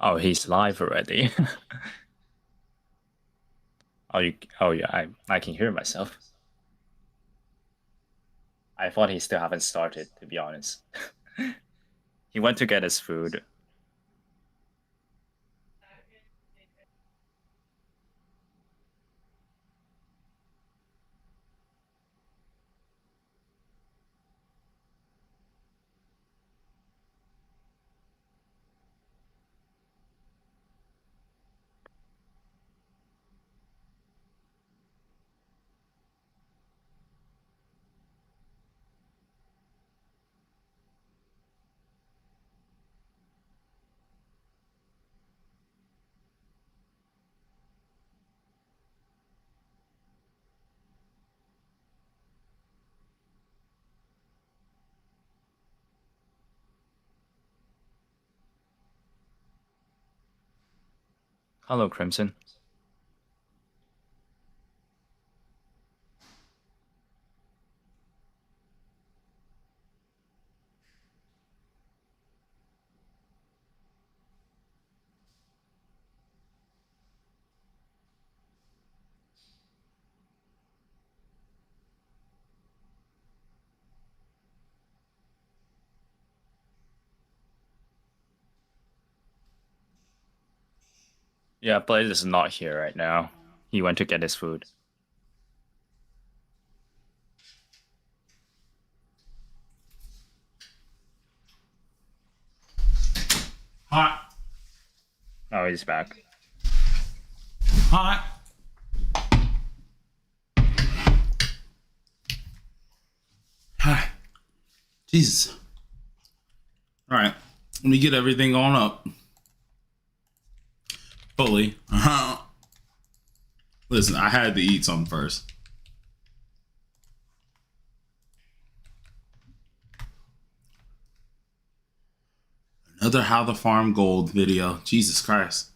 Oh, he's live already. Oh, oh yeah, I can hear myself. I thought he still haven't started, to be honest. He went to get his food. Hello, Crimson. Yeah, Blaze is not here right now. He went to get his food. Hot. Oh, he's back. Hot. Hi. Jesus. All right. Let me get everything on up. Fully. Listen, I had to eat something first. Another How the Farm Gold video. Jesus Christ.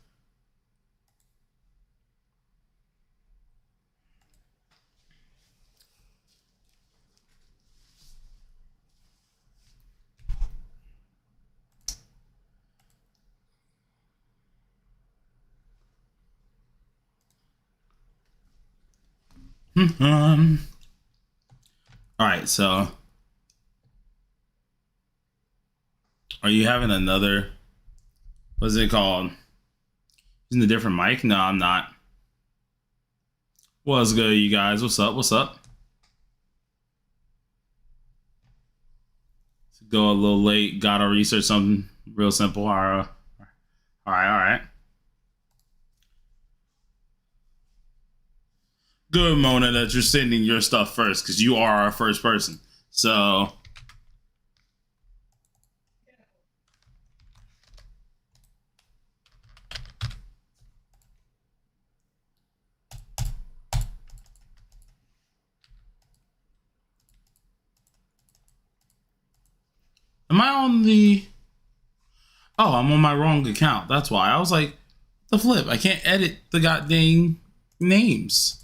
All right, so are you having another? What's it called? Using a different mic? No, I'm not. What's good, you guys? What's up? What's up? Go a little late. Gotta research something real simple. All right, all right. Good, Mona, that you're sending your stuff first because you are our first person. So. Am I on the... Oh, I'm on my wrong account. That's why. I was like, the flip. I can't edit the goddamn names.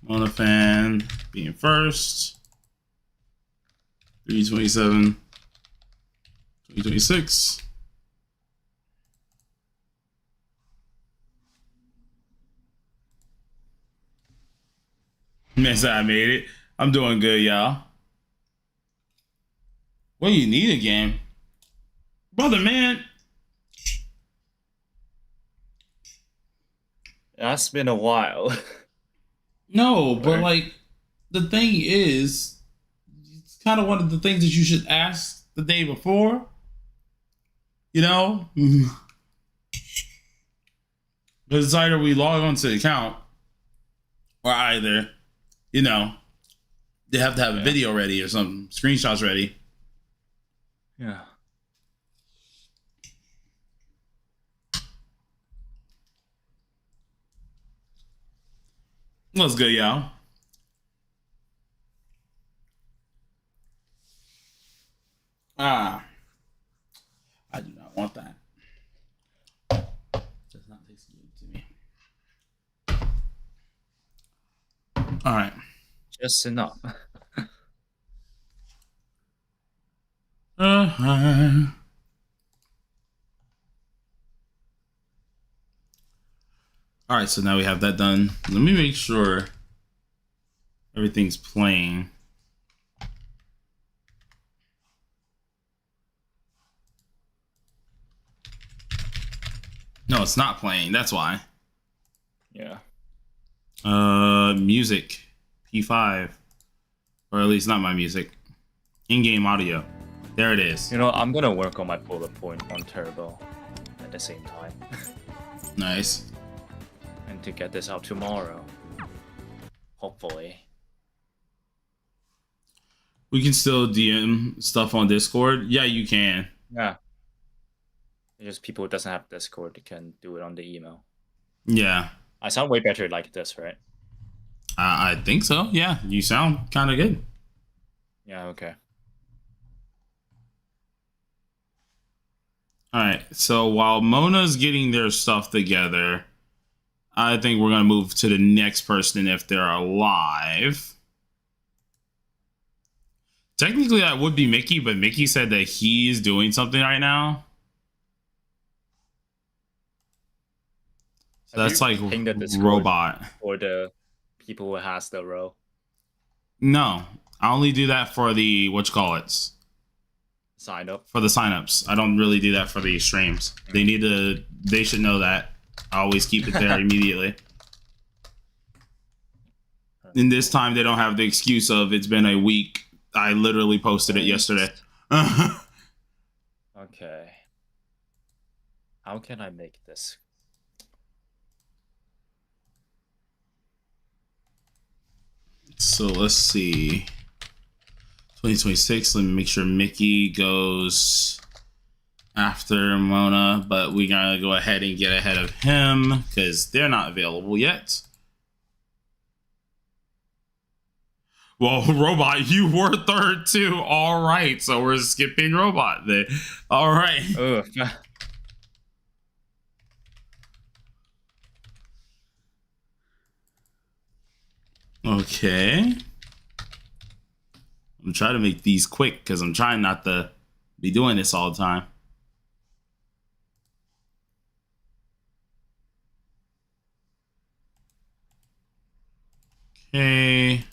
Mona fan being first. 327. 2026. Yes, I made it. I'm doing good, y'all. What do you need again? Brother, man. That's been a while. No, but like, the thing is, it's kind of one of the things that you should ask the day before. You know? Because it's either we log onto the account, or either, you know, they have to have a video ready or something, screenshots ready. Yeah. What's good, y'all? Ah, I do not want that. Does not taste good to me. All right. Just enough. Uh-huh. All right, so now we have that done. Let me make sure everything's playing. No, it's not playing. That's why. Yeah. Music. P5. Or at least not my music. In-game audio. There it is. You know, I'm gonna work on my bullet point on Turbo at the same time. Nice. And to get this out tomorrow. Hopefully. We can still DM stuff on Discord. Yeah, you can. Yeah. It's just people who doesn't have Discord can do it on the email. Yeah. I sound way better like this, right? I think so. Yeah, you sound kind of good. Yeah, okay. All right. So while Mona's getting their stuff together, I think we're going to move to the next person if they're alive. Technically, that would be Mickey, but Mickey said that he's doing something right now. So that's like robot. Or the people who has the row. No, I only do that for the whatchamacallits. Sign up. For the signups. I don't really do that for the streams. They need to. They should know that. I always keep it there immediately. And this time they don't have the excuse of it's been a week. I literally posted it yesterday. Okay. How can I make this? So let's see. 2026. Let me make sure Mickey goes after Mona, but we gotta go ahead and get ahead of him because they're not available yet. Well, Robot, you were third too. All right, so we're skipping Robot then. All right. Ugh. Okay. I'm trying to make these quick because I'm trying not to be doing this all the time. Okay.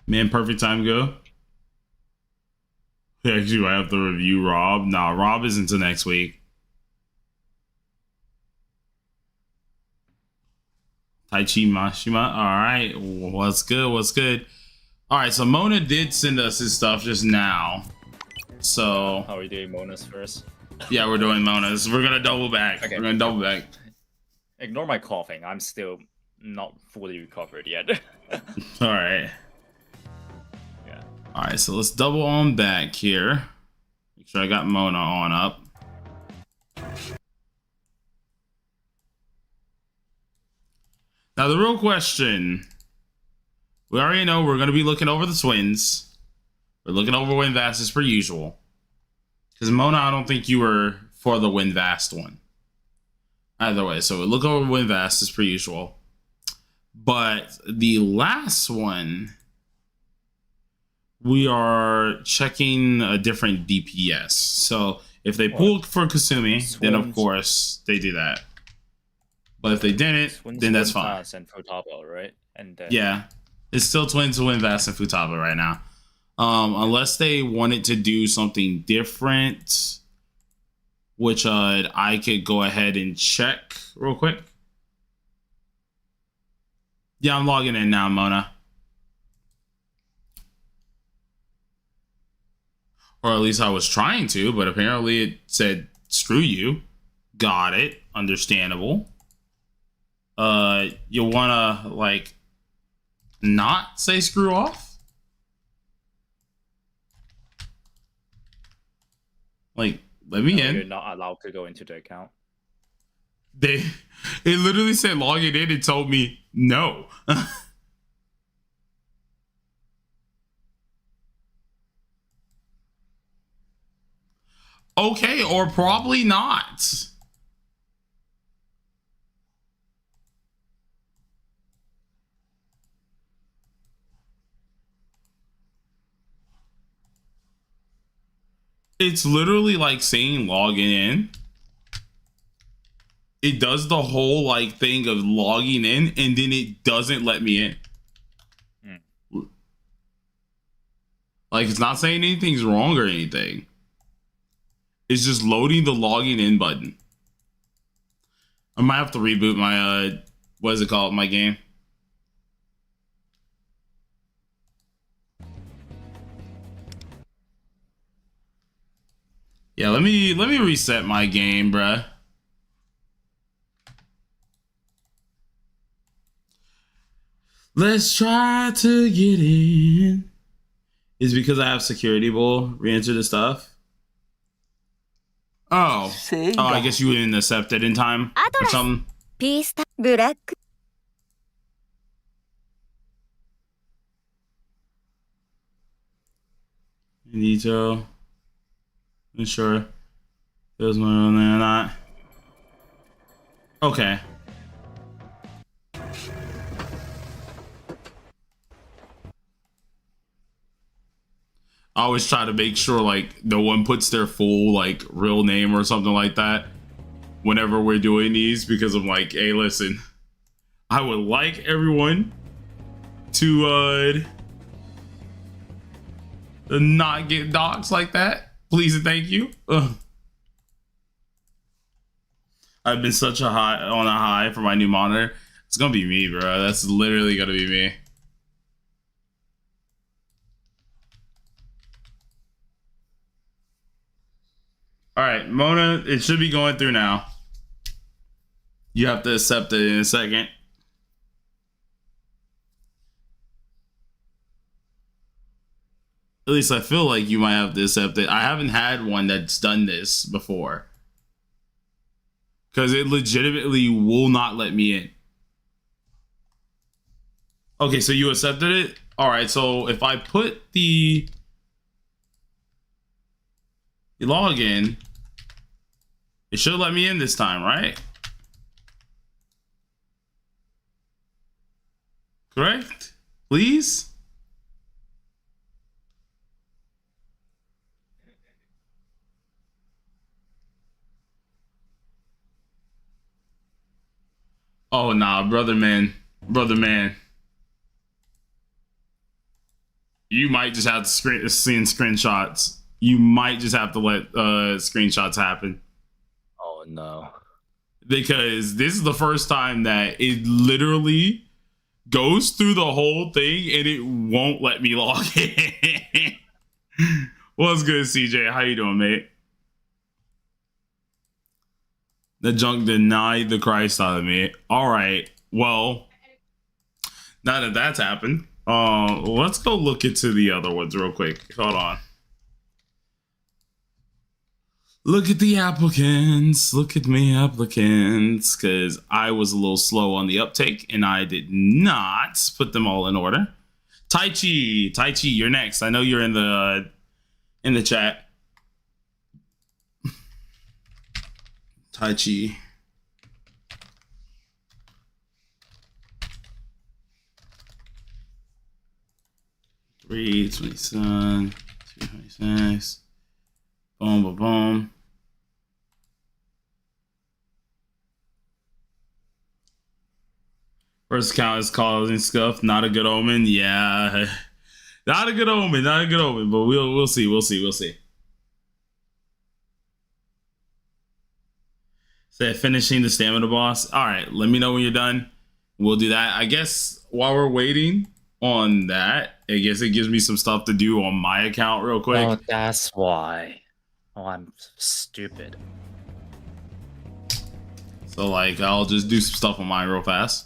Man, perfect time go. Actually, I have to review Rob. Nah, Rob is until next week. Tai Chi Mashima. All right. What's good? What's good? All right. So Mona did send us his stuff just now. So. How are we doing Mona's first? Yeah, we're doing Mona's. We're going to double back. Okay. We're going to double back. Ignore my coughing. I'm still not fully recovered yet. All right. Yeah. All right. So let's double on back here. Make sure I got Mona on up. Now, the real question, we already know we're going to be looking over the twins. We're looking over Windvast as per usual. Because Mona, I don't think you were for the Windvast one. Either way, so we look over Windvast as per usual. But the last one, we are checking a different DPS. So if they pull for Kasumi, then of course they do that. But if they didn't, then that's fine. And Futaba, right? And then... Yeah, it's still twins, Windvast and Futaba right now. Unless they wanted to do something different, which I could go ahead and check real quick. Yeah, I'm logging in now, Mona. Or at least I was trying to, but apparently it said, screw you. Got it. Understandable. You wanna, like, not say screw off? Like, let me in. You're not allowed to go into the account. It literally said logging in and told me no. Okay, or probably not. It's literally like saying logging in. it does the whole like thing of logging in, and then it doesn't let me in. Like, it's not saying anything's wrong or anything. It's just loading the logging in button. I might have to reboot my what is it called? My game. Yeah, let me reset my game, bruh. Let's try to get in. Is because I have security bull re-enter the stuff. Oh, I guess you didn't accept it in time or something. Brandito. Sure. There's one on there or not. Okay. I always try to make sure like no one puts their full like real name or something like that whenever we're doing these, because I'm like, hey, listen, I would like everyone to not get doxxed like that, please and thank you. I've been such a high for my new monitor. It's gonna be me, bro. That's literally gonna be me. All right, Mona, it should be going through now. You have to accept it in a second. At least I feel like you might have to accept it. I haven't had one that's done this before, because it legitimately will not let me in. Okay, so you accepted it? All right, so if I put the login, it should let me in this time, right? Correct? Please? Oh, nah, brother man. Brother man. You might just have to send screenshots. You might just have to let screenshots happen. Oh, no. Because this is the first time that it literally goes through the whole thing and it won't let me log in. What's good, CJ? How you doing, mate? The junk denied the Christ out of me. All right. Well, now that that's happened, let's go look into the other ones real quick. Hold on. Look at the applicants. Look at me, applicants. Because I was a little slow on the uptake and I did not put them all in order. Tai Chi, you're next. I know you're in the chat. Tai Chi. $3.27, $2.26. Boom, boom, boom. First account is causing scuff. Not a good omen. Yeah, not a good omen. Not a good omen. But we'll see. We'll see. Say finishing the stamina boss. All right. Let me know when you're done. We'll do that. I guess while we're waiting on that, I guess it gives me some stuff to do on my account real quick. Oh, that's why. Oh, I'm stupid. So like, I'll just do some stuff on mine real fast.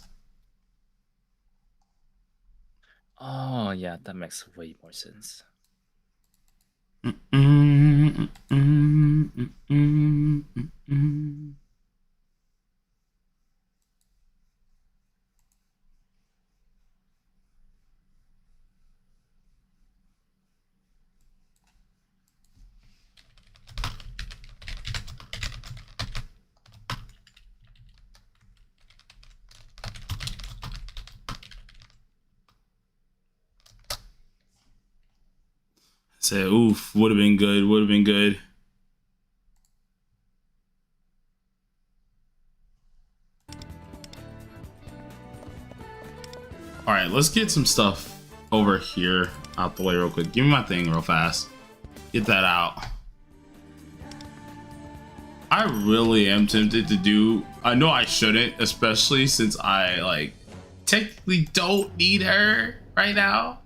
Oh, yeah, that makes way more sense. Say, oof, would have been good. All right, let's get some stuff over here out the way real quick. Give me my thing real fast. Get that out. I really am tempted to do, I know I shouldn't, especially since I like technically don't need her right now,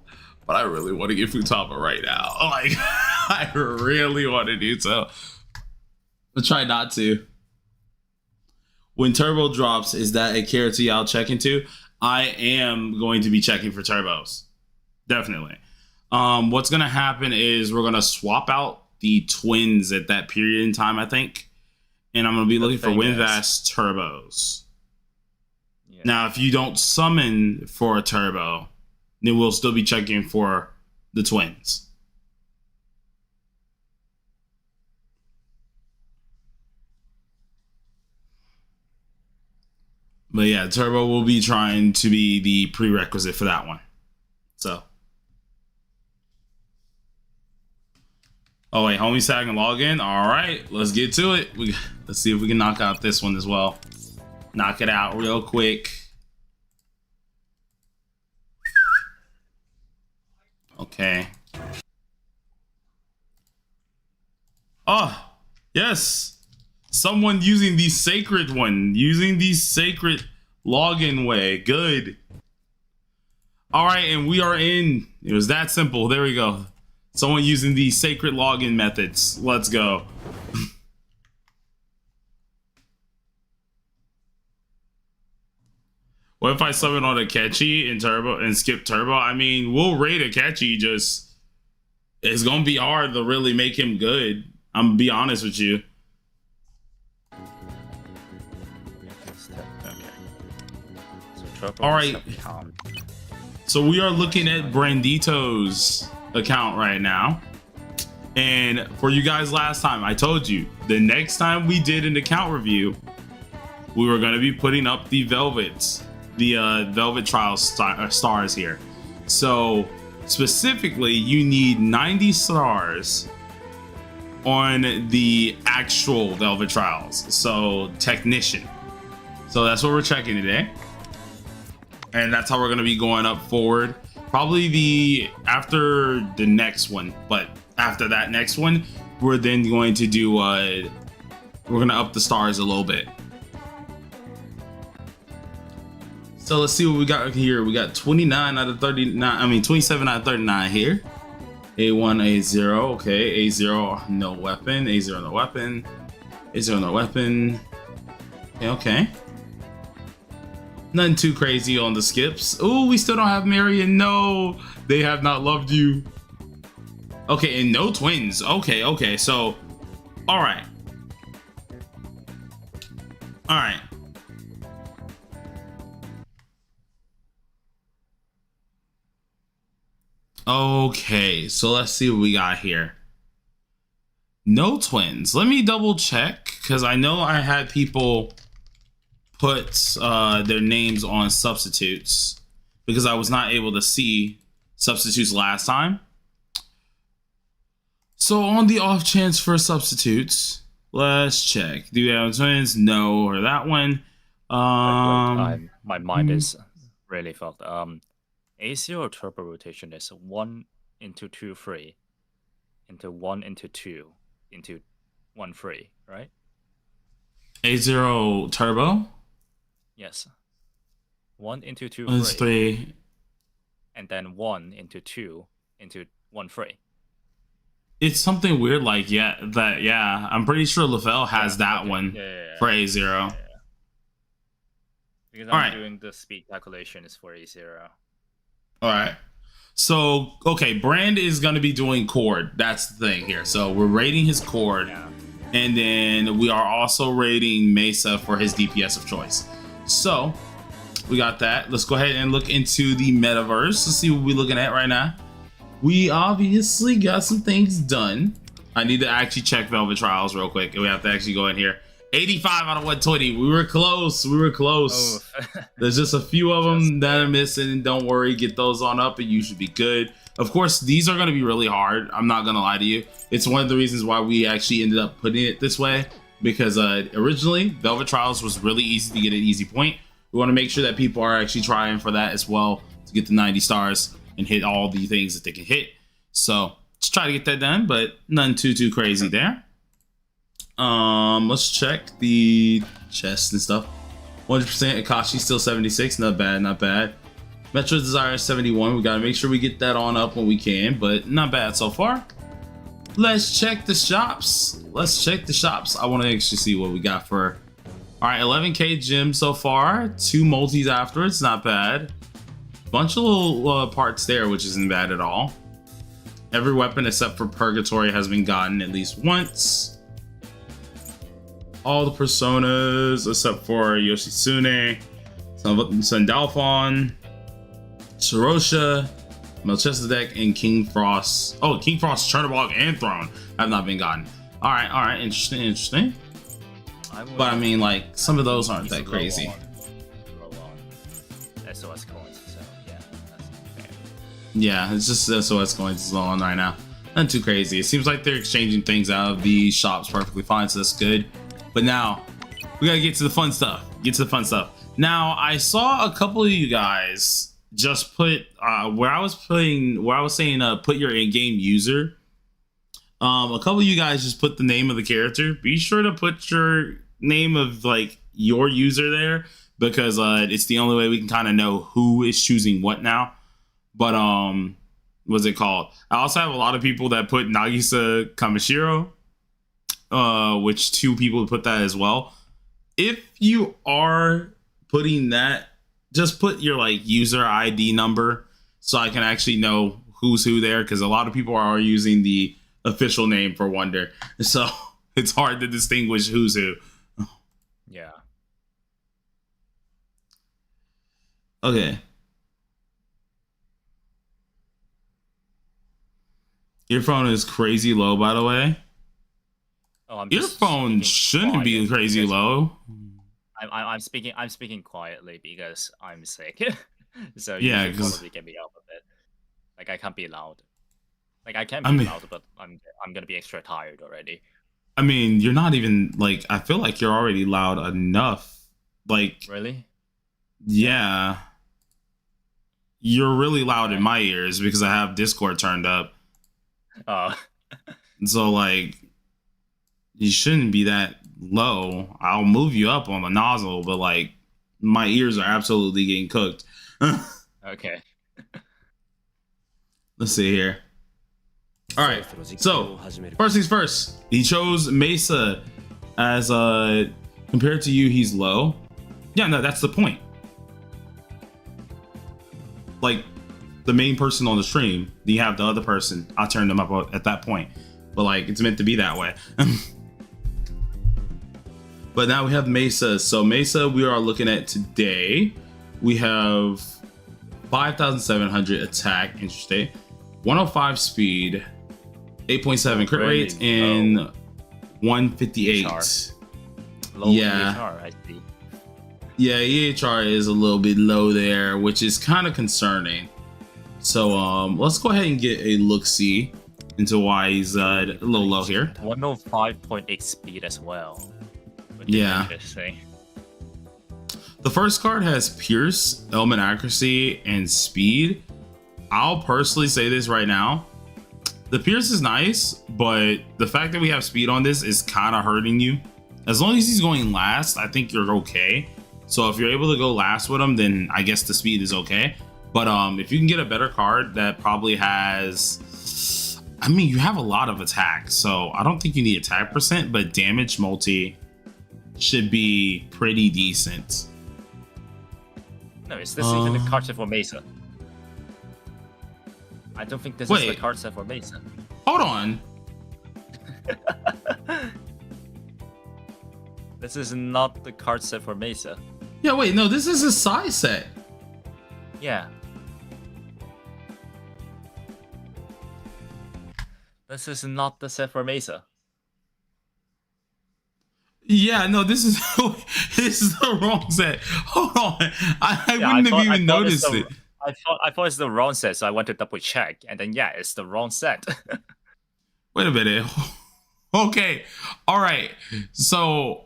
but I really want to get Futaba right now. Like, I really want to do so. I'll try not to. When Turbo drops, is that a character y'all check into? I am going to be checking for turbos. Definitely. What's going to happen is we're going to swap out the twins at that period in time, I think. And I'm going to be looking for Windvast turbos. Yeah. Now, if you don't summon for a turbo, then we'll still be checking for the twins. But yeah, turbo will be trying to be the prerequisite for that one. So. Oh wait, homie tag and log in. All right, let's get to it. Let's see if we can knock out this one as well. Knock it out real quick. Okay. Oh, yes. Someone using the sacred one, using the sacred login way. Good. All right, and we are in. It was that simple. There we go. Someone using the sacred login methods. Let's go. What if I summon on Akechi in Turbo and skip Turbo? I mean, we'll raid Akechi, just it's gonna be hard to really make him good. I'm gonna be honest with you. All right. So we are looking at Brandito's account right now. And for you guys last time, I told you the next time we did an account review, we were going to be putting up the Velvet trial stars here. So specifically, you need 90 stars on the actual Velvet trials. So technician. So that's what we're checking today. And that's how we're going to be going up forward. Probably after the next one, but after that next one, we're then going to do, we're going to up the stars a little bit. So let's see what we got here. We got 29 out of 39, 27 out of 39 here. A1, A0, okay. A0, no weapon. A0, no weapon. A0, no weapon. Okay. Nothing too crazy on the skips. Oh, we still don't have Marion. No, they have not loved you. Okay, and no twins. Okay. So, all right. All right. Okay, so let's see what we got here. No twins. Let me double check, because I know I had people put their names on substitutes because I was not able to see substitutes last time. So on the off chance for substitutes, let's check. Do we have twins? No, or that one. My mind is really fucked. A0 turbo rotation is 1 into 2 free into 1 into 2 into 1 free, right? A0 turbo? Yes. 1 into 2 free. 3. And then 1 into 2 into 1 free. It's something weird like, yeah, I'm pretty sure LaFell has that one for A0. Yeah. Because I'm doing the speed calculations for A0. All right. So, okay, Brand is going to be doing Cord. That's the thing here. So we're rating his Cord. Yeah. And then we are also rating Mesa for his DPS of choice. So we got that. Let's go ahead and look into the metaverse. Let's see what we're looking at right now. We obviously got some things done. I need to actually check Velvet Trials real quick. We have to actually go in here. 85 out of 120. We were close. Oh. There's just a few of them that are missing. Don't worry, get those on up and you should be good. Of course, these are going to be really hard. I'm not going to lie to you. It's one of the reasons why we actually ended up putting it this way, because originally Velvet Trials was really easy to get an easy point. We want to make sure that people are actually trying for that as well to get the 90 stars and hit all the things that they can hit. So let's try to get that done, but nothing too crazy there. Let's check the chest and stuff. 100% Akashi still 76, not bad, not bad. Metro Desire 71, we gotta make sure we get that on up when we can, but not bad so far. Let's check the shops. Let's check the shops. I want to actually see what we got for. All right, 11k gem so far, 2 multis afterwards, not bad. Bunch of little parts there, which isn't bad at all. Every weapon except for Purgatory has been gotten at least once. All the personas except for Yoshitsune, Sandalphon, Shirosha, Melchizedek, and King Frost. Oh, King Frost, Chernobog, and Throne have not been gotten. All right, interesting. But I mean, like, some of those aren't that crazy. Low on SOS coins, so yeah, that's fair. Yeah, it's just SOS coins is low on right now. Not too crazy. It seems like they're exchanging things out of the shops perfectly fine, so that's good. But now we gotta get to the fun stuff. Now, I saw a couple of you guys just put where I was saying put your in-game user. A couple of you guys just put the name of the character. Be sure to put your name of like your user there, because it's the only way we can kind of know who is choosing what now. But what's it called? I also have a lot of people that put Nagisa Kamishiro, which 2 people put that as well. If you are putting that, just put your like user ID number so I can actually know who's who there, because a lot of people are using the official name for Wonder, so it's hard to distinguish who's who. Yeah. Okay. Your phone is crazy low, by the way. Oh, Your phone shouldn't be crazy low. I'm speaking quietly because I'm sick. So yeah, you should probably get me up a bit. Like, I can't be loud. Like, I can be loud, but I'm gonna be extra tired already. I mean, you're not even like. I feel like you're already loud enough. Like, really? Yeah. You're really loud in my ears because I have Discord turned up. Oh. So like, you shouldn't be that low. I'll move you up on the nozzle, but like, my ears are absolutely getting cooked. Okay. Let's see here. All right. So first things first, he chose Mesa as compared to you, he's low. Yeah, no, that's the point. Like, the main person on the stream, you have the other person. I turned them up at that point, but like, it's meant to be that way. But now we have Mesa. So Mesa, we are looking at today. We have 5,700 attack, interesting, 105 speed, 8.7 crit rate, and 158. Low EHR, I see. Yeah, EHR is a little bit low there, which is kind of concerning. So let's go ahead and get a look-see into why he's a little low here. 105.8 speed as well. Yeah. Interesting. The first card has Pierce, Element Accuracy, and Speed. I'll personally say this right now. The Pierce is nice, but the fact that we have Speed on this is kind of hurting you. As long as he's going last, I think you're okay. So if you're able to go last with him, then I guess the Speed is okay. But if you can get a better card that probably has... I mean, you have a lot of attack, so I don't think you need attack percent, but damage multi should be pretty decent. No, is this even the card set for Mesa? I don't think this is the card set for Mesa. Hold on. This is not the card set for Mesa. Yeah, wait, no, this is a size set. Yeah. This is not the set for Mesa. Yeah, no, this is the wrong set. Hold on, I wouldn't have even noticed it. I thought it's the wrong set, so I went to double check, and then yeah, it's the wrong set. Wait a minute. Okay, all right. So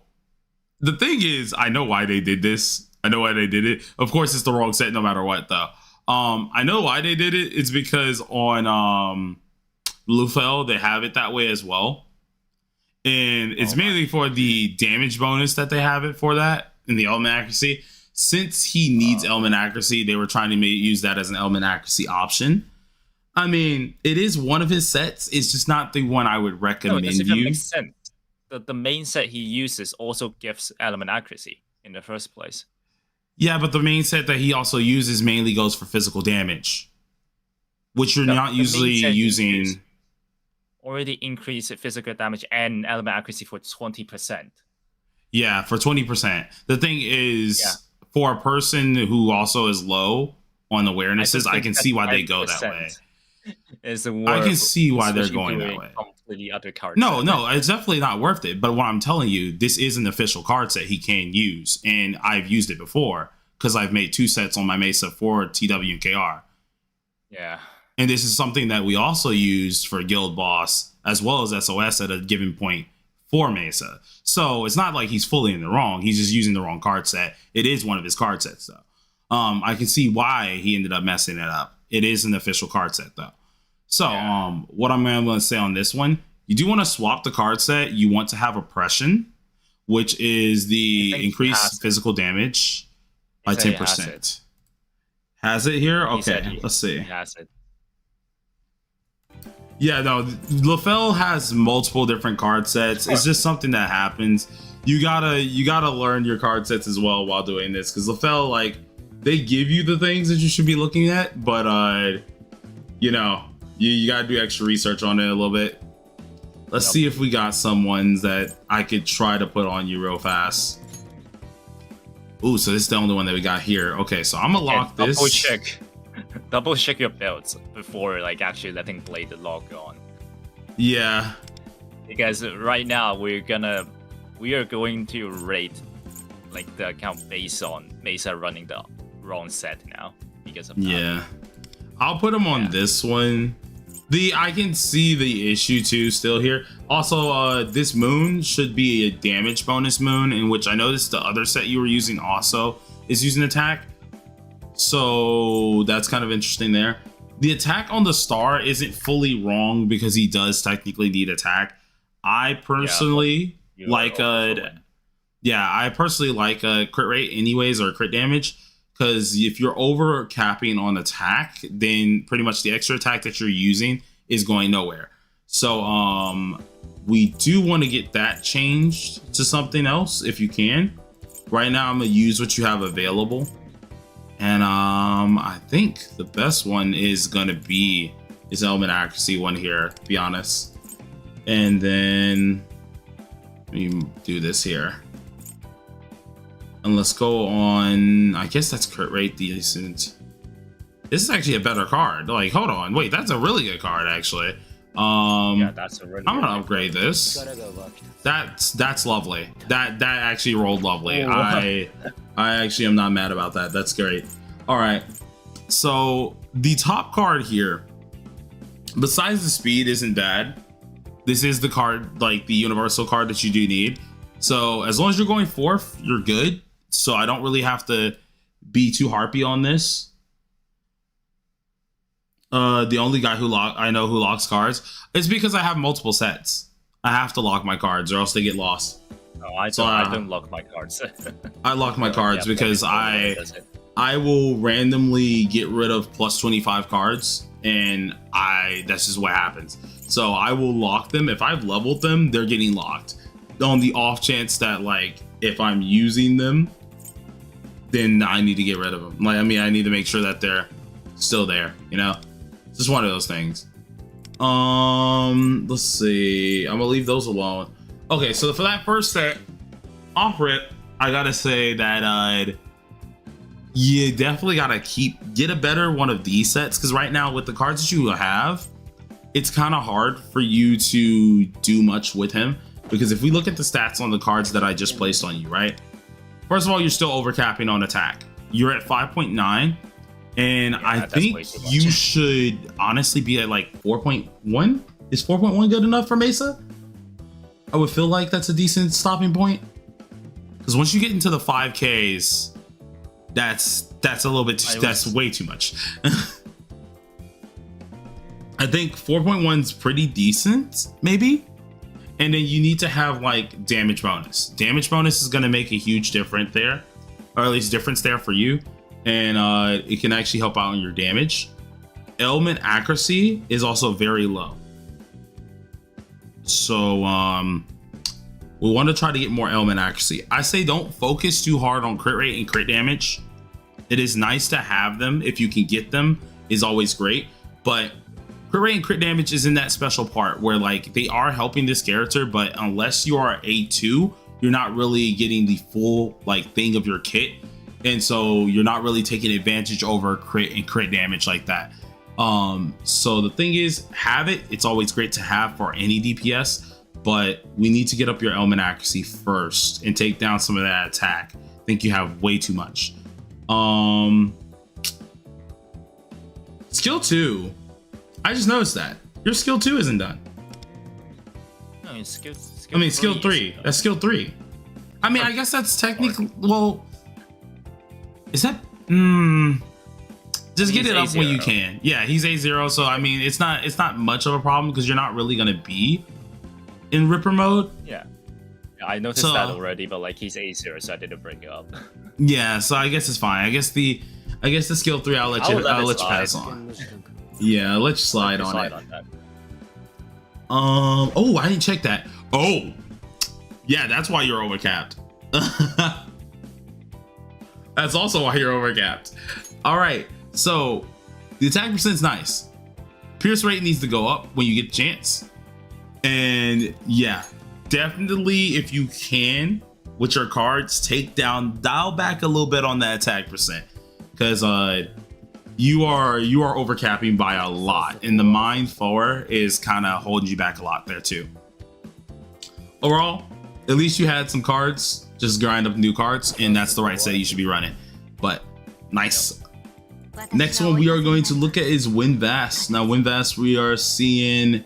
the thing is, I know why they did this. I know why they did it. Of course, it's the wrong set, no matter what, though. I know why they did it. It's because on Lufel they have it that way as well, and it's mainly for the damage bonus that they have it for that and the element accuracy. Since he needs element accuracy, they were trying to use that as an element accuracy option. I mean, it is one of his sets. It's just not the one I would recommend you. Makes sense. The main set he uses also gives element accuracy in the first place. Yeah, but the main set that he also uses mainly goes for physical damage, which you're not usually using. Already increased physical damage and element accuracy for 20%. Yeah, for 20%. The thing is, for a person who also is low on awarenesses, I can see why they go that way. I can see why they're going that way. Completely other card no, it's definitely not worth it. But what I'm telling you, this is an official card set he can use, and I've used it before because I've made 2 sets on my Mesa for TW and KR. Yeah. And this is something that we also used for Guild Boss as well as SOS at a given point for Mesa. So it's not like he's fully in the wrong. He's just using the wrong card set. It is one of his card sets, though. I can see why he ended up messing it up. It is an official card set, though. So what I'm going to say on this one, you do want to swap the card set. You want to have Oppression, which is the increased physical damage by 10%. Has it here? Okay, let's see. He has it. Yeah, no, LaFell has multiple different card sets. It's just something that happens. You gotta learn your card sets as well while doing this, because LaFell, like, they give you the things that you should be looking at, but you know, you gotta do extra research on it a little bit. Let's see if we got some ones that I could try to put on you real fast. Ooh, so this is the only one that we got here. Okay, so I'm gonna lock this. Double check your builds before like actually letting Blade log on. Yeah. Because right now we are going to rate like the account based on Mesa running the wrong set now because of that. Yeah. I'll put him on this one. I can see the issue too still here. Also, this moon should be a damage bonus moon, in which I noticed the other set you were using also is using attack. So that's kind of interesting there. The attack on the star isn't fully wrong because he does technically need attack. I personally like a crit rate anyways, or crit damage, because if you're over capping on attack, then pretty much the extra attack that you're using is going nowhere. So we do want to get that changed to something else if you can. Right now I'm gonna use what you have available. And I think the best one is gonna be this element accuracy one here, to be honest. And then let me do this here. And let's go on, I guess that's crit rate decent. This is actually a better card. Like, hold on, wait, that's a really good card actually. Yeah, that's a really I'm gonna upgrade this. That's lovely. That actually rolled lovely. I actually am not mad about that. That's great. All right. So the top card here, besides the speed, isn't bad. This is the card, like the universal card that you do need. So as long as you're going 4th, you're good. So I don't really have to be too harpy on this. The only guy I know who locks cards is because I have multiple sets. I have to lock my cards or else they get lost. No, I don't lock my cards. I lock my cards because I will randomly get rid of plus 25 cards, and that's just what happens. So I will lock them. If I've leveled them, they're getting locked. On the off chance that, like, if I'm using them, then I need to get rid of them. Like, I mean, I need to make sure that they're still there, you know? It's just one of those things. Let's see. I'm gonna leave those alone. Okay, so for that first set, off rip, I gotta say that you definitely gotta get a better one of these sets, because right now with the cards that you have, it's kind of hard for you to do much with him. Because if we look at the stats on the cards that I just placed on you, right? First of all, you're still overcapping on attack. You're at 5.9. And I think you should honestly be at like 4.1. Is 4.1 good enough for Mesa? I would feel like that's a decent stopping point. Because once you get into the 5Ks, That's a little bit. That's way too much. I think 4.1 is pretty decent, maybe. And then you need to have like damage bonus. Damage bonus is going to make a huge difference there, or at least difference there for you, and it can actually help out on your damage. Element accuracy is also very low, so we want to try to get more element accuracy. I say don't focus too hard on crit rate and crit damage. It is nice to have them if you can get them, is always great, but crit rate and crit damage is in that special part where like they are helping this character, but unless you are A2, you're not really getting the full like thing of your kit, and so you're not really taking advantage over crit and crit damage like that. So the thing is, have it. It's always great to have for any DPS, but we need to get up your element accuracy first and take down some of that attack. I think you have way too much. Skill 2. I just noticed that your skill 2 isn't done. No, skill skill 3. That's skill 3. I mean, I guess that's technically, well, is that, just get it up when you can. Yeah, he's A0, so I mean, it's not much of a problem because you're not really gonna be in Ripper mode. Yeah, I noticed that already, but like he's A0, so I didn't bring it up. Yeah, so I guess it's fine. I guess the skill 3 I'll let you pass on. Yeah, let's slide on it. That. Oh, I didn't check that. Oh, yeah, that's why you're overcapped. That's also why you're overcapped. All right, so the attack percent's nice. Pierce rate needs to go up when you get the chance. And yeah, definitely if you can, with your cards, dial back a little bit on that attack percent. Because you are overcapping by a lot, and the Mind 4 is kind of holding you back a lot there too. Overall, at least you had some cards. Just grind up new cards, and that's the right set you should be running. But nice. Next one we are going to look at is Windvast. Now Windvast, we are seeing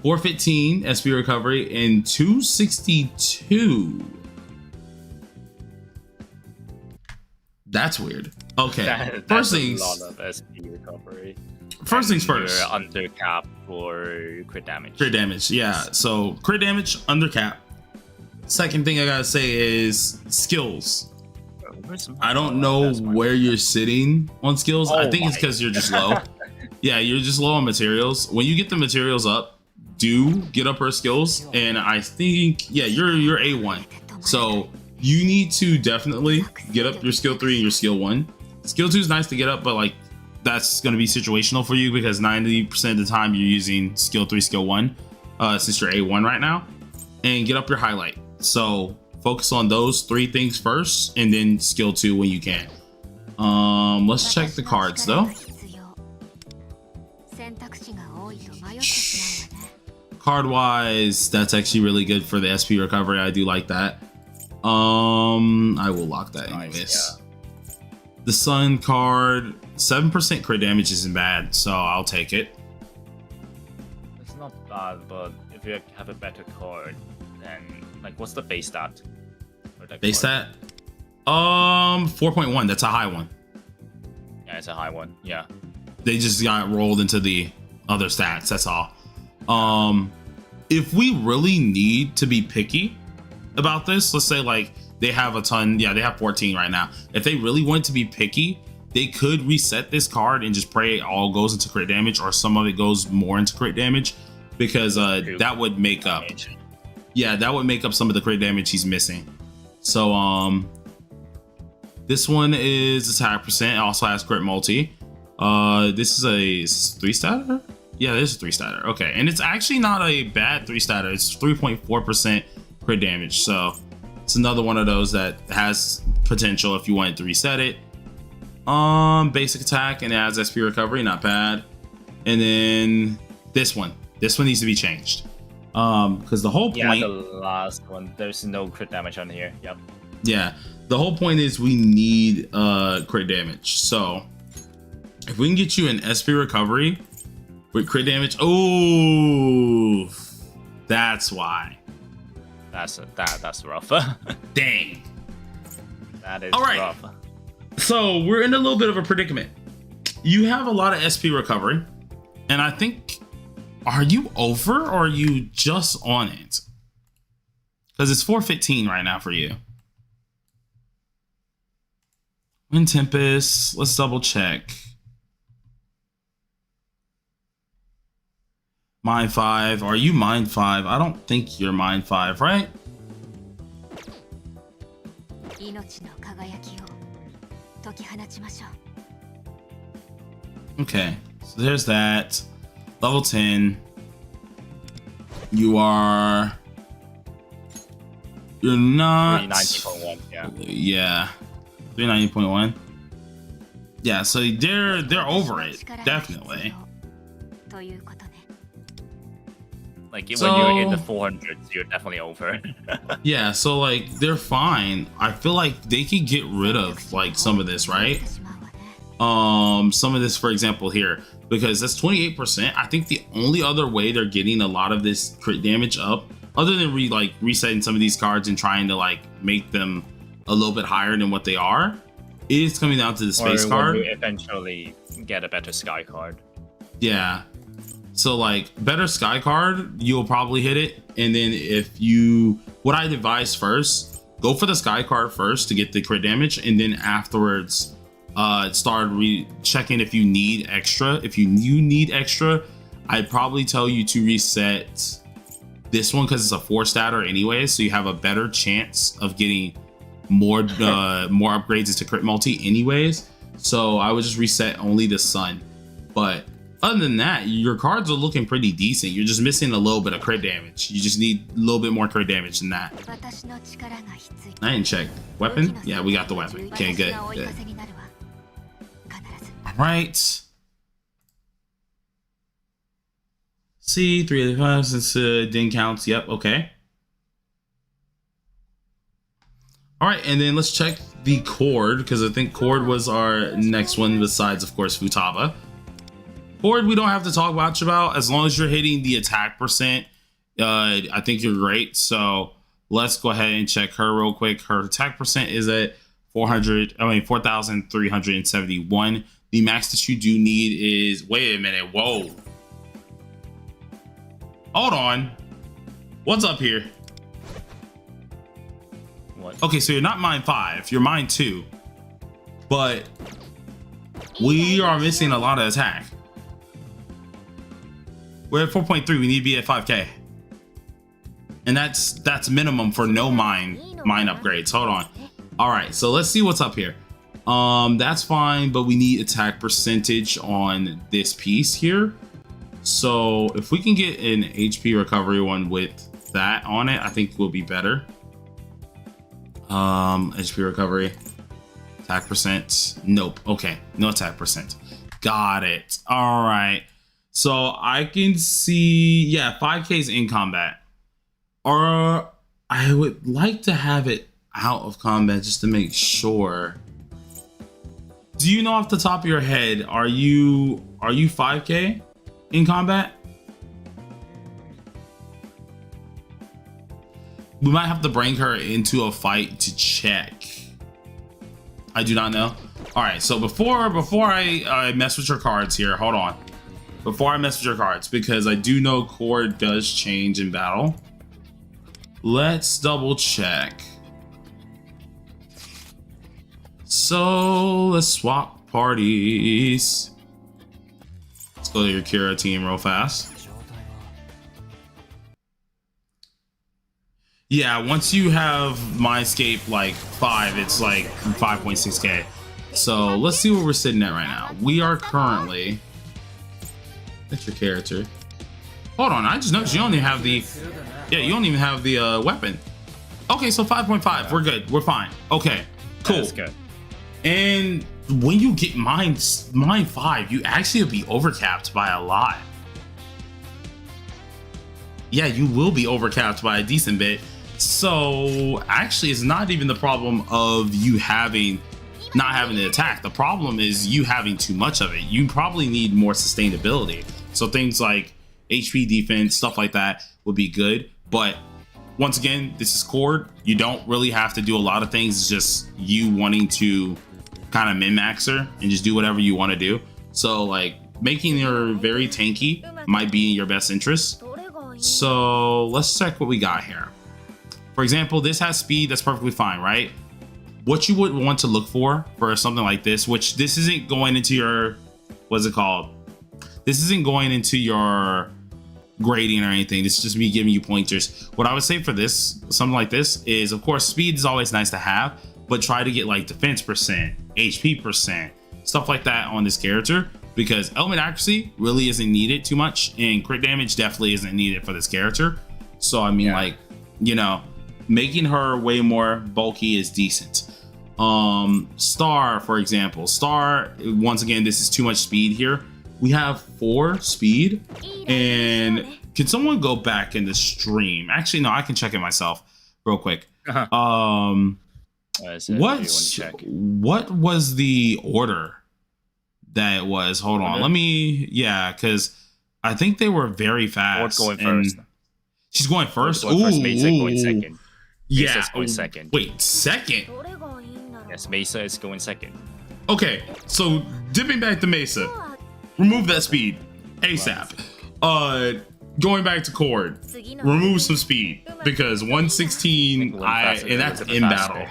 415 SP recovery and 262. That's weird. Okay, That's a lot of SP recovery. First things first. You're under cap for crit damage. Crit damage, yeah. So crit damage under cap. Second thing I gotta say is skills. I don't know where you're sitting on skills. I think it's because you're just low. Yeah, you're just low on materials. When you get the materials up, do get up her skills, and I think you're A1. So you need to definitely get up your skill 3 and your skill 1. Skill 2 is nice to get up, but like that's going to be situational for you because 90% of the time you're using skill 3, skill 1, since you're A1 right now, and get up your highlight. So focus on those 3 things first, and then skill 2 when you can. Let's check the cards though. Card wise, that's actually really good for the SP recovery. I do like that. I will lock that anyways. Yeah. The Sun card, 7% crit damage isn't bad, so I'll take it. It's not bad, but if you have a better card, then like what's the base stat? Base stat? 4.1. That's a high one. Yeah, it's a high one. Yeah. They just got rolled into the other stats. That's all. If we really need to be picky about this, let's say like they have a ton. Yeah, they have 14 right now. If they really want to be picky, they could reset this card and just pray it all goes into crit damage, or some of it goes more into crit damage, because that would make up. Yeah, that would make up some of the crit damage he's missing. So this one is attack percent. It also has crit multi. This is a 3-statter. Yeah, this is a 3-statter. Okay, and it's actually not a bad 3-statter. It's 3.4% crit damage. So it's another one of those that has potential if you wanted to reset it. Basic attack, and it has SP recovery, not bad. And then this one needs to be changed. Because the whole point. Yeah, the last one. There's no crit damage on here. Yep. Yeah, the whole point is we need crit damage. So if we can get you an SP recovery with crit damage, oh, that's why. That's rough. Dang. That is all right. rough. So we're in a little bit of a predicament. You have a lot of SP recovery, and I think, are you over or are you just on it? Because it's 415 right now for you. Wind Tempest, let's double check. Mine 5, are you mine 5? I don't think you're mine 5, right? Okay, so there's that. Level 10. You're not 390.1, yeah. Yeah. 390.1. Yeah, so they're over it, definitely. Like when you're in the 400s, you're definitely over. Yeah, so like they're fine. I feel like they could get rid of like some of this, right? Some of this, for example, here, because that's 28%. I think the only other way they're getting a lot of this crit damage up, other than resetting some of these cards and trying to like make them a little bit higher than what they are, is coming down to the space card. You eventually get a better sky card. Yeah. So like better sky card, you'll probably hit it. And then what I'd advise first, go for the sky card first to get the crit damage. And then afterwards, start checking if you need extra. If you need extra, I'd probably tell you to reset this one because it's a 4-statter anyway. So you have a better chance of getting more upgrades into crit multi anyways. So I would just reset only the sun. But other than that, your cards are looking pretty decent. You're just missing a little bit of crit damage. You just need a little bit more crit damage than that. I didn't check. Weapon? Yeah, we got the weapon. Okay, good. All right. See, 3 out of 5 since didn't count. Yep, okay. All right, and then let's check the cord, because I think cord was our next one besides, of course, Futaba. Cord, we don't have to talk much about. As long as you're hitting the attack percent, I think you're great. So let's go ahead and check her real quick. Her attack percent is at 4,371. The max that you do need is, wait a minute, whoa. Hold on. What's up here? What? Okay, so you're not mine 5, you're mine 2. But we are missing a lot of attack. We're at 4.3, we need to be at 5k. And that's minimum for no mine upgrades. Hold on. All right, so let's see what's up here. That's fine, but we need attack percentage on this piece here. So if we can get an HP recovery one with that on it, I think will be better. HP recovery, attack percent. Nope. Okay, no attack percent. Got it. All right. So I can see, yeah, 5K's in combat. Or I would like to have it out of combat just to make sure. Do you know off the top of your head, are you 5K in combat? We might have to bring her into a fight to check. I do not know. All right, so before I mess with your cards here, hold on. Before I mess with your cards, because I do know cord does change in battle. Let's double check. So let's swap parties. Let's go to your Kira team real fast. Yeah, once you have Mindscape like 5, it's like 5.6k. So let's see where we're sitting at right now. We are currently, that's your character. Hold on, I just noticed you don't even have the, yeah, you don't even have the weapon. Okay, so 5.5, we're good, we're fine. Okay, cool. That's good. And when you get mine 5, you actually will be overcapped by a lot. Yeah, you will be overcapped by a decent bit. So actually, it's not even the problem of you not having the attack. The problem is you having too much of it. You probably need more sustainability. So things like HP defense, stuff like that would be good. But once again, this is cord. You don't really have to do a lot of things. It's just you wanting to kind of min-maxer and just do whatever you want to do. So like making her very tanky might be in your best interest. So let's check what we got here. For example, this has speed. That's perfectly fine, right? What you would want to look for something like this, which this isn't going into your, what's it called? This isn't going into your grading or anything. This is just me giving you pointers. What I would say for this, something like this, is of course speed is always nice to have, but try to get like defense percent, HP percent, stuff like that on this character, because element accuracy really isn't needed too much, and crit damage definitely isn't needed for this character. So I mean, like, you know, making her way more bulky is decent. Star, for example, Star, once again, this is too much speed here. We have 4 speed, and can someone go back in the stream? Actually, no, I can check it myself real quick. What was the order that it was? Hold on, let me, yeah, because I think they were very fast. Going first. She's going first. Mesa going second. Yeah. Mesa's going second. Wait, second? Yes, Mesa is going second. Okay, so dipping back to Mesa. Remove that speed ASAP. Going back to Cord, remove some speed because 116, and that's in battle.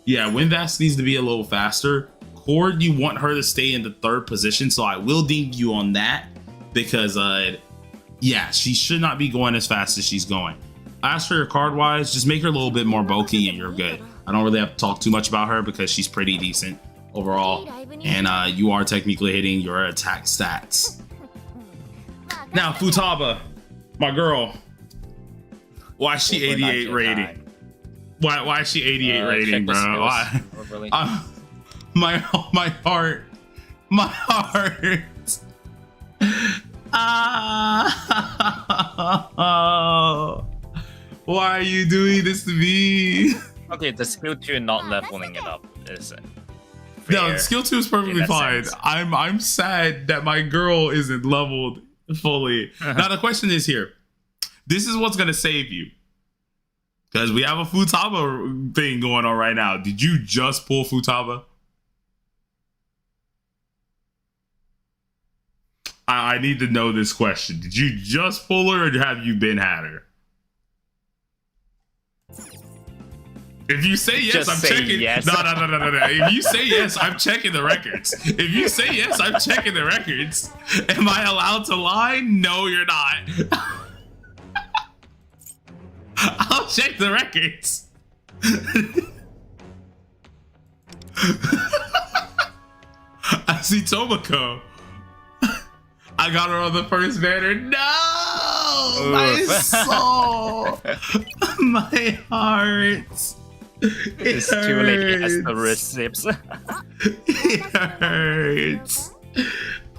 Yeah, Windvast needs to be a little faster. Cord, you want her to stay in the 3rd position, so I will ding you on that because yeah, she should not be going as fast as she's going. As for your card wise, just make her a little bit more bulky and you're good. I don't really have to talk too much about her because she's pretty decent overall, and you are technically hitting your attack stats. Now Futaba, my girl, why is she 88 rating? Why is she 88 rating, bro? Why? My heart. Why are you doing this to me? Okay, the skill 2 not leveling it up is no, skill 2 is perfectly fine. I'm sad that my girl isn't leveled fully. Now the question is here. This is what's gonna save you. Because we have a Futaba thing going on right now. Did you just pull Futaba? I need to know this question. Did you just pull her or have you been had her? If you say yes, just I'm say checking. Yes. No. If you say yes, I'm checking the records. If you say yes, I'm checking the records. Am I allowed to lie? No, you're not. I'll check the records. I see Tomoko. I got her on the first banner. No! My soul! My heart! It's too late as the receipts. It hurts.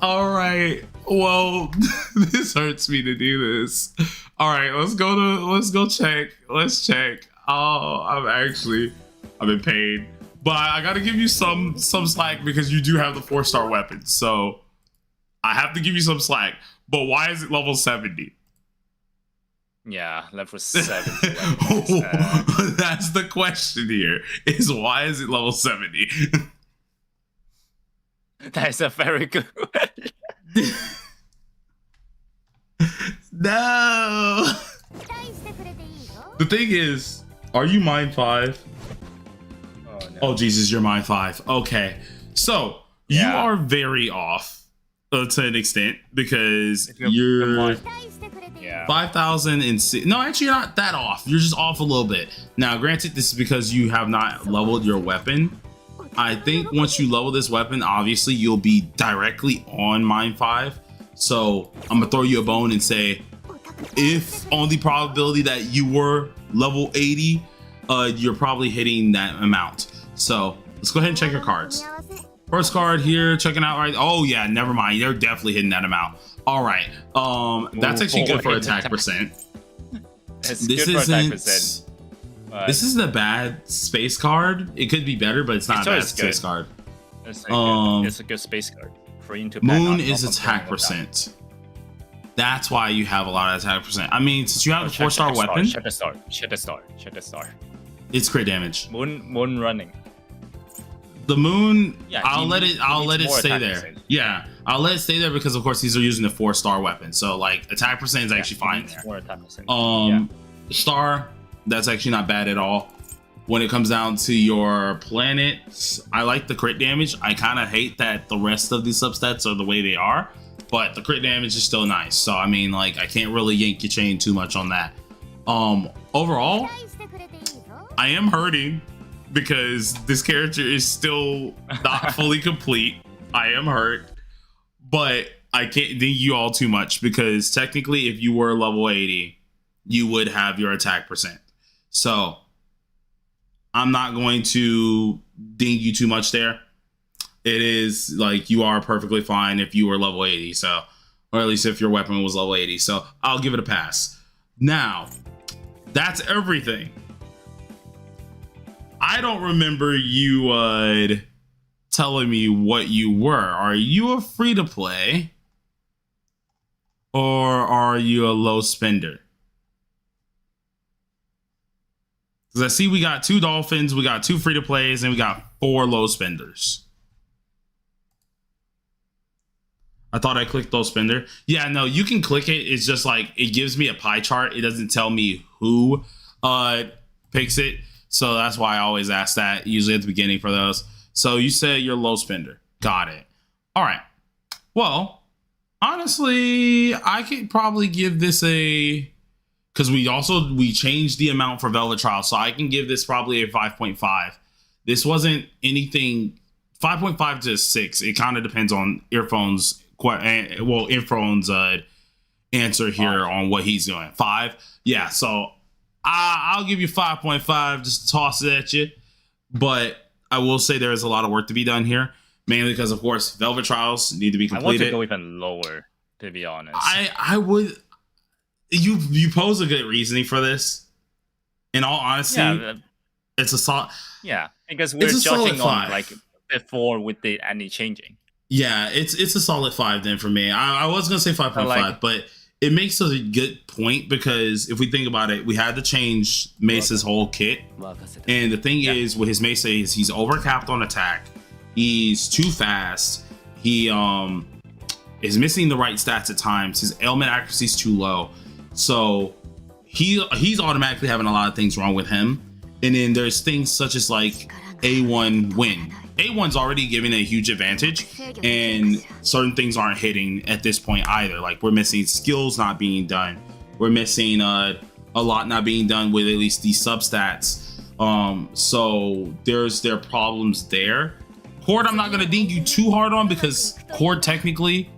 Alright. Well, this hurts me to do this. Alright, let's go check. Let's check. Oh, I'm in pain. But I gotta give you some slack because you do have the 4-star weapon. So I have to give you some slack. But why is it level 70? Yeah, level 70. That's the question here, is why is it level 70? That's a very good question. No. The thing is, are you mine 5? Oh, no. Oh Jesus, you're mine 5. Okay, so you are very off to an extent because you're 5,000 and no, actually you're not that off. You're just off a little bit. Now, granted, this is because you have not leveled your weapon. I think once you level this weapon, obviously you'll be directly on mine 5. So I'm gonna throw you a bone and say, if on the probability that you were level 80, you're probably hitting that amount. So let's go ahead and check your cards. First card here, checking out right. Oh yeah, never mind. You're definitely hitting that amount. All right. That's actually good for attack percent. This isn't. This isn't a bad space card. It could be better, but it's not a bad space card. It's a good space card. Moon is attack percent. That's why you have a lot of attack percent. I mean, since you have a 4-star weapon, Check the star. it's crit damage. Moon running. The moon, Yeah, I'll let he it needs more stay attack there. percentage. Yeah, I'll let it stay there because of course these are using the 4-star weapon. So like attack percent is actually He fine needs there. more attack percentage. Star, that's actually not bad at all. When it comes down to your planets, I like the crit damage. I kind of hate that the rest of these substats are the way they are, but the crit damage is still nice. So I mean, like, I can't really yank your chain too much on that. Overall, I am hurting because this character is still not fully complete. I am hurt, but I can't ding you all too much because technically if you were level 80, you would have your attack percent. So I'm not going to ding you too much there. It is like you are perfectly fine if you were level 80, so, or at least if your weapon was level 80. So I'll give it a pass. Now, that's everything. I don't remember you telling me what you were. Are you a free to play? Or are you a low spender? Because I see we got 2 dolphins, we got 2 free to plays, and we got 4 low spenders. I thought I clicked low spender. Yeah, no, you can click it. It's just like it gives me a pie chart. It doesn't tell me who picks it. So that's why I always ask that, usually at the beginning for those. So you said you're low spender. Got it. All right. Well, honestly, I could probably give this a... Because we changed the amount for Velvet Trial, so I can give this probably a 5.5. This wasn't anything 5.5 to 6. It kind of depends on Earphone's answer here on what he's doing. 5, yeah. So I'll give you 5.5. Just toss it at you, but I will say there is a lot of work to be done here, mainly because of course Velvet Trials need to be completed. I want to go even lower, to be honest. I would. You pose a good reasoning for this. In all honesty, it's a solid. Yeah, because we're judging on like before with the any changing. Yeah, it's a solid 5 then for me. I was gonna say 5.5, but it makes a good point because if we think about it, we had to change Mesa's whole kit, and the thing is with his Mesa is he's overcapped on attack, he's too fast, he is missing the right stats at times, his ailment accuracy is too low. So he's automatically having a lot of things wrong with him. And then there's things such as like A1 win. A1's already giving a huge advantage, and certain things aren't hitting at this point either. Like we're missing skills not being done. We're missing a lot not being done with at least these substats. So there are problems there. Cord, I'm not gonna ding you too hard on because Cord technically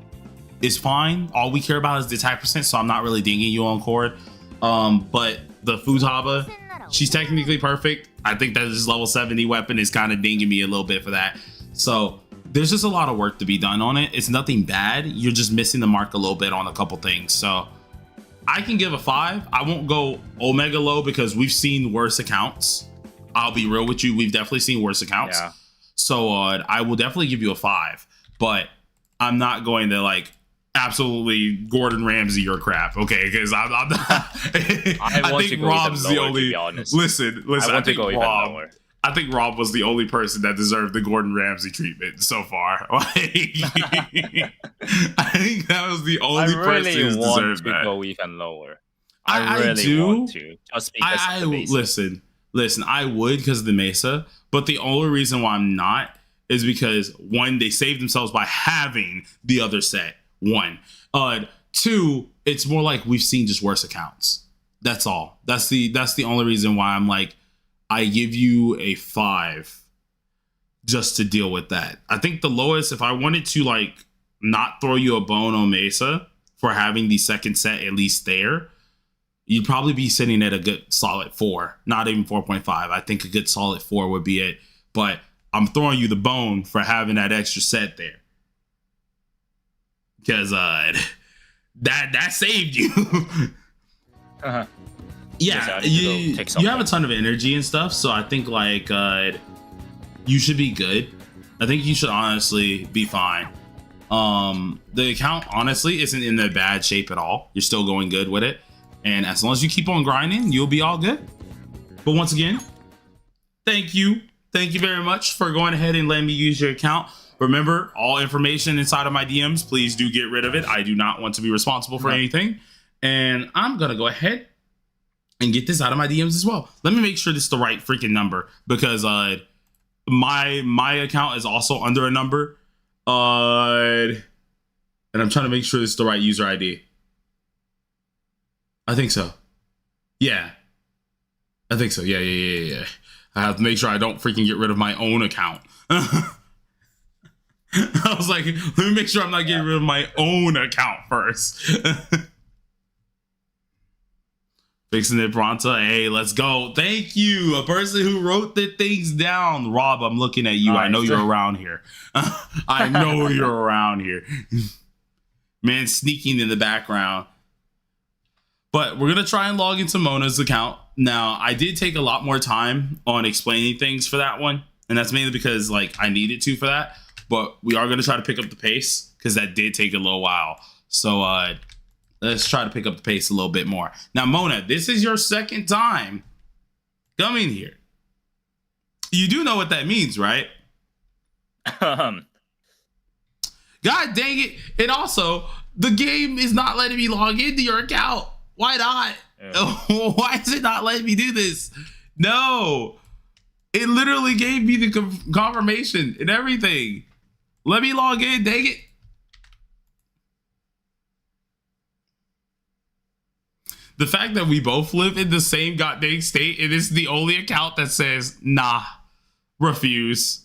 is fine. All we care about is the attack percent, so I'm not really dinging you on Cord. But the Futaba, she's technically perfect. I think that this level 70 weapon is kind of dinging me a little bit for that. So there's just a lot of work to be done on it. It's nothing bad. You're just missing the mark a little bit on a couple things. So I can give a 5. I won't go omega low because we've seen worse accounts. I'll be real with you. We've definitely seen worse accounts. Yeah. So I will definitely give you a 5, but I'm not going to like absolutely Gordon Ramsay your crap, okay? Because I'm not. I think Rob's the only. Listen. I think Rob was the only person that deserved the Gordon Ramsay treatment so far. I think that was the only person who deserved that. I really want to go even lower. I really do want to, just because of the basics. Listen. I would because of the Mesa, but the only reason why I'm not is because 1, they saved themselves by having the other set. 1, 2, it's more like we've seen just worse accounts. That's all. That's the only reason why I'm like, I give you a 5 just to deal with that. I think the lowest, if I wanted to like not throw you a bone on Mesa for having the second set at least there, you'd probably be sitting at a good solid 4, not even 4.5. I think a good solid 4 would be it. But I'm throwing you the bone for having that extra set there. Because that saved you. Yeah, you have a ton of energy and stuff, so I think like you should be good. I think you should honestly be fine. The account honestly isn't in that bad shape at all. You're still going good with it, and as long as you keep on grinding, you'll be all good. But once again, thank you Thank you very much for going ahead and letting me use your account. Remember, all information inside of my DMs, please do get rid of it. I do not want to be responsible for anything. And I'm going to go ahead and get this out of my DMs as well. Let me make sure this is the right freaking number, because my account is also under a number. And I'm trying to make sure this is the right user ID. I think so. Yeah. I think so. Yeah. I have to make sure I don't freaking get rid of my own account. I was like, let me make sure I'm not getting rid of my own account first. Fixing it, Bronta. Hey, let's go. Thank you. A person who wrote the things down. Rob, I'm looking at you. Nice. I know you're around here. I know you're around here. Man, sneaking in the background. But we're going to try and log into Mona's account. Now, I did take a lot more time on explaining things for that one. And that's mainly because, like, I needed to for that. But we are going to try to pick up the pace, because that did take a little while. So, let's try to pick up the pace a little bit more. Now, Mona, this is your second time coming here. You do know what that means, right? God dang it. And also, the game is not letting me log into your account. Why not? Yeah. Why is it not letting me do this? No. It literally gave me the confirmation and everything. Let me log in, dang it. The fact that we both live in the same goddamn state and this is the only account that says, nah, refuse.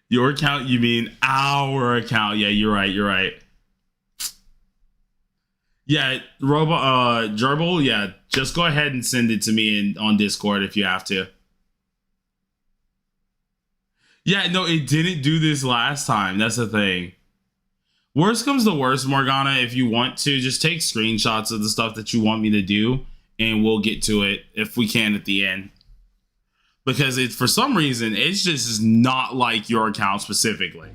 Your account, you mean our account. Yeah, you're right. Yeah, Gerbil, yeah, just go ahead and send it to me on Discord if you have to. Yeah, no, it didn't do this last time. That's the thing. Worst comes to worst, Morgana, if you want to, just take screenshots of the stuff that you want me to do, and we'll get to it if we can at the end. Because it's, for some reason, it's just not like your account specifically.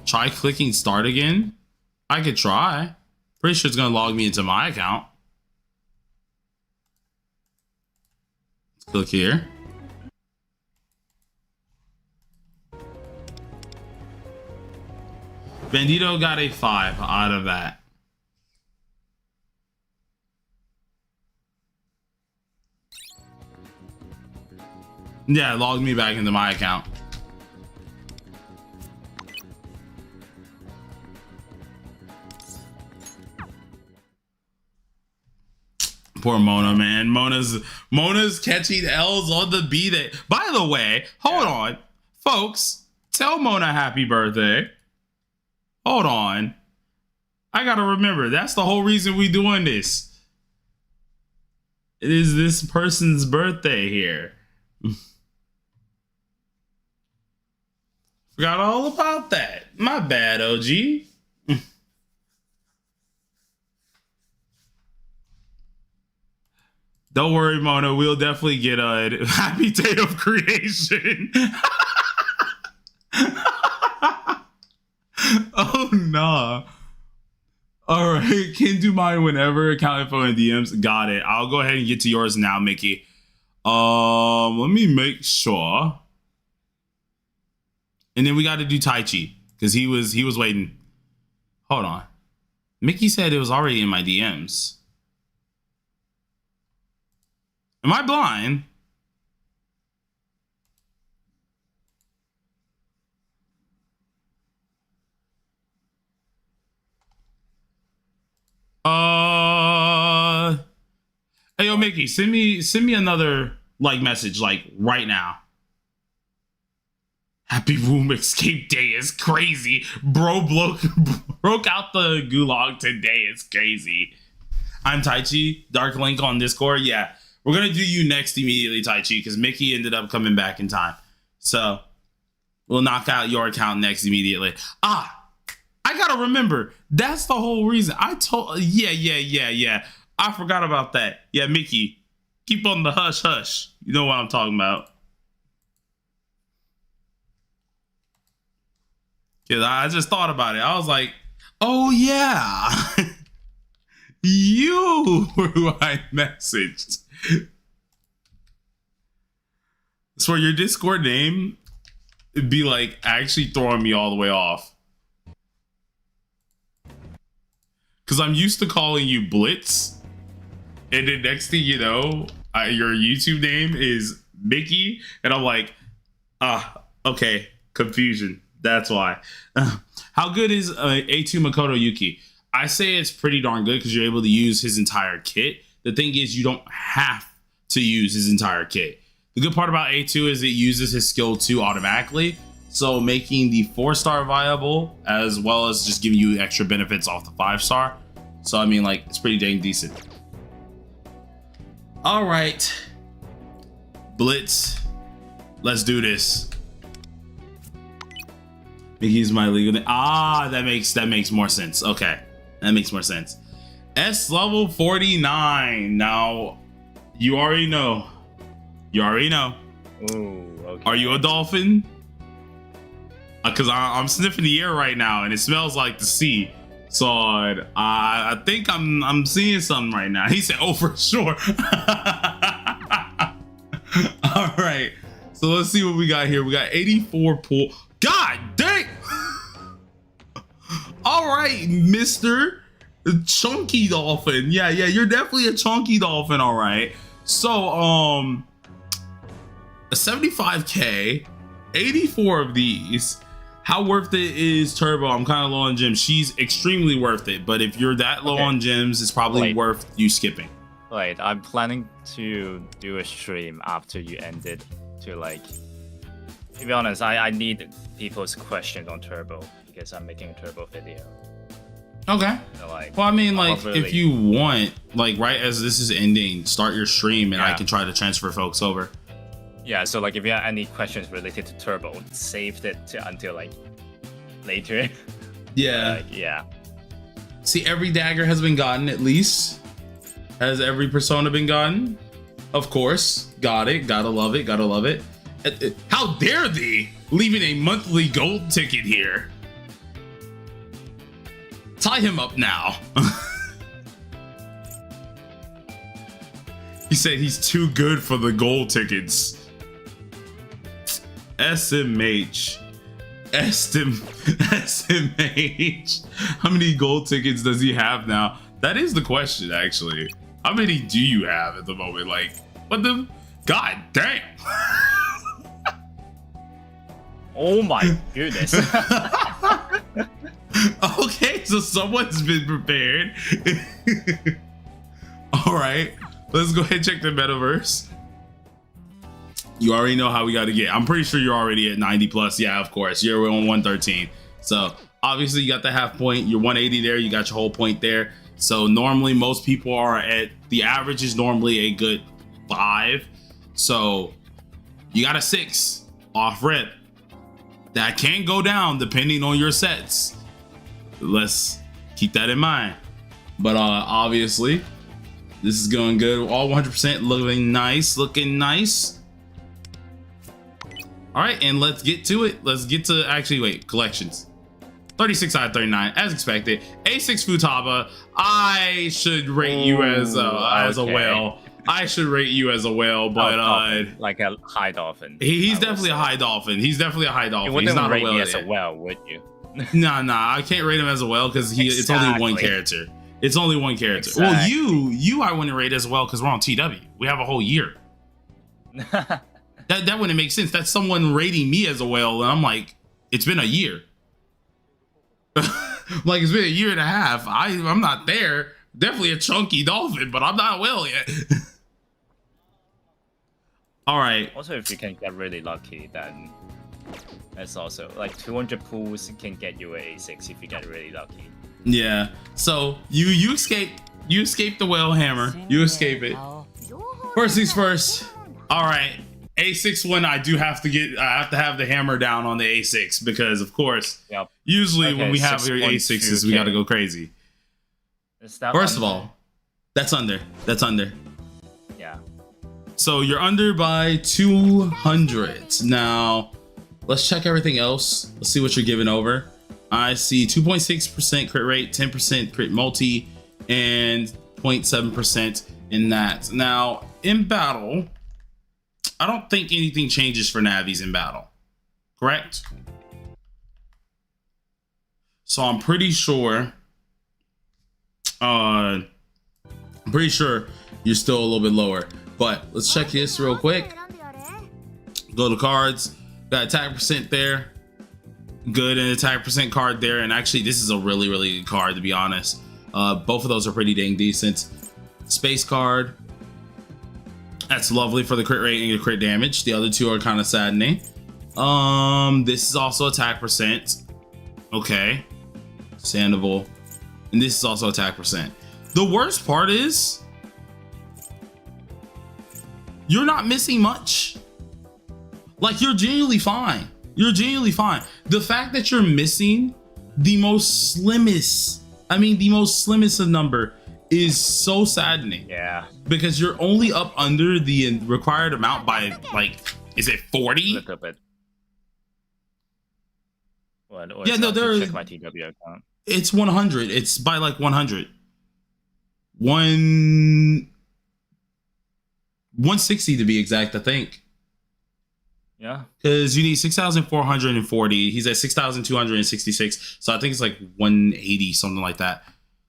Try clicking start again? I could try. Pretty sure it's going to log me into my account. Let's click here. Brandito got a 5 out of that. Yeah, it logged me back into my account. Poor Mona, man. Mona's catching L's on the B-Day. By the way, hold on. Folks, tell Mona happy birthday. Hold on. I gotta remember, that's the whole reason we doing this. It is this person's birthday here. Forgot all about that. My bad, OG. Don't worry, Mona. We'll definitely get a happy day of creation. Oh, nah. All right. Can do mine whenever. Account info and DMs. Got it. I'll go ahead and get to yours now, Mickey. Let me make sure. And then we got to do Tai Chi, because he was waiting. Hold on. Mickey said it was already in my DMs. Am I blind? Hey, yo, Mickey, send me another message right now. Happy Womb Escape Day is crazy. Bro broke out the gulag today. It's crazy. I'm Tai Chi, Dark Link on Discord. Yeah, we're going to do you next immediately, Tai Chi, because Mickey ended up coming back in time. So we'll knock out your account next immediately. I got to remember. That's the whole reason. Yeah. I forgot about that. Yeah, Mickey, keep on the hush hush. You know what I'm talking about. Because I just thought about it. I was like, oh, yeah. You were who I messaged. So your Discord name it'd be like actually throwing me all the way off. Cause I'm used to calling you Blitz. And then next thing you know, your YouTube name is Mickey. And I'm like, okay, confusion. That's why. How good is A2 Makoto Yuki? I say it's pretty darn good because you're able to use his entire kit. The thing is, you don't have to use his entire kit. The good part about A2 is it uses his skill 2 automatically. So making the 4-star viable as well as just giving you extra benefits off the 5-star. So, I mean, like, it's pretty dang decent. All right. Blitz. Let's do this. Mickey's my legal name. Ah, that makes more sense. Okay. That makes more sense. S level 49. Now, you already know. You already know. Ooh, okay. Are you a dolphin? Because I'm sniffing the air right now and it smells like the sea. So I think I'm seeing something right now. He said, oh, for sure. All right. So let's see what we got here. We got 84 pool. God dang. All right, Mr. Chunky Dolphin. Yeah, you're definitely a chunky dolphin. All right. So, a 75K, 84 of these. How worth it is Turbo? I'm kind of low on gems. She's extremely worth it, but if you're that low on gems, it's probably worth you skipping. Wait, I'm planning to do a stream after you end it to like, to be honest, I need people's questions on Turbo because I'm making a Turbo video. Okay. So, like, well, I mean, like, if you want, like, right as this is ending, start your stream and I can try to transfer folks over. Yeah, so like if you have any questions related to Turbo, save it until like later. Yeah. Yeah. See, every dagger has been gotten at least. Has every persona been gotten? Of course. Got it. Gotta love it. Gotta love it. How dare thee leaving a monthly gold ticket here? Tie him up now. He said he's too good for the gold tickets. SMH. SMH. How many gold tickets does he have now? That is the question, actually. How many do you have at the moment? Like, what the? God damn. Oh my goodness. Okay, so someone's been prepared. All right, let's go ahead and check the metaverse. You already know how we got to get. I'm pretty sure you're already at 90 plus. Yeah, of course. You're on 113. So obviously you got the half point. You're 180 there. You got your whole point there. So normally most people are at, the average is normally a good 5. So you got a 6 off rip. That can go down depending on your sets. Let's keep that in mind. But obviously this is going good. All 100% looking nice. Looking nice. All right, and let's get to it. Let's get to actually wait collections. 36 out of 39, as expected. A6 Futaba. I should rate you as a whale. I should rate you as a whale, but like a high dolphin. He's definitely a high dolphin. He's definitely a high dolphin. You wouldn't he's not rate a whale me as yet. a whale, would you? Nah, I can't rate him as a whale because it's only one character. It's only one character. Exactly. Well, you I wouldn't rate as well because we're on TW. We have a whole year. That wouldn't make sense. That's someone rating me as a whale, and I'm like, it's been a year. Like, it's been a year and a half. I'm not there. Definitely a chunky dolphin, but I'm not a whale yet. All right. Also, if you can get really lucky, then that's also like 200 pools can get you an A6 if you get really lucky. Yeah. So you escape the whale hammer. You escape it. First things first. All right. A6 one, I have to have the hammer down on the A6 because, of course, usually when we have your A6s, we got to go crazy. First of all, that's under. Yeah. So you're under by 200. Now, let's check everything else. Let's see what you're giving over. I see 2.6% crit rate, 10% crit multi, and 0.7% in that. Now, in battle, I don't think anything changes for navies in battle, correct? So I'm pretty sure, you're still a little bit lower, but let's check this real quick. Go to cards, got attack percent there, good, and attack percent card there. And actually this is a really good card, to be honest. Both of those are pretty dang decent. Space card, that's lovely for the crit rate and your crit damage. The other two are kind of saddening. This is also attack percent, okay, Sandoval, and this is also attack percent. The worst part is you're not missing much. Like, you're genuinely fine. You're genuinely fine. The fact that you're missing the most slimmest of number is so saddening. Yeah. Because you're only up under the required amount by, like, is it 40? A little bit. What, yeah, no, check my TW account. It's 100. It's by like 100. 160 to be exact, I think. Yeah. Because you need 6,440. He's at 6,266. So I think it's like 180, something like that.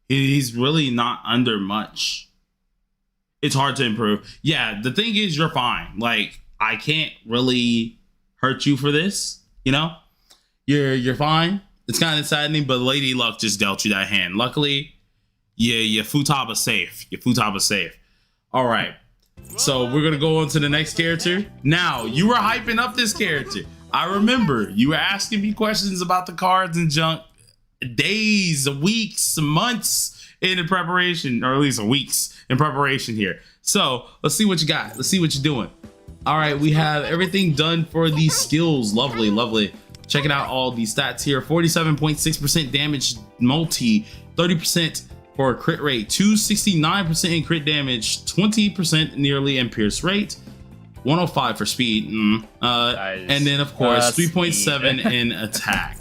He's really not under much. It's hard to improve. Yeah, the thing is, you're fine. Like, I can't really hurt you for this, you know? You're fine. It's kind of saddening, but Lady Luck just dealt you that hand. Luckily, your Futaba safe. Your Futaba safe. All right. So we're gonna go on to the next character. Now, you were hyping up this character. I remember you were asking me questions about the cards and junk days, weeks, months in preparation, or at least weeks in preparation here. So let's see what you got. Let's see what you're doing. All right, we have everything done for these skills. Lovely, lovely. Checking out all these stats here. 47.6% damage multi, 30% for a crit rate, 269% in crit damage, 20% nearly in pierce rate, 105 for speed, and then of course 3.7 in attack.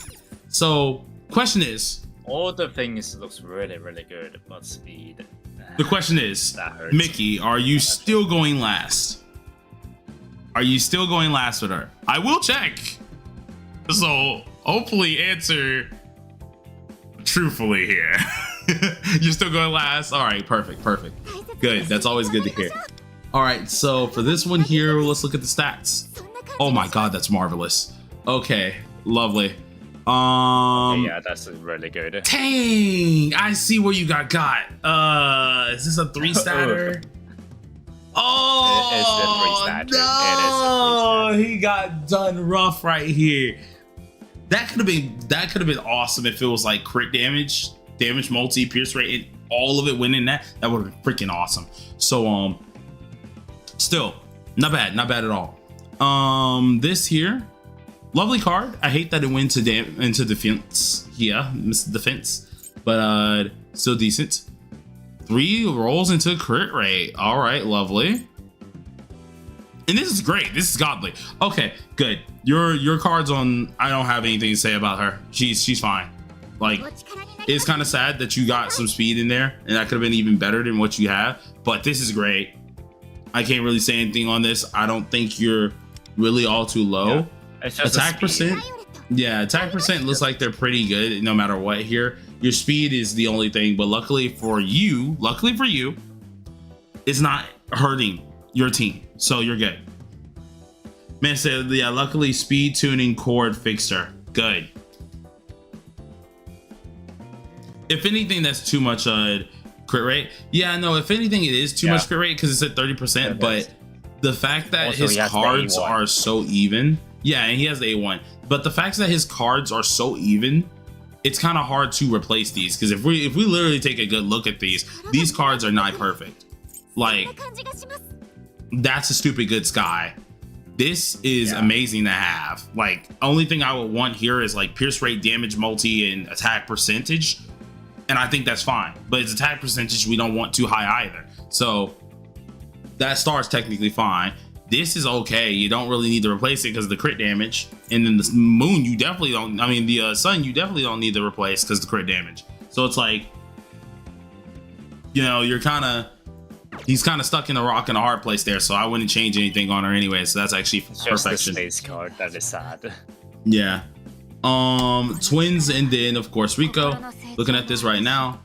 So question is, all the things looks really good, but speed. The question is, Mickey, are you still going last? Are you still going last with her? I will check. So hopefully answer truthfully here. You're still going last? All right, perfect. Good, that's always good to hear. All right, so for this one here, let's look at the stats. Oh my God, that's marvelous. Okay, lovely. Yeah, that's really good. Dang, I see where you got. Is this a 3-statter? Oh, it is the 3-statter. No, he got done rough right here. That could have been awesome if it was like crit damage multi, pierce rate, and all of it went in that. That would have been freaking awesome. So still not bad at all. This here, lovely card. I hate that it went into defense. Yeah, missed the defense, but still decent. 3 rolls into crit rate. All right, lovely. And this is great. This is godly. Okay, good. Your card's on. I don't have anything to say about her. She's fine. Like, it's kind of sad that you got some speed in there, and that could have been even better than what you have. But this is great. I can't really say anything on this. I don't think you're really all too low. Yeah, it's just attack percent. Yeah, attack percent looks like they're pretty good no matter what here. Your speed is the only thing, but luckily for you, it's not hurting your team, so you're good. Man said, yeah, luckily speed tuning cord fixed her. Good. If anything, that's too much crit rate. Yeah, no, if anything, it is too much crit rate because it's at 30%, but the fact that also, his cards are so even. Yeah, and he has the A1. But the fact that his cards are so even, it's kind of hard to replace these, because if we literally take a good look at these cards are not perfect. Like, that's a stupid good Sky. This is amazing to have. Like, only thing I would want here is like pierce rate, damage multi, and attack percentage. And I think that's fine. But its attack percentage, we don't want too high either. So that star's technically fine. This is okay. You don't really need to replace it because of the crit damage. And then the moon, you definitely don't. I mean, the sun, you definitely don't need to replace because of the crit damage. So it's like, you're kind of, he's kind of stuck in a rock and a hard place there, so I wouldn't change anything on her anyway, so that's actually It's perfection. just the space card that is sad. Yeah. Twins, and then of course Rico. Looking at this right now,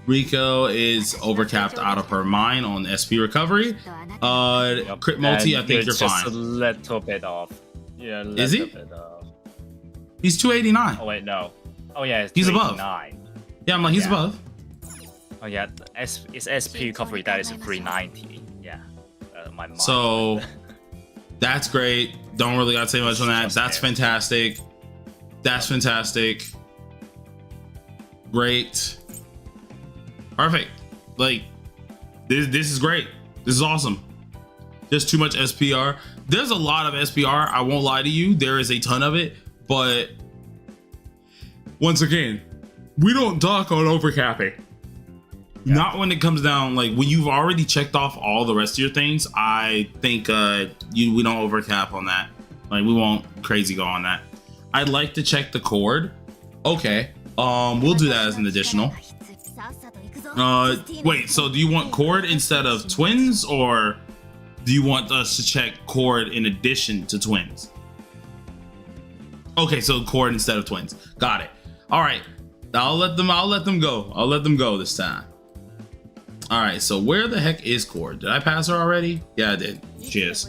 Rico is overcapped out of her mind on SP recovery. Crit multi, I think you're just fine. a little bit off. Yeah, Is he? bit off. He's 289. Oh wait, no. Oh yeah, it's He's above. 389. Yeah, I'm like, he's Yeah. above. Oh yeah, it's SP recovery that is 390. Yeah, my mind. So that's great. Don't really gotta say much on that. That's fantastic. That's fantastic. Great. Perfect. Like, this is great. This is awesome. There's too much SPR. There's a lot of SPR. I won't lie to you. There is a ton of it. But once again, we don't talk on overcapping. Yeah. Not when it comes down, like when you've already checked off all the rest of your things. I think we don't overcap on that. Like, we won't crazy go on that. I'd like to check the cord. Okay. We'll do that as an additional. Wait, so do you want cord instead of twins, or do you want us to check cord in addition to twins? Okay, so cord instead of twins. Got it. All right. I'll let them go. I'll let them go this time. All right, so where the heck is cord? Did I pass her already? Yeah, I did. She is.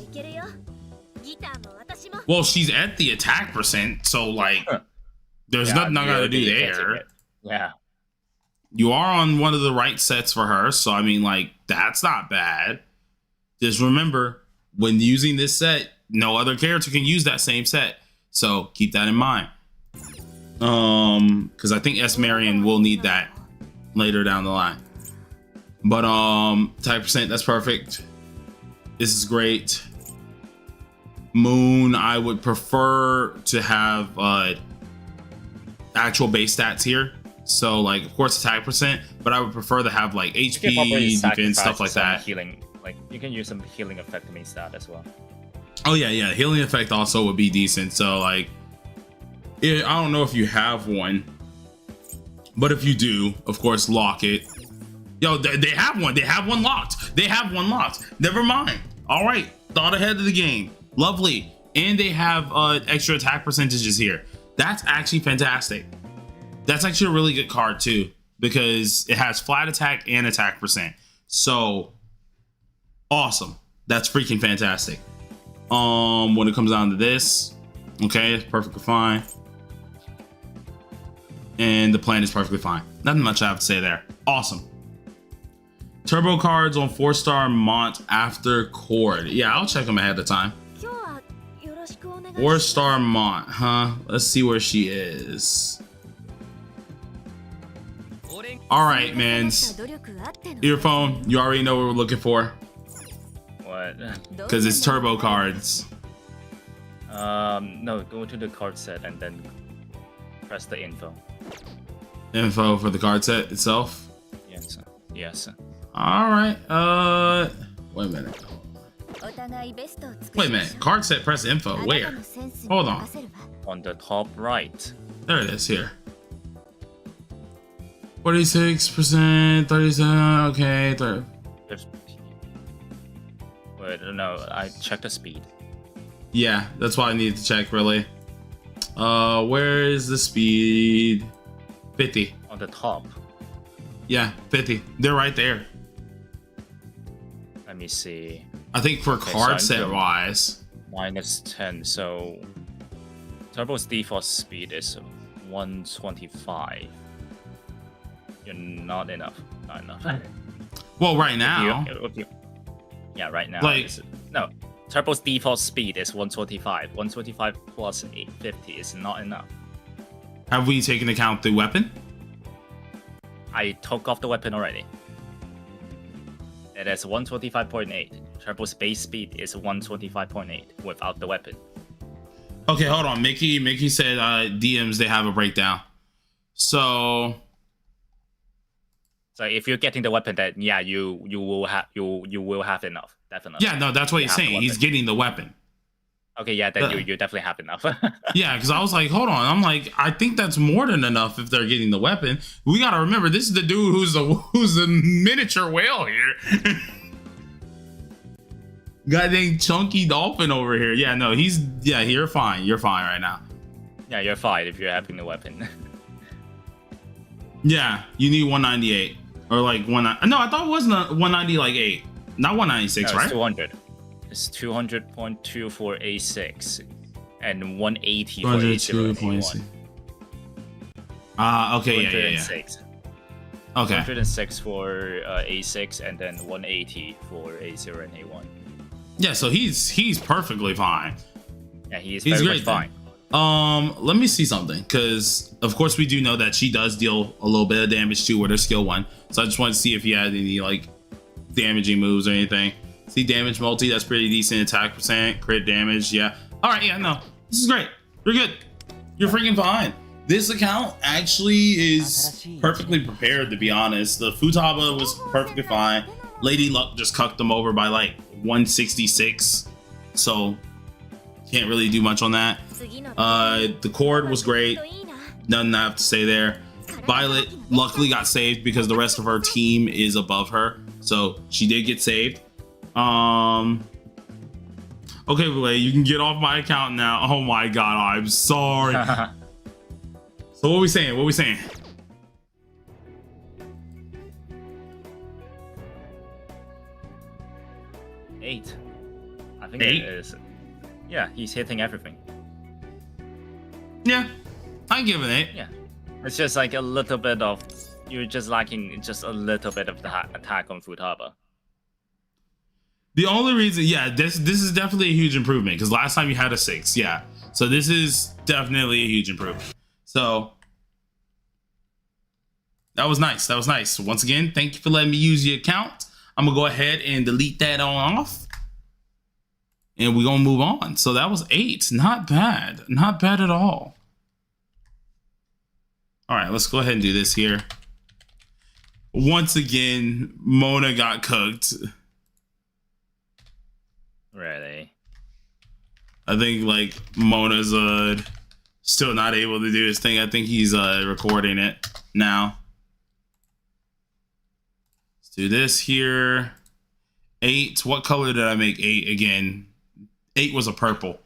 Well, she's at the attack percent, so like there's nothing I gotta do there. Yeah. You are on one of the right sets for her, so I mean, like, that's not bad. Just remember, when using this set, no other character can use that same set. So keep that in mind. Because I think S. Marion will need that later down the line. But attack percent, that's perfect. This is great. Moon, I would prefer to have actual base stats here. So, like, of course, attack percent, but I would prefer to have like HP, defense, stuff like that. Healing, like, you can use some healing effect to make that as well. Oh yeah, healing effect also would be decent. So, like, I don't know if you have one, but if you do, of course, lock it. Yo, they have one. They have one locked. They have one locked. Never mind. All right, thought ahead of the game. Lovely. And they have extra attack percentages here. That's actually fantastic. That's actually a really good card too, because it has flat attack and attack percent. So awesome. That's freaking fantastic. When it comes down to this, okay, it's perfectly fine. And the plan is perfectly fine. Nothing much I have to say there. Awesome. Turbo cards on 4-star Mont after cord. Yeah, I'll check them ahead of time. 4-star Mont, huh? Let's see where she is. All right, man. Earphone, you already know what we're looking for. What? Because it's turbo cards. No, go to the card set and then press the info. Info for the card set itself? Yes. Yes. All right. Wait a minute. Wait a minute. Card set, press info. Where? Hold on. On the top right. There it is here. 46%, 37, okay. 30. Wait, no, I checked the speed. Yeah, that's why I need to check, really. Where is the speed? 50. On the top. Yeah, 50. They're right there. Let me see. I think for card set wise. -10, so Turbo's default speed is 125. You're not enough. Not enough. Well, right now. Yeah, right now. Like, no, Turbo's default speed is 125. 125 plus 850 is not enough. Have we taken account the weapon? I took off the weapon already. It is 125.8. Turbo's base speed is 125.8 without the weapon. Okay, hold on. Mickey said DMs, they have a breakdown. So if you're getting the weapon, then yeah, you will have enough, definitely. Yeah, no, that's what he's saying. He's getting the weapon. Okay, yeah, then you definitely have enough. Yeah, because I was like, hold on. I'm like, I think that's more than enough if they're getting the weapon. We gotta remember, this is the dude who's the miniature whale here. Goddamn chunky dolphin over here. Yeah, no, you're fine. You're fine right now. Yeah, you're fine if you're having the weapon. Yeah, you need 198 or like one. No, I thought it wasn't 190 like 8, not 196, no, right? 200. It's 200.2 for A6 and 180 for A0. Okay, yeah. Okay. 106 for A6 and then 180 for A0 and A1. Yeah, so he's perfectly fine. Yeah, he's very great much fine. Let me see something, because of course we do know that she does deal a little bit of damage too with her skill 1. So I just want to see if he had any like damaging moves or anything. See damage multi, that's pretty decent. Attack percent, crit damage, yeah. All right, yeah, no, this is great. You're good. You're freaking fine. This account actually is perfectly prepared, to be honest. The Futaba was perfectly fine. Lady Luck just cucked them over by like 166, so can't really do much on that. The cord was great. Nothing I have to say there. Violet luckily got saved because the rest of her team is above her, so she did get saved. Okay, Valet, you can get off my account now. Oh my god, I'm sorry. So what we saying? 8. I think 8? it is. Yeah, he's hitting everything. Yeah, I give it 8. Yeah, it's just like a little bit of, you're just lacking just a little bit of the attack on Futaba. The only reason, yeah, this is definitely a huge improvement, because last time you had a 6, yeah. So this is definitely a huge improvement. So that was nice. That was nice. Once again, thank you for letting me use your account. I'm gonna go ahead and delete that on off, and we're gonna move on. So that was 8. Not bad. Not bad at all. All right, let's go ahead and do this here. Once again, Mona got cooked. Really? I think like Mona's still not able to do his thing. I think he's recording it now. Let's do this here. 8. What color did I make 8 again? 8 was a purple.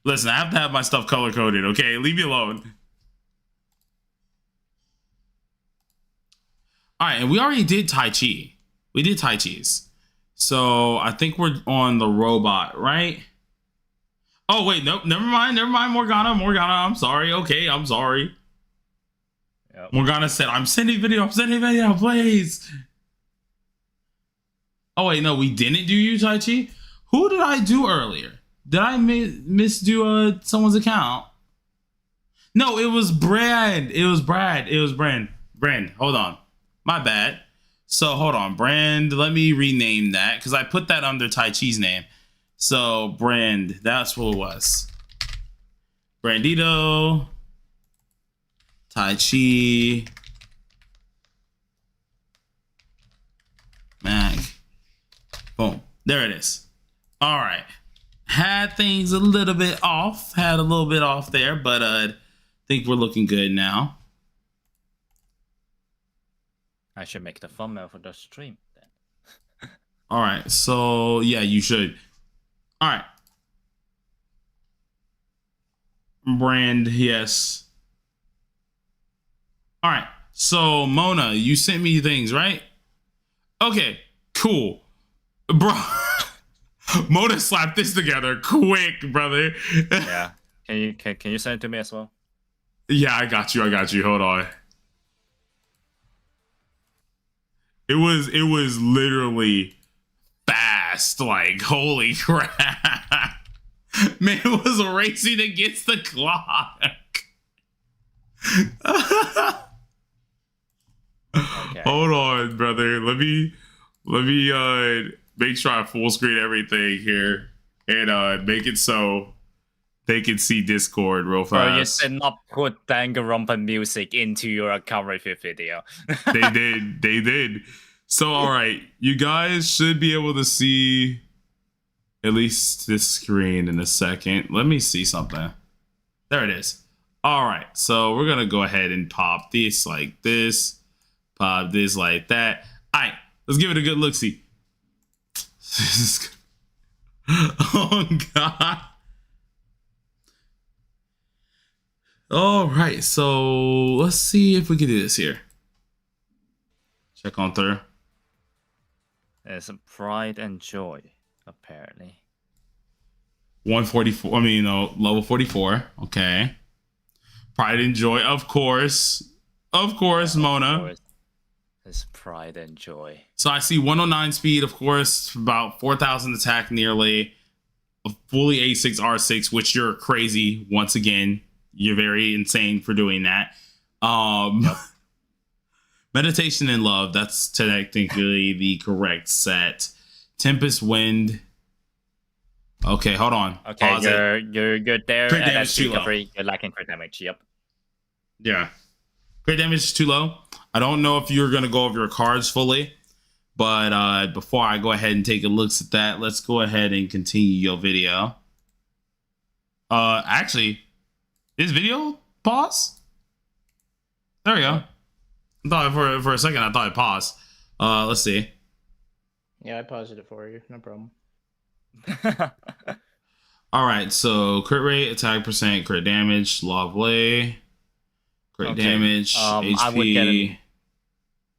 Listen, I have to have my stuff color coded, okay? Leave me alone. All right, and we already did Tai Chi. We did Tai Chi's. So I think we're on the robot, right? Oh, wait, nope, never mind, Morgana, I'm sorry, okay, I'm sorry. Yep. Morgana said, I'm sending video, please. Oh, wait, no, we didn't do you, Tai Chi? Who did I do earlier? Did I misdo someone's account? No, it was Brad. Brand, hold on. My bad. So hold on, Brand, let me rename that because I put that under Tai Chi's name. So Brand, that's what it was. Brandito, Tai Chi, Mag. Boom. There it is. All right. Had things a little bit off. Had a little bit off there, but I think we're looking good now. I should make the thumbnail for the stream then. All right, so yeah, you should. All right. Brand, yes. All right, so Mona, you sent me things, right? Okay, cool. Bro, Mona slapped this together quick, brother. Yeah. Can you send it to me as well? Yeah, I got you. Hold on. It was literally fast, like holy crap. Man, it was racing against the clock. Okay. Hold on, brother. Let me make sure I full screen everything here and make it so they can see Discord real fast. Bro, you should not put Danganronpa music into your account review video. They did. So, all right, you guys should be able to see at least this screen in a second. Let me see something. There it is. All right, so we're gonna go ahead and pop this like this, pop this like that. All right, let's give it a good look. See. Oh God. All right, so let's see if we can do this here. Check on through. It's pride and joy, apparently. 144. I mean, no, level 44. Okay. Pride and joy, of course. Of course, Mona. Of course. It's pride and joy. So I see 109 speed, of course, about 4,000 attack nearly. A fully A6 R6, which you're crazy. Once again, you're very insane for doing that. Yep. Meditation and love, that's technically the correct set. Tempest wind. Okay, hold on. Okay, pause you're good there. Crit And damage too low. You're lacking crit damage. Yep. Yeah. Crit damage is too low. I don't know if you're going to go over your cards fully, but before I go ahead and take a look at that, let's go ahead and continue your video. Actually, is video pause? There we go. I thought for a second I thought it paused. Let's see. Yeah, I paused it for you. No problem. All right, so crit rate, attack percent, crit damage, lovely. Crit damage, HP. I would get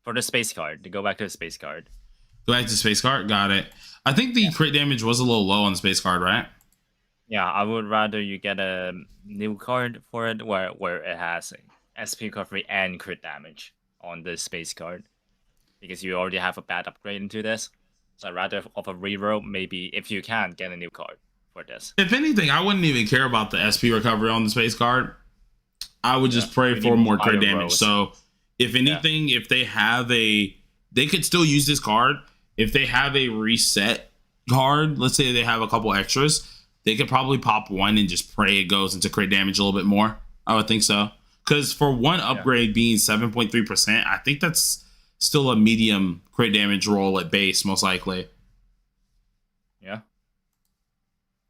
for the space card. To go back to the space card. Go back to the space card. Got it. I think the crit damage was a little low on the space card, right? Yeah, I would rather you get a new card for it where it has SP recovery and crit damage on the space card, because you already have a bad upgrade into this. So I'd rather of a reroll, maybe if you can get a new card for this. If anything, I wouldn't even care about the SP recovery on the space card. I would just pray for more crit damage. Rolls. So if anything, if they have they could still use this card. If they have a reset card, let's say they have a couple extras, they could probably pop one and just pray it goes into crit damage a little bit more. I would think so. Because for one upgrade being 7.3%, I think that's still a medium crit damage roll at base, most likely. Yeah.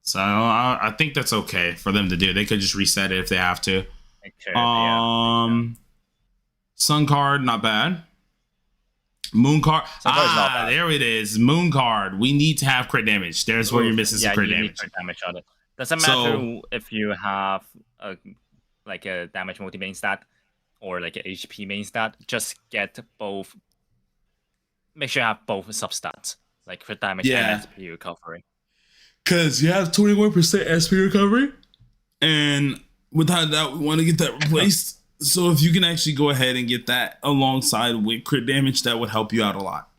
So I think that's okay for them to do. They could just reset it if they have to. Sun card, not bad. Moon card. There it is. Moon card. We need to have crit damage. There's where you're missing some crit damage. Need crit damage on it. Doesn't matter if you have a damage multi main stat or like an HP main stat. Just get both. Make sure you have both substats, like crit damage and SP recovery. Because you have 21% SP recovery, and without that, we want to get that replaced. So if you can actually go ahead and get that alongside with crit damage, that would help you out a lot.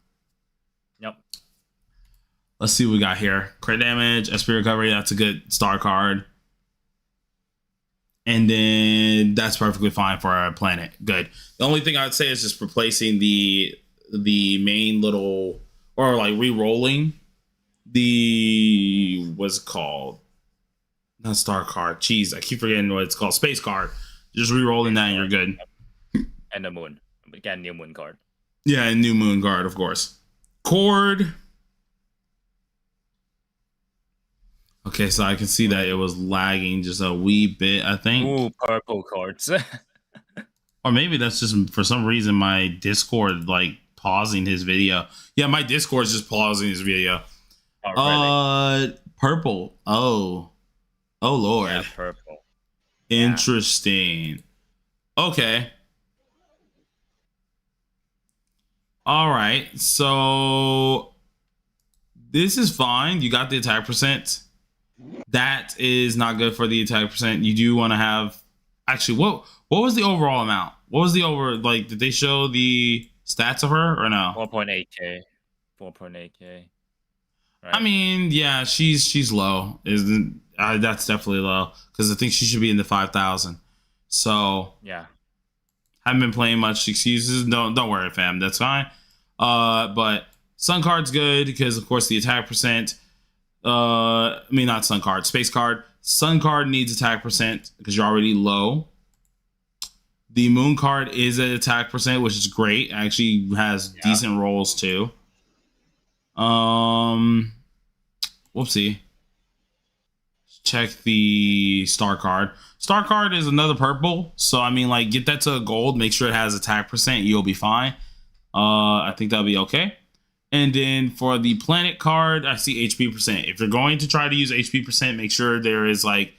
Yep. Let's see what we got here. Crit damage, SP recovery, that's a good star card. And then that's perfectly fine for our planet. Good. The only thing I would say is just replacing the main little, or like re-rolling the, what's it called? Not star card. Jeez, I keep forgetting what it's called. Space card. Just re-rolling that and you're good. And the moon. We get a new moon card. Yeah, and new moon card, of course. Cord. Okay, so I can see that it was lagging just a wee bit, I think. Ooh, purple cards. Or maybe that's just for some reason my Discord like pausing his video. Yeah, my Discord's just pausing his video. Oh, really? Purple. Oh Lord. Yeah, purple. Interesting. Okay. All right. So this is fine. You got the attack percent. That is not good for the attack percent. You do want to have, actually, what was the overall amount? What was the did they show the stats of her or no? 4.8k. 4.8k. Right. I mean, yeah, she's low. That's definitely low because I think she should be in the 5,000. So yeah, haven't been playing much. Excuses. Don't worry, fam. That's fine. But Sun card's good because of course the attack percent. I mean not Sun card, Space card. Sun card needs attack percent because you're already low. The Moon card is an attack percent, which is great. Actually has decent rolls too. whoopsie. Check the star card. Star card is another purple. So, I mean, like, get that to a gold. Make sure it has attack percent. You'll be fine. I think that'll be okay. And then for the planet card, I see HP percent. If you're going to try to use HP percent, make sure there is, like,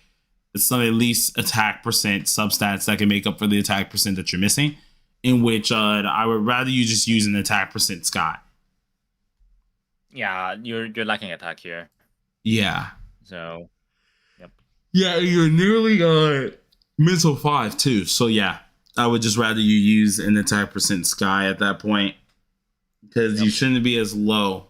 some at least attack percent substats that can make up for the attack percent that you're missing. In which I would rather you just use an attack percent Sky. Yeah, you're lacking attack here. Yeah. So, yep. Yeah, you're nearly mental 5 too. So yeah, I would just rather you use an attack percent Sky at that point because you shouldn't be as low.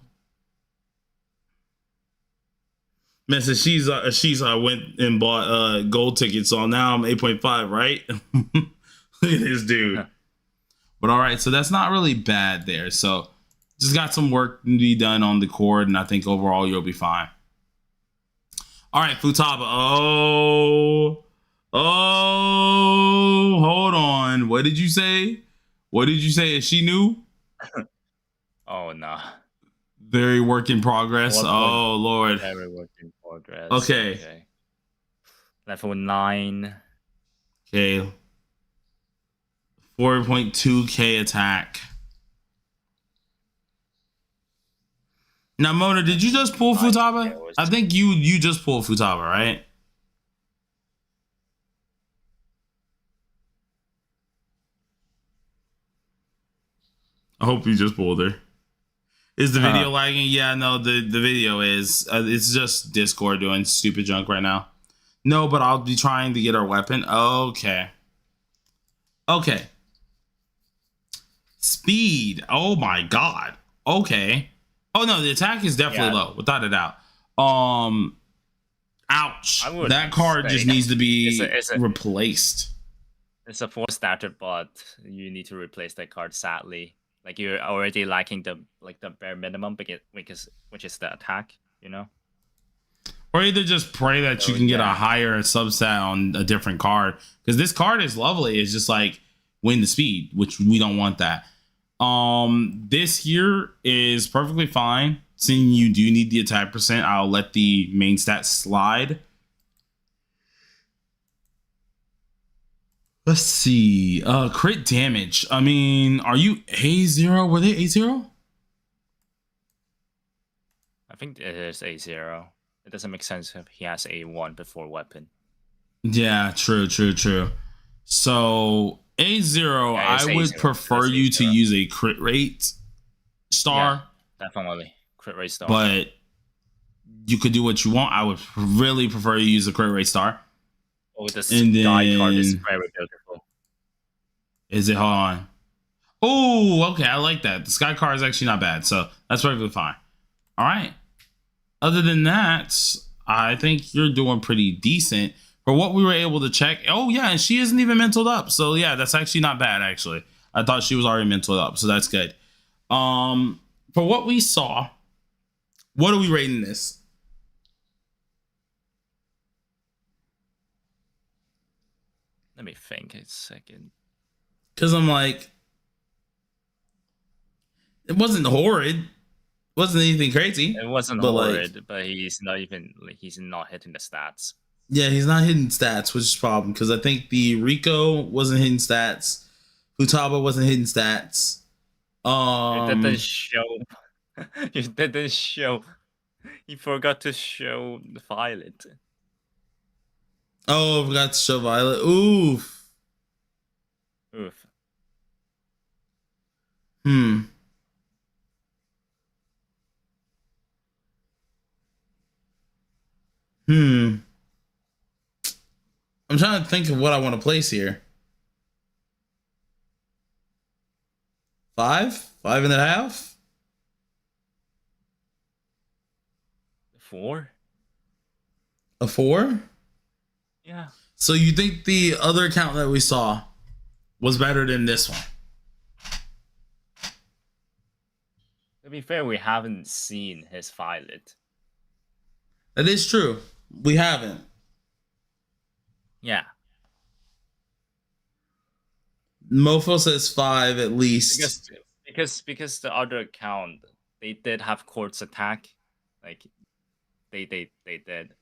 Man, so she's went and bought gold tickets, so now I'm 8.5, right? Look at this dude. Huh. But all right, so that's not really bad there. So just got some work to be done on the cord, and I think overall you'll be fine. All right, Futaba. Oh, hold on. What did you say? What did you say? Is she new? Oh no. Very work in progress. Oh Lord. Very work in progress. Okay. Level 9. Okay. 4.2k attack. Now, Mona, did you just pull Futaba? I think you just pulled Futaba, right? I hope you just pulled her. Is the video lagging? Yeah, no, the video is. It's just Discord doing stupid junk right now. No, but I'll be trying to get our weapon. Okay. Okay. Speed. Oh my god. Okay. Oh no, the attack is definitely low, without a doubt. Ouch. That card just needs to be replaced. It's a 4 starter, but you need to replace that card, sadly. Like, you're already lacking the bare minimum which is the attack, you know? Or either just pray that you can get a higher subset on a different card. Because this card is lovely. It's just like win the speed, which we don't want that. This here is perfectly fine. Seeing you do need the attack percent, I'll let the main stat slide. Let's see. Crit damage. I mean, are you A0? Were they A0? I think it is A0. It doesn't make sense if he has A1 before weapon. Yeah, true. So A0, I would prefer you to use a crit rate star. Yeah, definitely. Crit rate star. But you could do what you want. I would really prefer you use a crit rate star. Oh, the Sky card is very beautiful. Is it? Hold on. Oh, okay. I like that. The Sky card is actually not bad. So that's perfectly fine. All right. Other than that, I think you're doing pretty decent for what we were able to check. Oh, yeah. And she isn't even mentaled up. So, yeah, that's actually not bad, actually. I thought she was already mentaled up. So that's good. For what we saw, what are we rating this? Let me think a second. Because I'm like, it wasn't horrid. It wasn't anything crazy. It wasn't horrid, but he's not hitting the stats. Yeah, he's not hitting stats, which is a problem. Because I think the Rico wasn't hitting stats. Futaba wasn't hitting stats. It didn't show. It didn't show. He forgot to show the Violet. Oh, I forgot to show Violet. Oof. I'm trying to think of what I want to place here. 5? 5.5? 4? A 4? Yeah. So you think the other account that we saw was better than this one? To be fair, we haven't seen his Violet. That is true. We haven't. Yeah. Mofo says 5 at least. Because the other account, they did have Quartz attack. Like, they did.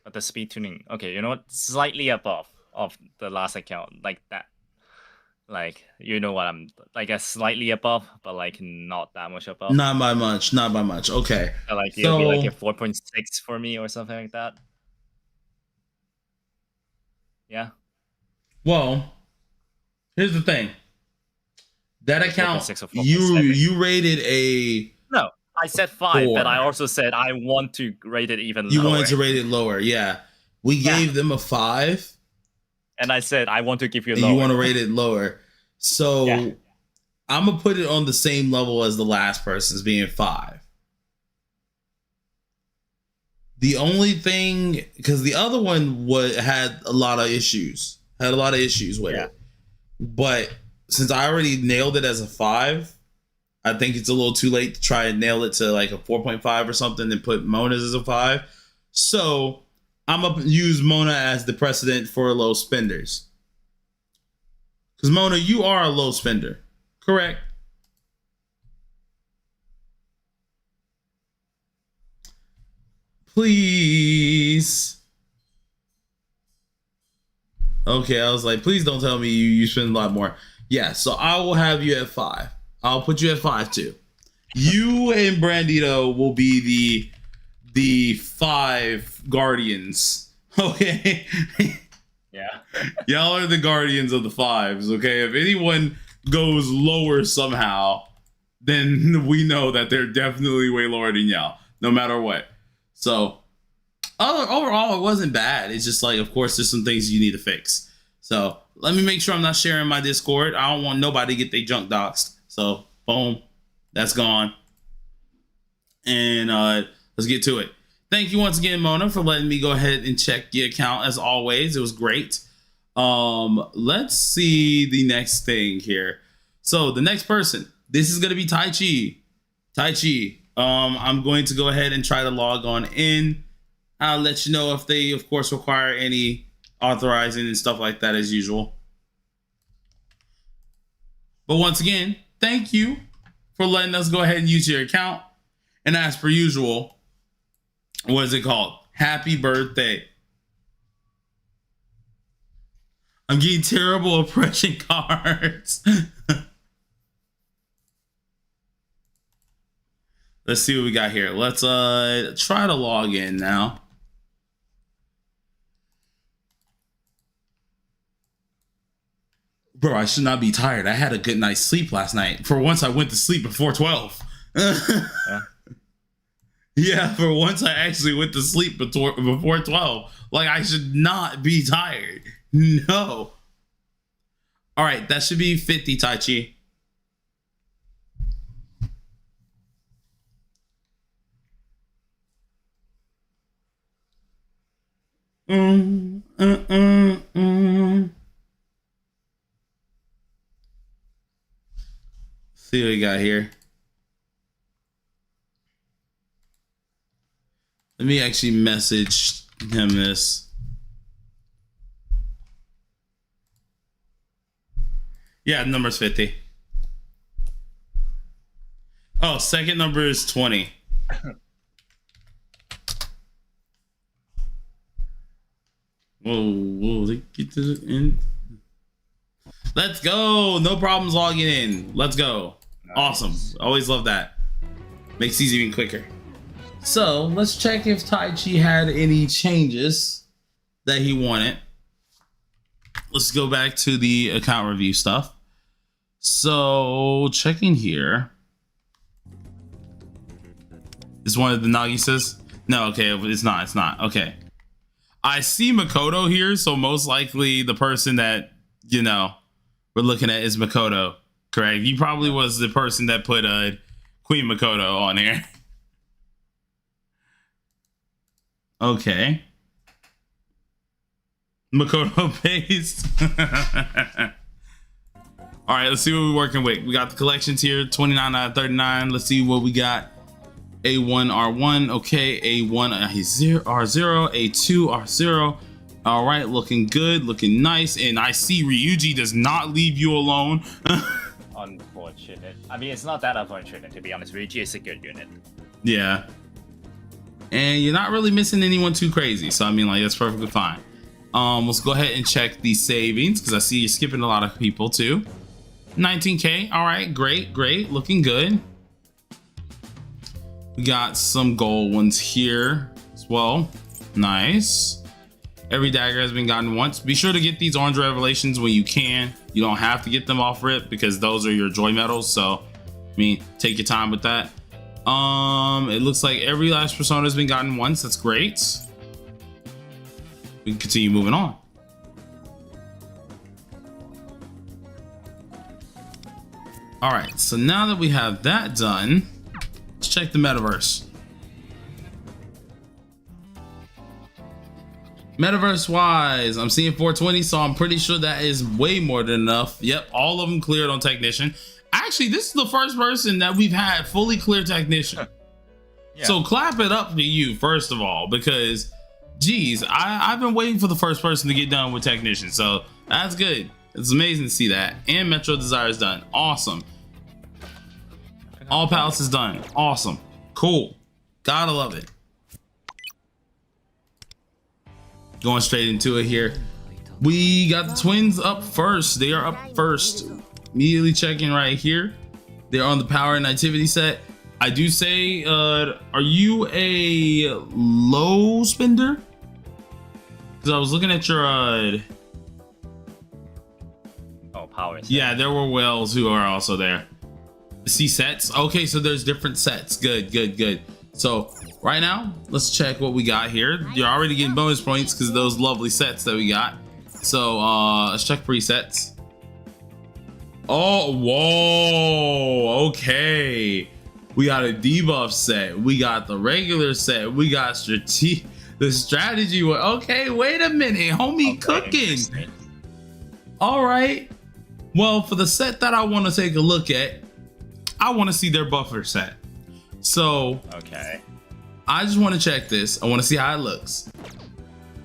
But the speed tuning, okay, you know what? Slightly above of the last account, like that. Like, you know what I'm like, a slightly above, but like not that much above. Not by much. Not by much. Okay. So, like it'll be like a 4.6 for me or something like that. Yeah. Well, here's the thing. That account, 4.6 or 4.7. you rated a. No, I said 5, 4. but I also said I want to rate it even You lower. wanted to rate it lower, yeah. We gave them a 5. And I said I want to give you and lower. You want to rate it lower. So I'm gonna put it on the same level as the last person's, being 5. The only thing, because the other one had a lot of issues with it. But since I already nailed it as a 5, I think it's a little too late to try and nail it to like a 4.5 or something and put Mona's as a 5. So I'm gonna use Mona as the precedent for low spenders. Because Mona, you are a low spender, correct? Please. Okay, I was like, please don't tell me you spend a lot more. Yeah, so I will have you at 5. I'll put you at 5 too. You and Brandito will be the 5 guardians. Okay. Yeah. Y'all are the guardians of the 5s. Okay. If anyone goes lower somehow, then we know that they're definitely way lower than y'all, no matter what. So overall, it wasn't bad. It's just like, of course, there's some things you need to fix. So let me make sure I'm not sharing my Discord. I don't want nobody to get their junk doxxed. So boom, that's gone. And let's get to it. Thank you once again, Mona, for letting me go ahead and check your account. As always, it was great. Let's see the next thing here. So the next person, this is going to be Tai Chi. Tai Chi. I'm going to go ahead and try to log on in. I'll let you know if they, of course, require any authorizing and stuff like that as usual. But once again, thank you for letting us go ahead and use your account. And as per usual, what is it called? Happy birthday. I'm getting terrible oppression cards. Let's see what we got here. Let's try to log in now. Bro, I should not be tired. I had a good night's sleep last night. For once, I went to sleep before 12. Yeah, for once, I actually went to sleep before 12. Like, I should not be tired. No. All right, that should be 50, Tai Chi. See what we got here. Let me actually message him this. Yeah, number's 50. Oh, second number is 20. Whoa, get to the end. Let's go. No problems logging in. Let's go. Nice. Awesome. Always love that. Makes these even quicker. So let's check if Tai Chi had any changes that he wanted. Let's go back to the account review stuff. So checking here. Is one of the Nagisas? No, okay, it's not. It's not. Okay. I see Makoto here, so most likely the person that, you know, we're looking at is Makoto, correct? You probably was the person that put Queen Makoto on here. Okay. Makoto paste. All right, let's see what we're working with. We got the collections here, 29 out of 39. Let's see what we got. A1 R1, okay, A1 R0, A2 R0. All right, looking good, looking nice. And I see Ryuji does not leave you alone. Unfortunate. I mean, it's not that unfortunate, to be honest. Ryuji is a good unit. Yeah. and you're not really missing anyone too crazy. So I mean, like, that's perfectly fine. Let's go ahead and check the savings because I see you're skipping a lot of people too. 19K. All right, great, looking good. We got some gold ones here as well. Nice. Every dagger has been gotten once. Be sure to get these orange revelations when you can. You don't have to get them off rip because those are your joy medals. So, I mean, take your time with that. It looks like every last persona has been gotten once. That's great. We can continue moving on. All right, so now that we have that done, let's check the metaverse. Metaverse wise, I'm seeing 420, so I'm pretty sure that is way more than enough. Yep, all of them cleared on Technician. Actually, this is the first person that we've had fully clear Technician. Yeah. So clap it up to you, first of all, because, geez, I've been waiting for the first person to get done with Technician, so that's good. It's amazing to see that. And Metro Desire is done. Awesome. All Palace is done. Awesome. Cool. Gotta love it. Going straight into it here. We got the twins up first. They are up first. Immediately checking right here. They're on the power and activity set. I do say, are you a low spender? Because I was looking at your power set. Yeah, there were whales who are also there. See sets? Okay, so there's different sets. Good. So right now, let's check what we got here. You're already getting bonus points because of those lovely sets that we got. So let's check presets. Oh, whoa, okay. We got a debuff set. We got the regular set. We got the strategy one. Okay, wait a minute, homie, cooking. All right. Well, for the set that I want to take a look at, I want to see their buffer set. So, okay. I just want to check this. I want to see how it looks.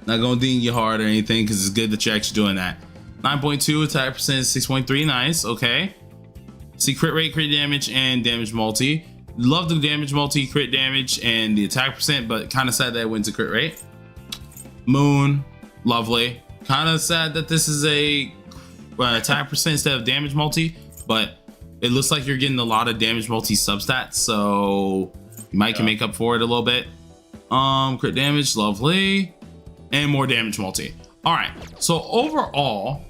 Not gonna ding you hard or anything because it's good that you're actually doing that. 9.2 attack percent, 6.3. Nice. Okay. See crit rate, crit damage, and damage multi. Love the damage multi, crit damage, and the attack percent, but kind of sad that it went to crit rate. Moon, lovely. Kind of sad that this is a attack percent instead of damage multi, but it looks like you're getting a lot of damage multi substats, so you might can make up for it a little bit. Crit damage, lovely, and more damage multi. All right, so overall,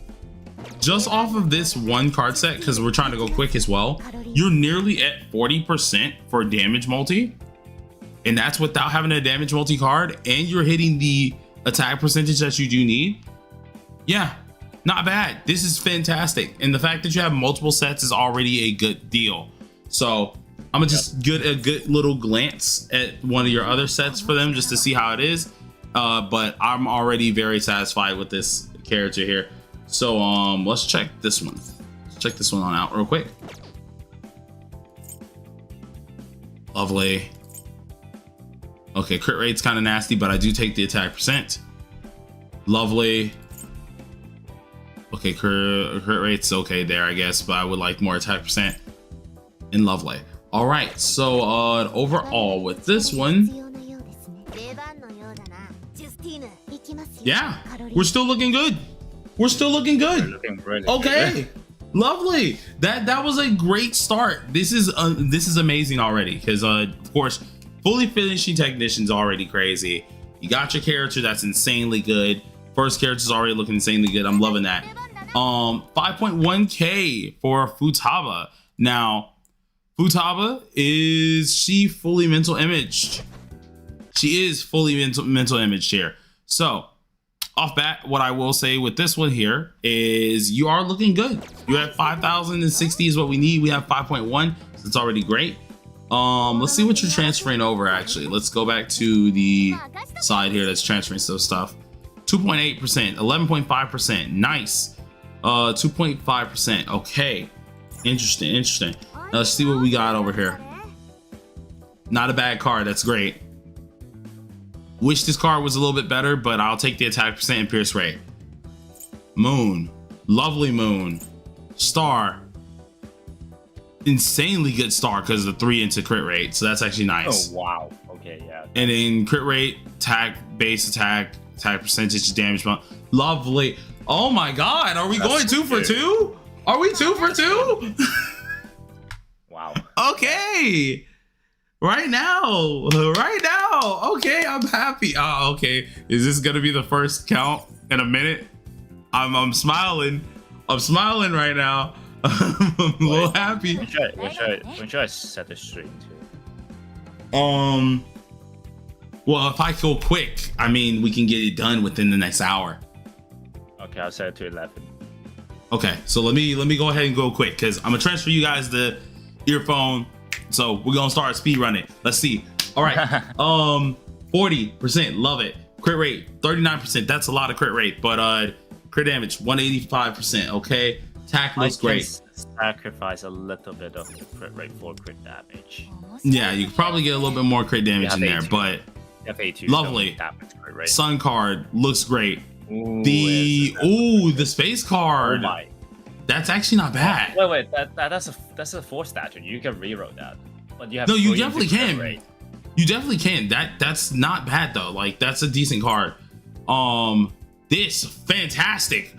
just off of this one card set, because we're trying to go quick as well, you're nearly at 40% for damage multi, and that's without having a damage multi card, and you're hitting the attack percentage that you do need. Yeah, not bad. This is fantastic, and the fact that you have multiple sets is already a good deal. So I'm gonna just get a good little glance at one of your other sets for them just to see how it is, but I'm already very satisfied with this character here. So let's check this one. Let's check this one on out real quick. Lovely. Okay, crit rate's kind of nasty, but I do take the attack percent. Lovely. Okay, crit rate's okay there, I guess, but I would like more attack percent. And lovely. All right, so overall with this one, yeah, we're still looking good. We're still looking good. Looking really okay, good. Lovely. That was a great start. This is amazing already because of course, fully finishing technician's already crazy. You got your character that's insanely good. First character's already looking insanely good. I'm loving that. 5.1K for Futaba. Now, Futaba, is she fully mental imaged? She is fully mental imaged here. So, off bat, what I will say with this one here is you are looking good. You're at 5,060 is what we need. We have 5.1, so it's already great. Let's see what you're transferring over actually. Let's go back to the side here that's transferring some stuff. 2.8%, 11.5%, nice. 2.5%, okay. Interesting. Now let's see what we got over here. Not a bad card, that's great. Wish this card was a little bit better, but I'll take the attack percent and pierce rate. Moon, lovely moon. Star, insanely good star because of the 3 into crit rate, so that's actually nice. Oh wow, Okay, yeah. And then crit rate, attack, base attack, attack percentage, damage amount. Lovely. Oh my god, are we going 2 for 2? Are we 2 for 2? Wow. Okay. Right now. Okay, I'm happy. Oh, okay. Is this gonna be the first count in a minute? I'm smiling. I'm smiling right now. I'm a little happy. When should I set the stream to? Well, if I go quick, I mean, we can get it done within the next hour. Okay, I'll set it to 11. Okay, so let me go ahead and go quick because I'm gonna transfer you guys the earphone. So we're gonna start speed running. Let's see. All right, 40%, love it. Crit rate 39%. That's a lot of crit rate, but crit damage 185%. Okay, attack looks great. Sacrifice a little bit of the crit rate for crit damage. Yeah, you could probably get a little bit more crit damage in there, but F82, lovely. Crit rate. Sun card looks great. Ooh, the space card. Oh my. That's actually not bad. Wait, that's a 4 statue. You can reroll that. But you have No, you 3 definitely crit can. rate. You definitely can. That's not bad though. Like that's a decent card. This fantastic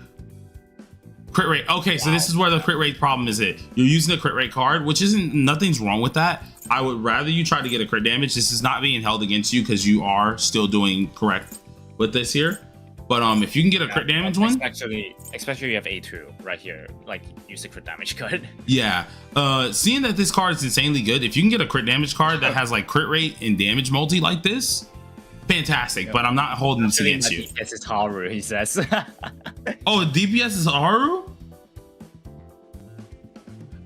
crit rate. Okay, so this is where the crit rate problem is. You're using a crit rate card, which nothing's wrong with that. I would rather you try to get a crit damage. This is not being held against you because you are still doing correct with this here. But if you can get a crit damage one, especially you have A2 right here, like use the crit damage card. Yeah. Seeing that this card is insanely good, if you can get a crit damage card that has like crit rate and damage multi like this, fantastic. But I'm not holding this against you. This is Haru, he says. Oh, DPS is Haru?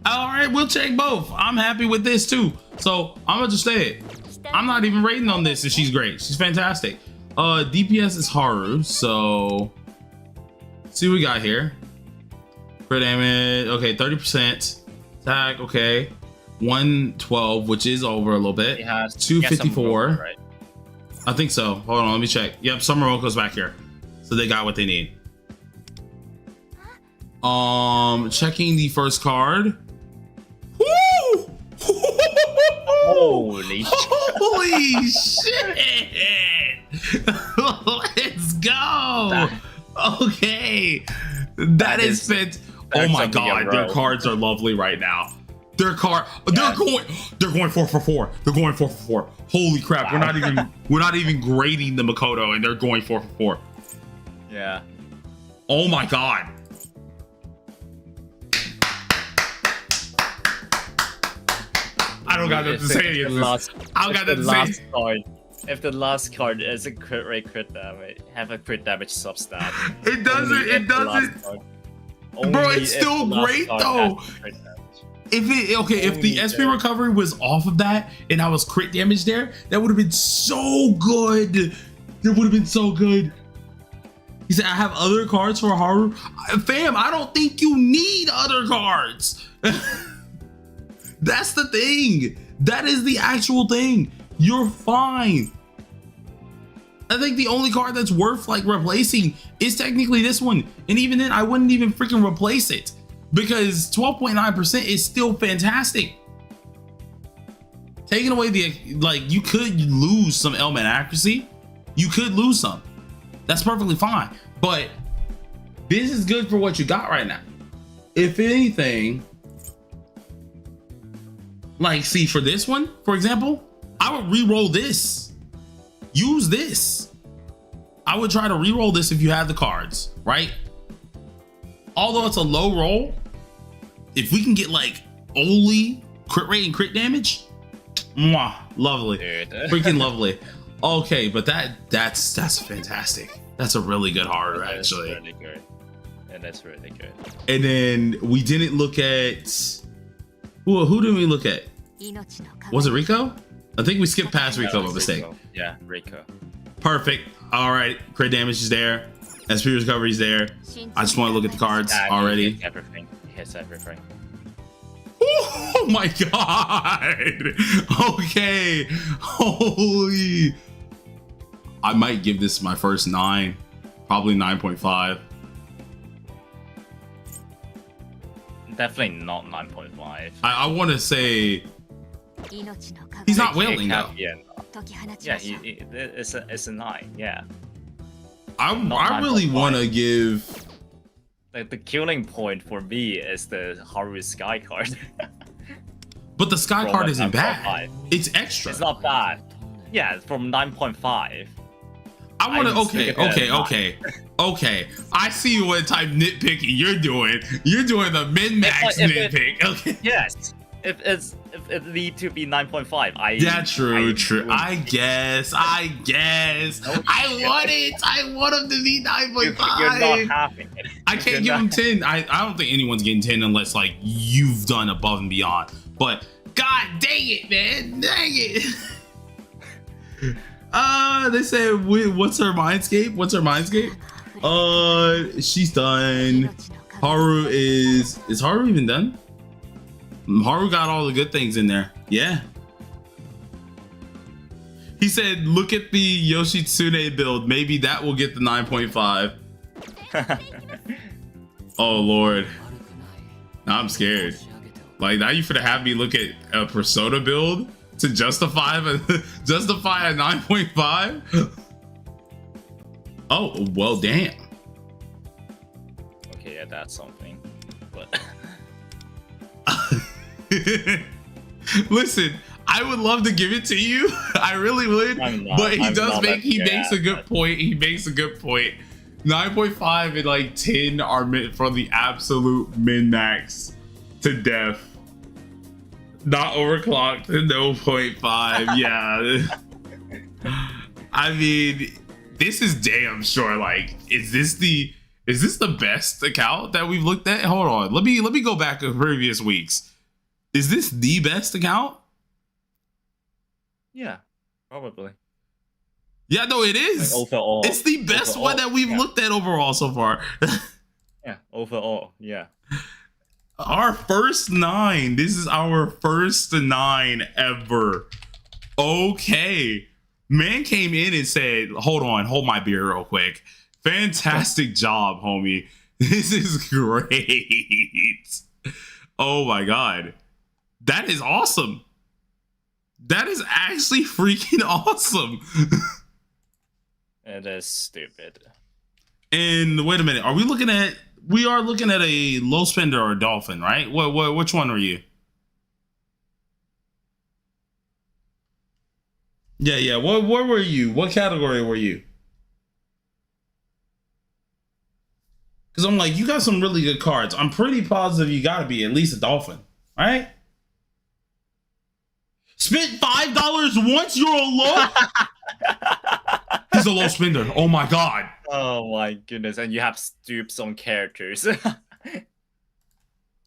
All right, we'll check both. I'm happy with this too. So I'm gonna just say it. I'm not even rating on this, and she's great. She's fantastic. DPS is Haru, so see what we got here. Crit damage, okay, 30%. Attack, okay. 112, which is over a little bit. 254. Right? I think so. Hold on, let me check. Yep, some Morocco's back here. So they got what they need. Checking the first card. Woo! Holy Holy shit! Let's go! Okay. That is fit. Oh my god, their cards are lovely right now. They're going 4 for 4. They're going 4 for 4. Holy crap, wow. we're not even grading the Makoto and they're going 4 for 4. Yeah. Oh my god. I don't got nothing to say against this. I don't got nothing to say. If the last card is a crit rate crit damage, have a crit damage substat. It doesn't. Bro, it's still great though. If the SP recovery was off of that and I was crit damage there, that would have been so good. It would have been so good. He said, I have other cards for Haru. Fam, I don't think you need other cards. That's the thing. That is the actual thing. You're fine. I think the only card that's worth like replacing is technically this one. And even then, I wouldn't even freaking replace it because 12.9% is still fantastic. Taking away you could lose some element accuracy. You could lose some. That's perfectly fine. But this is good for what you got right now. If anything, like, see, for this one, for example, I would re-roll this. Use this. I would try to re-roll this if you have the cards, right? Although it's a low roll, if we can get like only crit rate and crit damage, mwah, lovely. Dude. Freaking lovely. Okay, but that's fantastic. That's a really good Haru, actually. That's really good. And that's really good. And then we didn't look at who did we look at? Was it Rico? I think we skipped past Rico by mistake. Yeah, Rico. Perfect. All right, crit damage is there. SP recovery is there. I just want to look at the cards already. He hits everything. Oh my god. Okay. Holy. I might give this my first 9. Probably 9.5. Definitely not 9.5. I want to say He's not It wailing can't though. be yeah, it's a 9. Yeah, I really want to give. like the killing point for me is the Haru Sky card. But the Sky From card a isn't 9.5. bad. It's extra. It's not bad. Yeah, from 9.5. I want to. I'm Okay, sticking okay, at okay, okay. I see what type nitpicking you're doing. You're doing the min max If it- nitpick. Okay. Yes, if it need to be 9.5, Yeah, true. would- I guess. No, I want it. I want him to be 9.5. You're not having it. I can't You're give him not- 10. I don't think anyone's getting 10 unless like you've done above and beyond. But god dang it, man. Dang it. They said what's her mindscape? What's her mindscape? She's done. Haru is Haru even done? Haru got all the good things in there. Yeah. He said, look at the Yoshitsune build. Maybe that will get the 9.5. Oh, Lord. Now I'm scared. Like, now you finna have me look at a Persona build to justify a 9.5? Oh, well, damn. Okay, yeah, that's something. But Listen, I would love to give it to you. I really would. I'm not- But he I'm does not make, he that makes a good point. He makes a good point. 9.5 and like 10 are meant for the absolute min max to death. Not overclocked to no 0.5. Yeah. I mean, this is damn sure. Like, is this the best account that we've looked at? Hold on. Let me go back to previous weeks. Is this the best account? yeah, probably. Yeah, no, it is. Like overall, It's the best overall, one that we've yeah. looked at overall so far. Yeah, overall, yeah. Our first 9. This is our first 9 ever. Okay. Man came in and said, hold on, hold my beer real quick. Fantastic job, homie. This is great. Oh my God. That is awesome. That is actually freaking awesome. It is stupid. And wait a minute, we are looking at a low spender or a dolphin, right? Which one are you? Yeah. Where were you? What category were you? Because I'm like, you got some really good cards. I'm pretty positive you got to be at least a dolphin, right? Spent $5 once, you're a low. He's a low spender. Oh my God. Oh my goodness, and you have dupes on characters.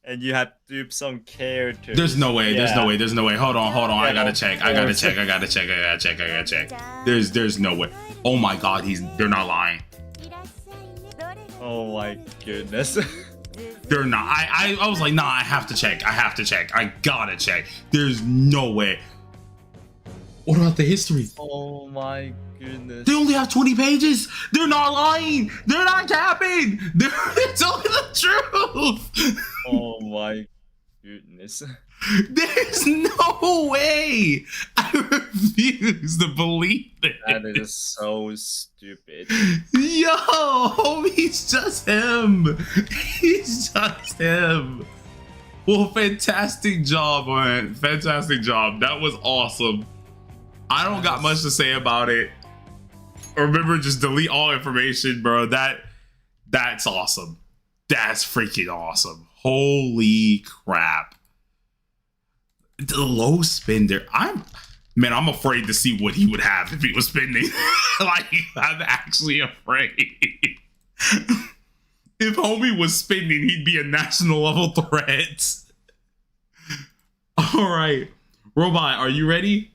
And you have dupes on characters. There's no way. There's no Yeah. way. There's no way. Hold on. I Yeah, gotta of check. course. I gotta check. There's no way. Oh my God. They're not lying. Oh my goodness. They're not. I was like, nah, I have to check. I gotta check. There's no way. What about the history? Oh my goodness. They only have 20 pages. They're not lying. They're not capping. They're telling the truth. Oh my goodness. There's no way. I refuse to believe it. That is so stupid. Yo, homie, he's just him. He's just him. Well, fantastic job, man. Fantastic job. That was awesome. I don't got much to say about it. Remember, just delete all information, bro. That's awesome. That's freaking awesome. Holy crap. The low spender. I'm afraid to see what he would have if he was spending. Like, I'm actually afraid. If homie was spending, he'd be a national level threat. All right. Robot, are you ready?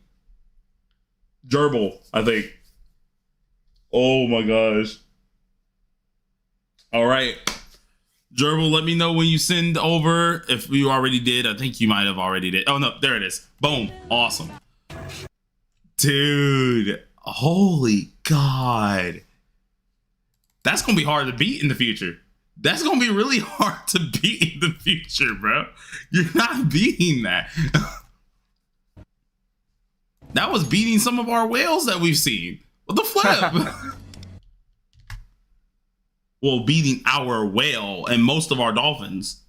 Gerbil, I think. Oh my gosh. All right. Gerbil, let me know when you send over. If you already did, I think you might have already did. Oh no, there it is. Boom. Awesome. Dude. Holy God. That's going to be hard to beat in the future. That's going to be really hard to beat in the future, bro. You're not beating that. That was beating some of our whales that we've seen. What the flip? Well, beating our whale and most of our dolphins.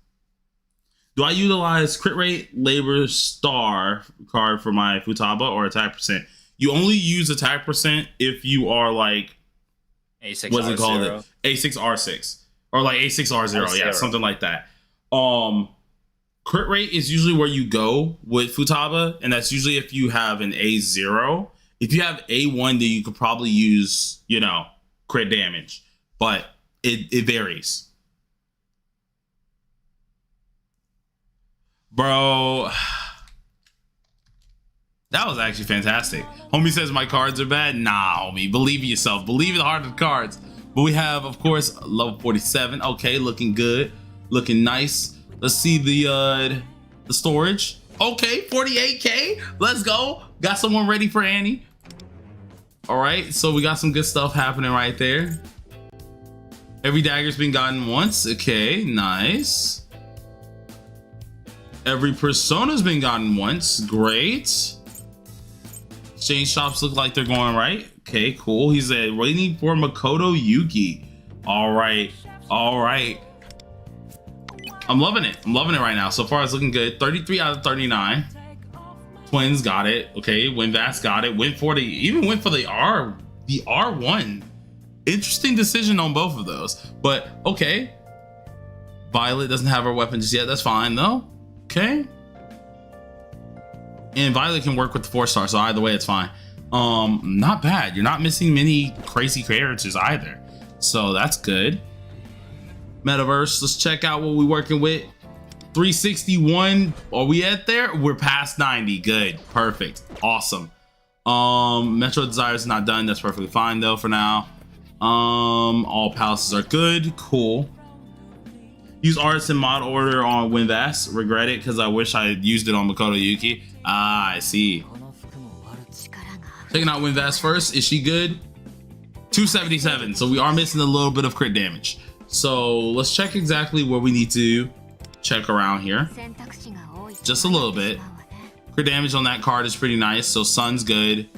Do I utilize crit rate, labor, star card for my Futaba or attack percent? You only use attack percent if you are like A6 what's it called? R0. A6R6 or like A6R0, R0. yeah, something like that. Crit rate is usually where you go with Futaba, and that's usually if you have an A0. If you have A1, then you could probably use, you know, crit damage, but it varies. Bro, that was actually fantastic. Homie says my cards are bad. Nah, homie, believe in yourself. Believe in the heart of the cards. But we have, of course, level 47. Okay, looking good, looking nice. Let's see the storage. Okay, 48K. Let's go. Got someone ready for Annie. All right, so we got some good stuff happening right there. Every dagger's been gotten once. Okay, nice. Every persona's been gotten once. Great. Exchange shops look like they're going right. Okay, cool. He's waiting for Makoto Yuki. All right. All right. I'm loving it. I'm loving it right now. So far, it's looking good. 33 out of 39. Twins got it. Okay, Windvast got it. Went for the R1. Interesting decision on both of those. But okay. Violet doesn't have her weapon just yet. That's fine though. Okay. And Violet can work with the 4-star, so either way it's fine. Not bad. You're not missing many crazy characters either. So that's good. Metaverse, let's check out what we're working with. 361. Are we at there? We're past 90. Good. Perfect. Awesome. Metro Desire is not done. That's perfectly fine though for now. All palaces are good. Cool. Use artist in mod order on Windvast. Regret it because I wish I had used it on Makoto Yuki. Ah, I see. Checking out Windvast first. Is she good? 277. So we are missing a little bit of crit damage. So let's check exactly where we need to check around here. Just a little bit. Crit damage on that card is pretty nice. So Sun's good.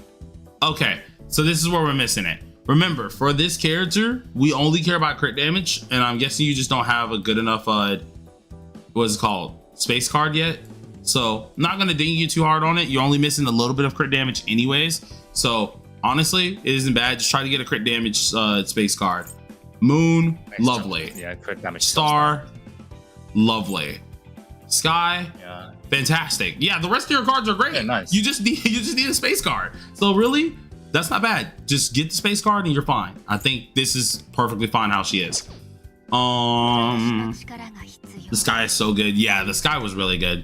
Okay, so this is where we're missing it. Remember, for this character, we only care about crit damage, and I'm guessing you just don't have a good enough, what's it called, space card yet. So, not gonna ding you too hard on it. You're only missing a little bit of crit damage anyways. So, honestly, it isn't bad. Just try to get a crit damage space card. Moon, lovely. Yeah, crit damage. Star, lovely. Sky, yeah, fantastic. Yeah, the rest of your cards are great. Yeah, nice. You just need a space card. So really, that's not bad. Just get the space card and you're fine. I think this is perfectly fine how she is. The Sky is so good. Yeah, the Sky was really good.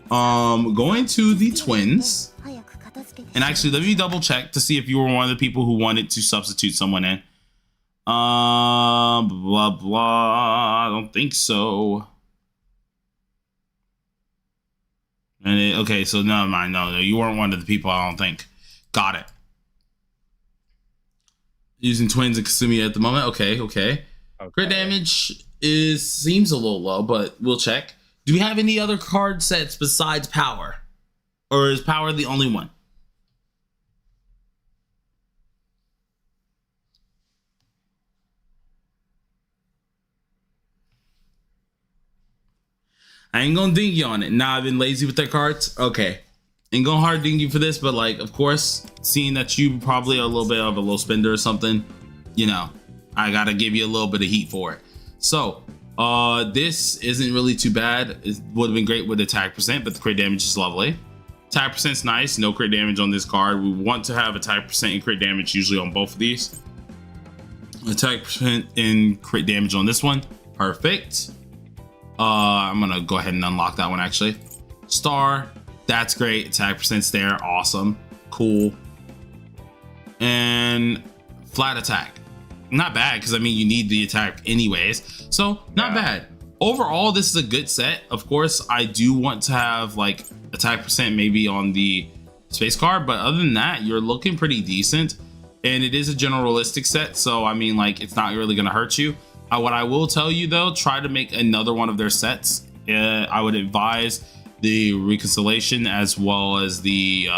Going to the twins. And actually, let me double check to see if you were one of the people who wanted to substitute someone in. Blah, blah. I don't think so. And okay, so never mind. No, you weren't one of the people, I don't think. Got it. Using twins and Kasumi at the moment. Okay. Crit damage seems a little low, but we'll check. Do we have any other card sets besides power? Or is power the only one? I ain't gonna ding you on it. Nah, I've been lazy with their cards. Okay. Ain't gonna hard ding you for this, but like, of course, seeing that you probably are a little bit of a low spender or something, you know, I gotta give you a little bit of heat for it. So, this isn't really too bad. It would have been great with attack percent, but the crit damage is lovely. Attack percent's nice. No crit damage on this card. We want to have attack percent and crit damage usually on both of these. Attack percent and crit damage on this one. Perfect. I'm gonna go ahead and unlock that one actually. Star, that's great. Attack percent's there, awesome, cool. And flat attack, not bad because I mean you need the attack anyways, so not bad. Overall, this is a good set. Of course, I do want to have like attack percent maybe on the space card, but other than that, you're looking pretty decent. And it is a generalistic set, so I mean like it's not really gonna hurt you. What I will tell you though, try to make another one of their sets. I would advise the reconciliation as well as the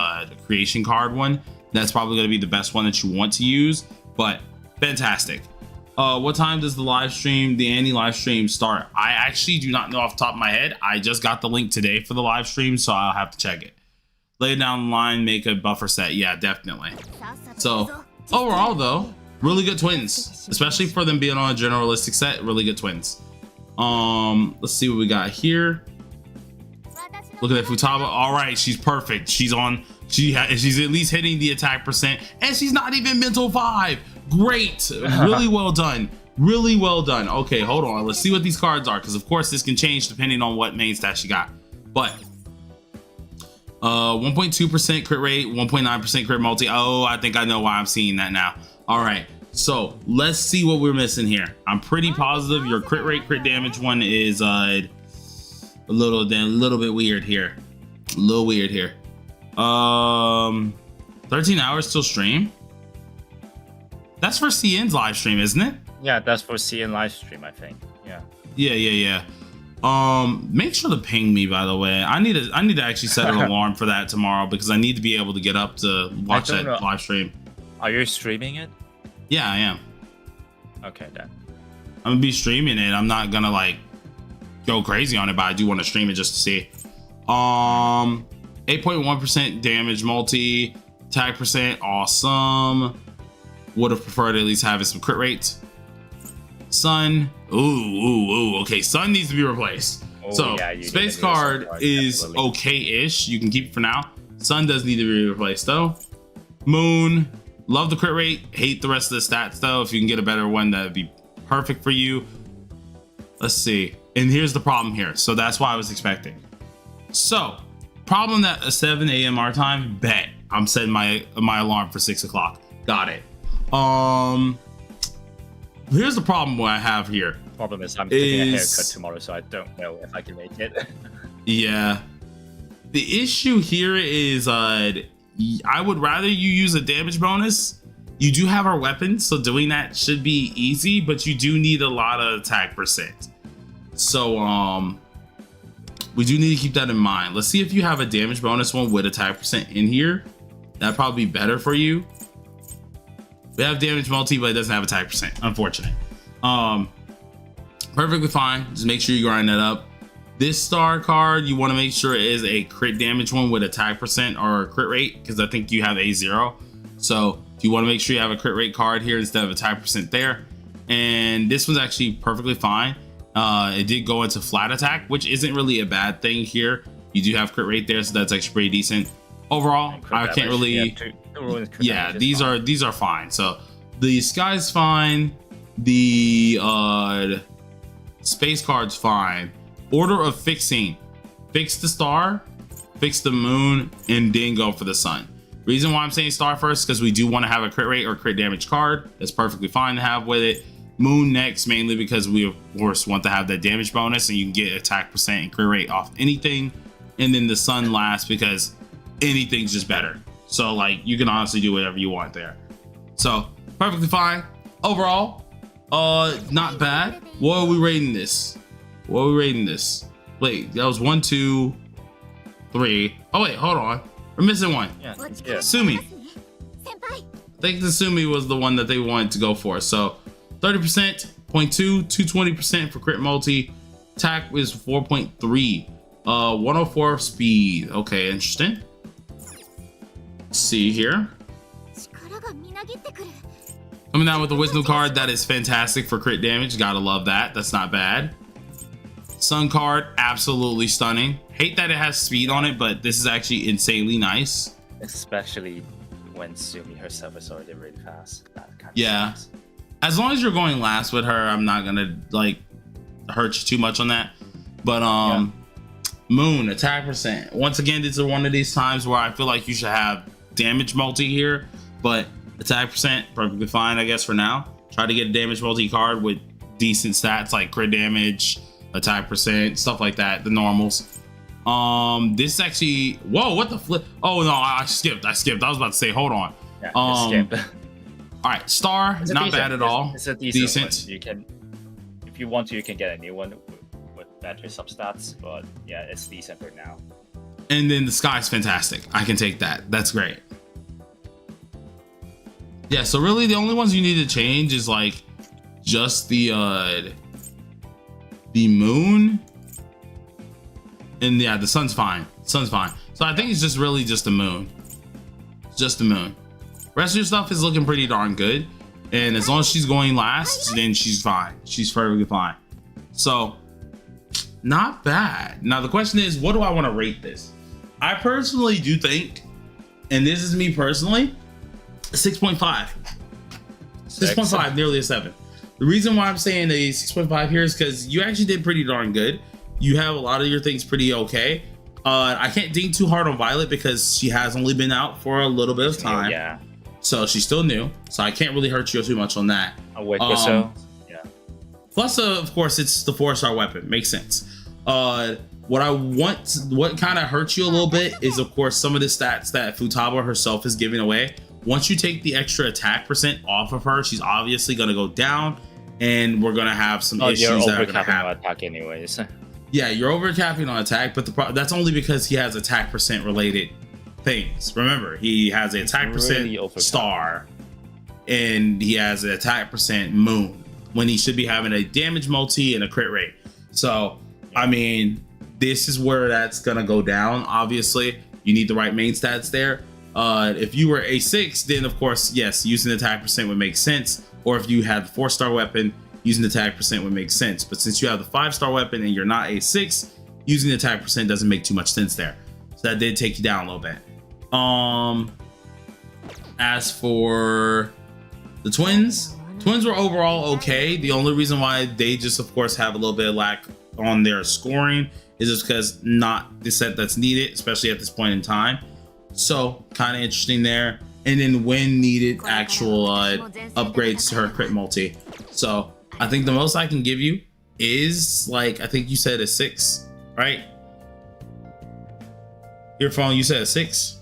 creation card one. That's probably going to be the best one that you want to use, but fantastic. What time does the live stream, the Annie live stream start? I actually do not know off the top of my head. I just got the link today for the live stream, so I'll have to check it. Lay down the line, make a buffer set. Yeah, definitely. So overall though, really good twins, especially for them being on a generalistic set. Really good twins. Let's see what we got here. Look at that Futaba. All right, she's perfect. She's on. She's at least hitting the attack percent, and she's not even mental 5. Great, really well done. Really well done. Okay, hold on. Let's see what these cards are, because of course this can change depending on what main stats you got. But 1.2% crit rate, 1.9% crit multi. Oh, I think I know why I'm seeing that now. All right, so let's see what we're missing here. I'm pretty positive your crit rate, crit damage one is a little bit weird here. A little weird here. 13 hours till stream. That's for CN's live stream, isn't it? Yeah, that's for CN live stream, I think. Yeah. Yeah. Make sure to ping me, by the way. I need to actually set an alarm for that tomorrow, because I need to be able to get up to watch that live stream. Are you streaming it? Yeah, I am. Okay, then. I'm gonna be streaming it. I'm not gonna like go crazy on it, but I do want to stream it just to see. 8.1% damage multi, attack percent, awesome. Would have preferred at least having some crit rates. Sun, ooh, okay, Sun needs to be replaced. Oh, so yeah, space card is okay-ish. You can keep it for now. Sun does need to be replaced though. Moon, love the crit rate, hate the rest of the stats though. If you can get a better one, that would be perfect for you. Let's see. And here's the problem here. So that's why I was expecting. So problem that a 7 a.m. our time, bet. I'm setting my alarm for 6 o'clock. Got it. Here's the problem what I have here. Problem is I'm taking a haircut tomorrow, so I don't know if I can make it. Yeah. The issue here is I would rather you use a damage bonus. You do have our weapons, so doing that should be easy, but you do need a lot of attack percent. So we do need to keep that in mind. Let's see if you have a damage bonus one with attack percent in here. That'd probably be better for you. We have damage multi, but it doesn't have attack percent. Unfortunate. Perfectly fine. Just make sure you grind that up. This star card, you want to make sure it is a crit damage one with attack percent or crit rate, because I think you have a 0. So you want to make sure you have a crit rate card here instead of attack percent there. And this one's actually perfectly fine. It did go into flat attack, which isn't really a bad thing here. You do have crit rate there, so that's actually pretty decent. Overall, I can't really. Yeah, these are fine. So the sky's fine. The space card's fine. Order of fixing: fix the star, fix the moon, and then go for the sun. Reason why I'm saying star first, because we do want to have a crit rate or crit damage card. That's perfectly fine to have with it. Moon next, mainly because we of course want to have that damage bonus, and you can get attack percent and crit rate off anything. And then the sun last, because anything's just better. So like you can honestly do whatever you want there. So perfectly fine. Overall, not bad. What are we rating this? What are we rating this? Wait, that was 1, 2, 3. Oh wait, hold on. We're missing one. Yeah. Sumi. I think the Sumi was the one that they wanted to go for. So 30%, 0.2, 220% for crit multi. Attack is 4.3. 104 speed. Okay, interesting. Let's see here. Coming out with a wisdom card, that is fantastic for crit damage. Gotta love that. That's not bad. Sun card, absolutely stunning. Hate that it has speed on it, but this is actually insanely nice. Especially when Sumi herself is already really fast. That kind yeah. Of sucks. As long as you're going last with her, I'm not gonna like hurt you too much on that. But yeah. Moon, attack percent. Once again, this is one of these times where I feel like you should have damage multi here, but attack percent, perfectly fine, I guess, for now. Try to get a damage multi card with decent stats like crit damage, attack percent, stuff like that, the normals. This actually, whoa, what the flip? Oh no, I skipped. I was about to say, hold on. Yeah, skip. All right, star, not bad at all. It's a decent one. You can, if you want to, you can get a new one better substats, but yeah, it's decent for now. And then the sky's fantastic. I can take that. That's great. Yeah, so really the only ones you need to change is like just the moon. And yeah, the sun's fine. Sun's fine. So I think it's just really just the moon. Just the moon. Rest of your stuff is looking pretty darn good. And as long as she's going last, then she's fine. She's perfectly fine. So not bad. Now the question is, what do I want to rate this? I personally do think, and this is me personally, 6.5. 6.5, nearly a 7. The reason why I'm saying a 6.5 here is because you actually did pretty darn good. You have a lot of your things pretty okay. I can't ding too hard on Violet because she has only been out for a little bit of time. Yeah. So she's still new. So I can't really hurt you too much on that. A week or so. Yeah. Plus, of course, it's the 4-star weapon. Makes sense. What kind of hurts you a little bit is, of course, some of the stats that Futaba herself is giving away. Once you take the extra attack percent off of her, she's obviously going to go down, and we're going to have some issues you're that are going to happen. on attack anyways. Yeah, you're overcapping on attack, but that's only because he has attack percent related things. Remember, he has an attack percent star, and he has an attack percent moon, when he should be having a damage multi and a crit rate. So, I mean, this is where that's gonna go down. Obviously, you need the right main stats there. If you were a 6, then of course, yes, using the attack percent would make sense. Or if you had the 4-star weapon, using the attack percent would make sense. But since you have the 5-star weapon and you're not a 6, using the attack percent doesn't make too much sense there. So that did take you down a little bit. As for the twins were overall okay. The only reason why they just, of course, have a little bit of lack on their scoring is just because not the set that's needed, especially at this point in time. So kind of interesting there. And then when needed actual upgrades to her crit multi. So I think the most I can give you is, like, I think you said a 6, right? Your phone, you said a 6?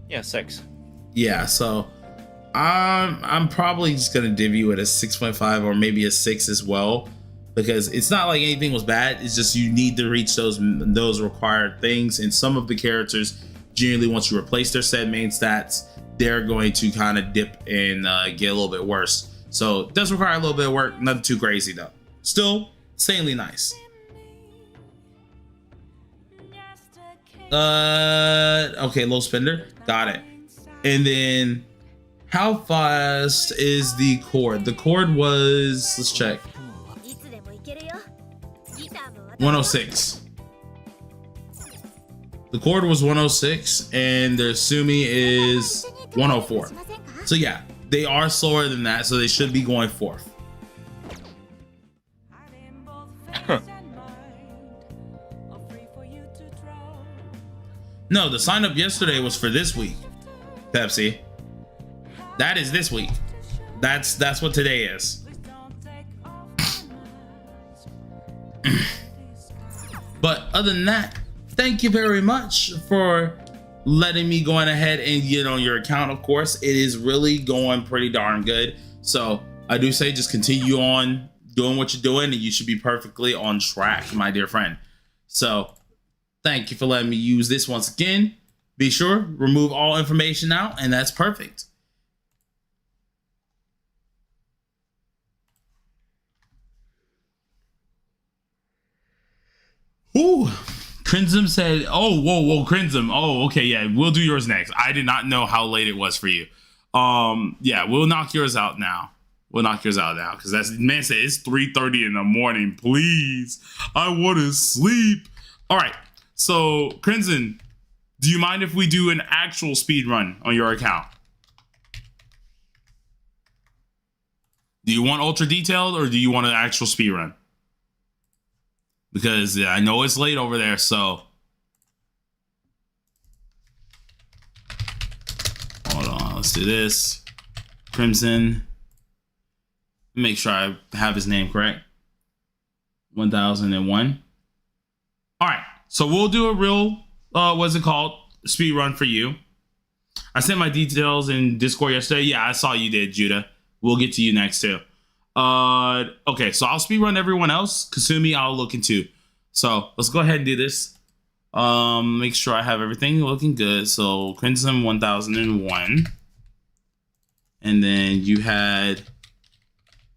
Yeah, 6. Yeah, so I'm probably just gonna div you at a 6.5 or maybe a 6 as well, because it's not like anything was bad. It's just you need to reach those required things, and some of the characters generally, once you replace their said main stats, they're going to kind of dip and get a little bit worse. So it does require a little bit of work, nothing too crazy though. Still insanely nice. Okay, low spender, got it. And then how fast is the cord? The cord was, let's check, 106. The cord was 106 and their Sumi is 104. So yeah, they are slower than that, so they should be going 4th. No, the sign up yesterday was for this week, Pepsi. That is this week. That's what today is. But other than that, thank you very much for letting me go on ahead and get on your account. Of course, it is really going pretty darn good. So I do say just continue on doing what you're doing, and you should be perfectly on track, my dear friend. So thank you for letting me use this once again. Be sure, remove all information out, and that's perfect. Ooh, Crimson said, oh, whoa, Crimson. Oh, okay, yeah, we'll do yours next. I did not know how late it was for you. Yeah, we'll knock yours out now. We'll knock yours out now, because that's, man said it's 3:30 in the morning. Please, I want to sleep. All right, so Crimson, do you mind if we do an actual speed run on your account? Do you want ultra detailed, or do you want an actual speed run? Because yeah, I know it's late over there, so hold on, let's do this. Crimson, make sure I have his name correct. 1001. All right, so we'll do a real what's it called, speed run for you. I sent my details in Discord yesterday. Yeah, I saw you did, Judah. We'll get to you next too. Okay, so I'll speed run everyone else. Kasumi, I'll look into. So let's go ahead and do this. Make sure I have everything looking good. So Crimson 1001. And then you had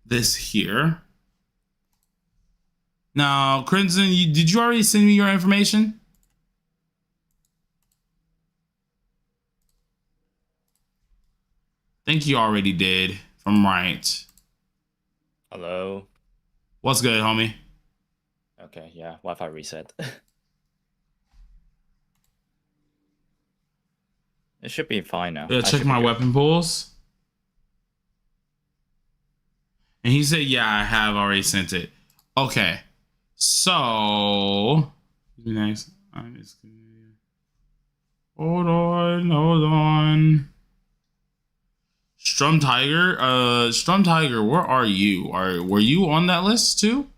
this here. Now, Crimson, did you already send me your information? I think you already did, if I'm right. Hello. What's good, homie? Okay, yeah, Wi-Fi reset. It should be fine now. Yeah, check my weapon pools. And he said, yeah, I have already sent it. Okay. So, next. I'm just gonna... Hold on. Strum Tiger, where are you? Were you on that list too?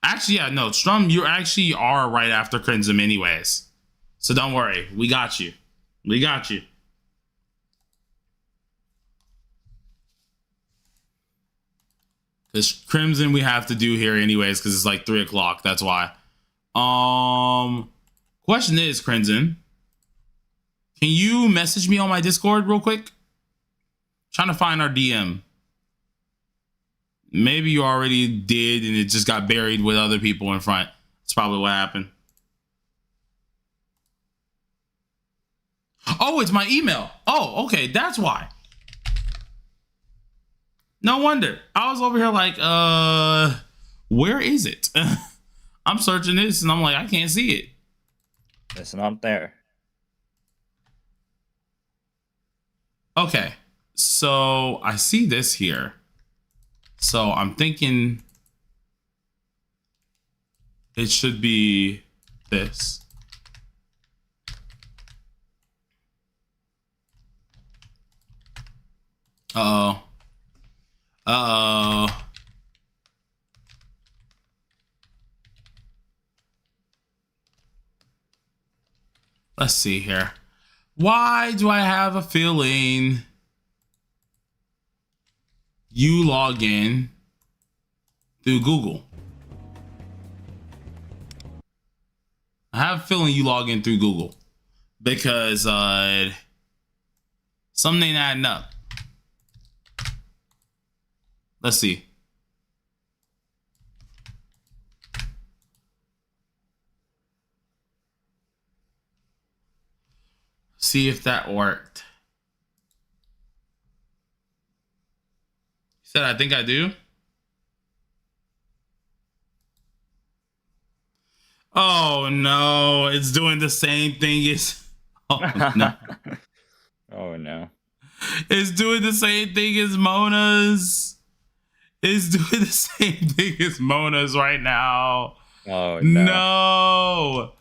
Actually, yeah, no, Strum, you actually are right after Crimson anyways. So don't worry, we got you. We got you. Because Crimson we have to do here anyways, because it's like 3 o'clock. That's why. Question is, Crimson, can you message me on my Discord real quick? Trying to find our DM. Maybe you already did and it just got buried with other people in front. That's probably what happened. Oh, it's my email. Oh, okay, that's why. No wonder. I was over here like, where is it? I'm searching this and I'm like, I can't see it. It's not there. Okay, so I see this here. So I'm thinking it should be this. Uh-oh. Uh-oh. Let's see here. Why do I have a feeling you log in through Google? I have a feeling you log in through Google because something ain't adding up. Let's see. See if that worked. He said, I think I do. Oh no, it's doing the same thing as... Oh no. Oh no. It's doing the same thing as Mona's. It's doing the same thing as Mona's right now. Oh no. No.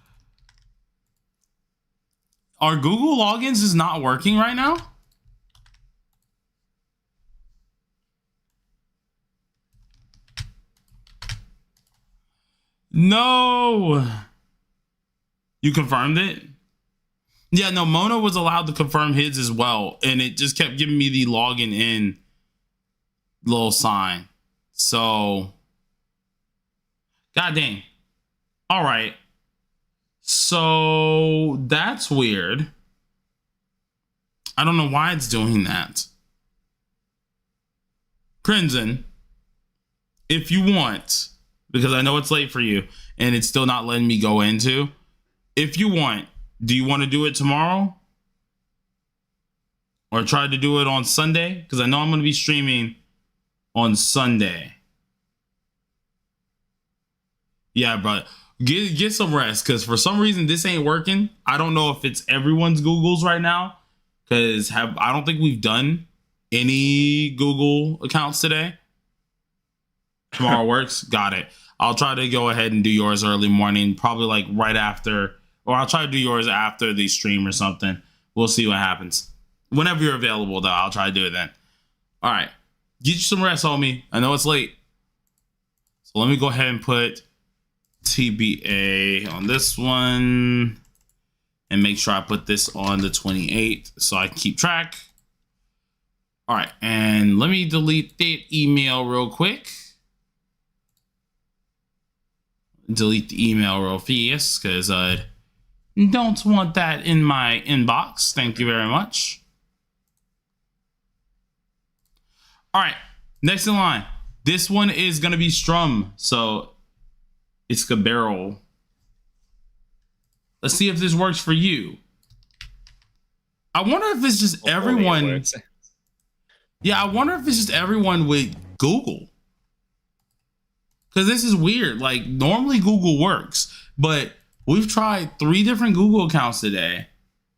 Our Google logins is not working right now? No. You confirmed it? Yeah, no, Mona was allowed to confirm his as well. And it just kept giving me the login in little sign. So, god dang. All right. So that's weird. I don't know why it's doing that. Crimson, if you want, because I know it's late for you and it's still not letting me go into, if you want, do you want to do it tomorrow? Or try to do it on Sunday? Because I know I'm going to be streaming on Sunday. Yeah, but get some rest, because for some reason this ain't working. I don't know if it's everyone's Googles right now, because I don't think we've done any Google accounts today. Tomorrow works. Got it. I'll try to go ahead and do yours early morning, probably like right after, or I'll try to do yours after the stream or something. We'll see what happens. Whenever you're available, though, I'll try to do it then. All right. Get you some rest, homie. I know it's late. So let me go ahead and put TBA on this one and make sure I put this on the 28th so I can keep track. All right. And let me delete that email real quick. delete the email real fast because I don't want that in my inbox. Thank you very much. All right, next in line. This one is gonna be Strum, so it's a barrel. Let's see if this works for you. I wonder if it's just everyone. Yeah, I wonder if it's just everyone with Google. Because this is weird. Like, normally Google works, but we've tried 3 different Google accounts today,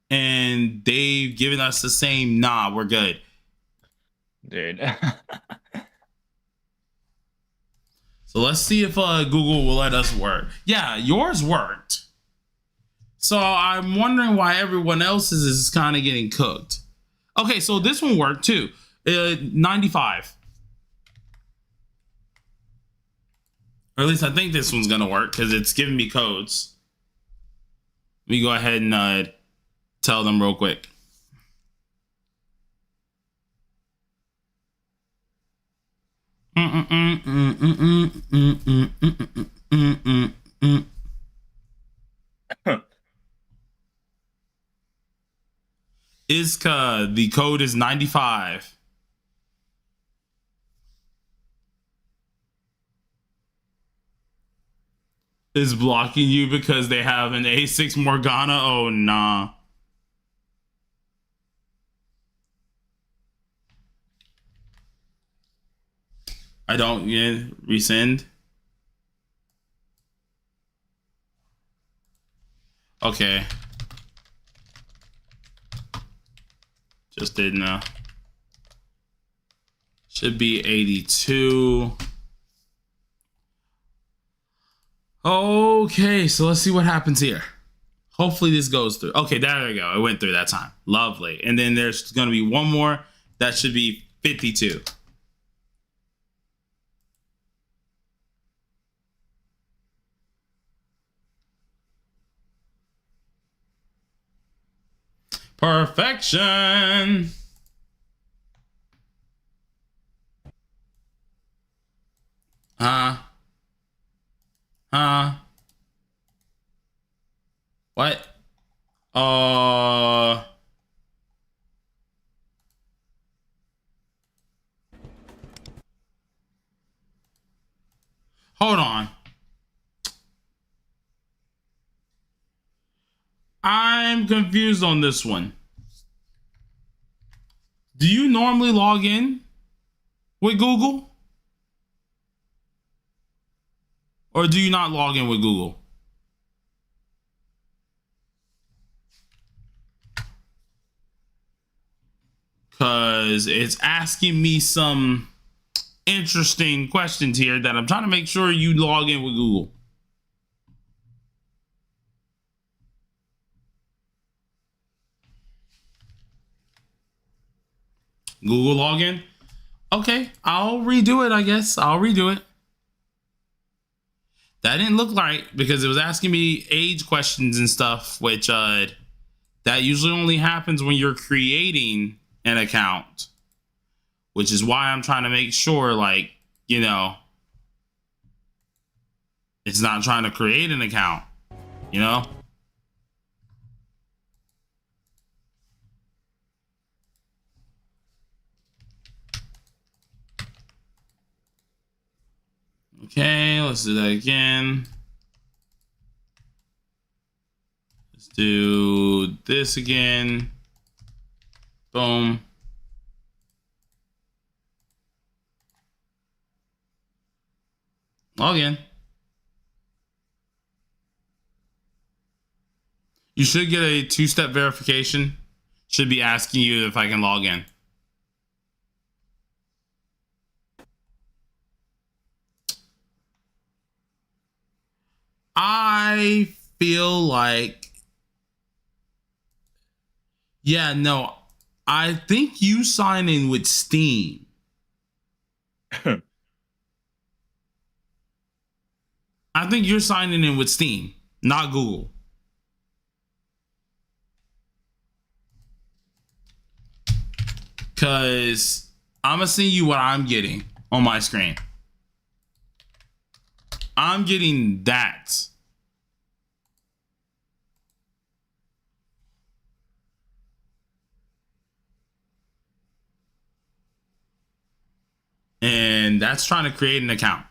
and they've given us the same, nah, we're good. Dude. So let's see if Google will let us work. Yeah, yours worked. So I'm wondering why everyone else's is kind of getting cooked. Okay, so this one worked too. 95. Or at least I think this one's gonna work because it's giving me codes. Let me go ahead and tell them real quick. Iska, the code is 95. Is blocking you because they have an A6 Morgana? Oh, nah. I don't, yeah, resend. Okay. Just didn't know. Should be 82. Okay, so let's see what happens here. Hopefully this goes through. Okay, there we go. It went through that time. Lovely. And then there's going to be one more. That should be 52. Perfection. What? Hold on. I'm confused on this one. Do you normally log in with Google? Or do you not log in with Google? Because it's asking me some interesting questions here that I'm trying to make sure you log in with Google. Google login? Okay, I'll redo it, I guess. I'll redo it. That didn't look right because it was asking me age questions and stuff, which that usually only happens when you're creating an account, which is why I'm trying to make sure, like, you know, it's not trying to create an account, you know? Okay, let's do that again. Let's do this again. Boom. Log in. You should get a 2-step verification. Should be asking you if I can log in. I feel like, yeah, no, I think you sign in with Steam. I think you're signing in with Steam, not Google. Because I'm going to send you what I'm getting on my screen. I'm getting that. And that's trying to create an account.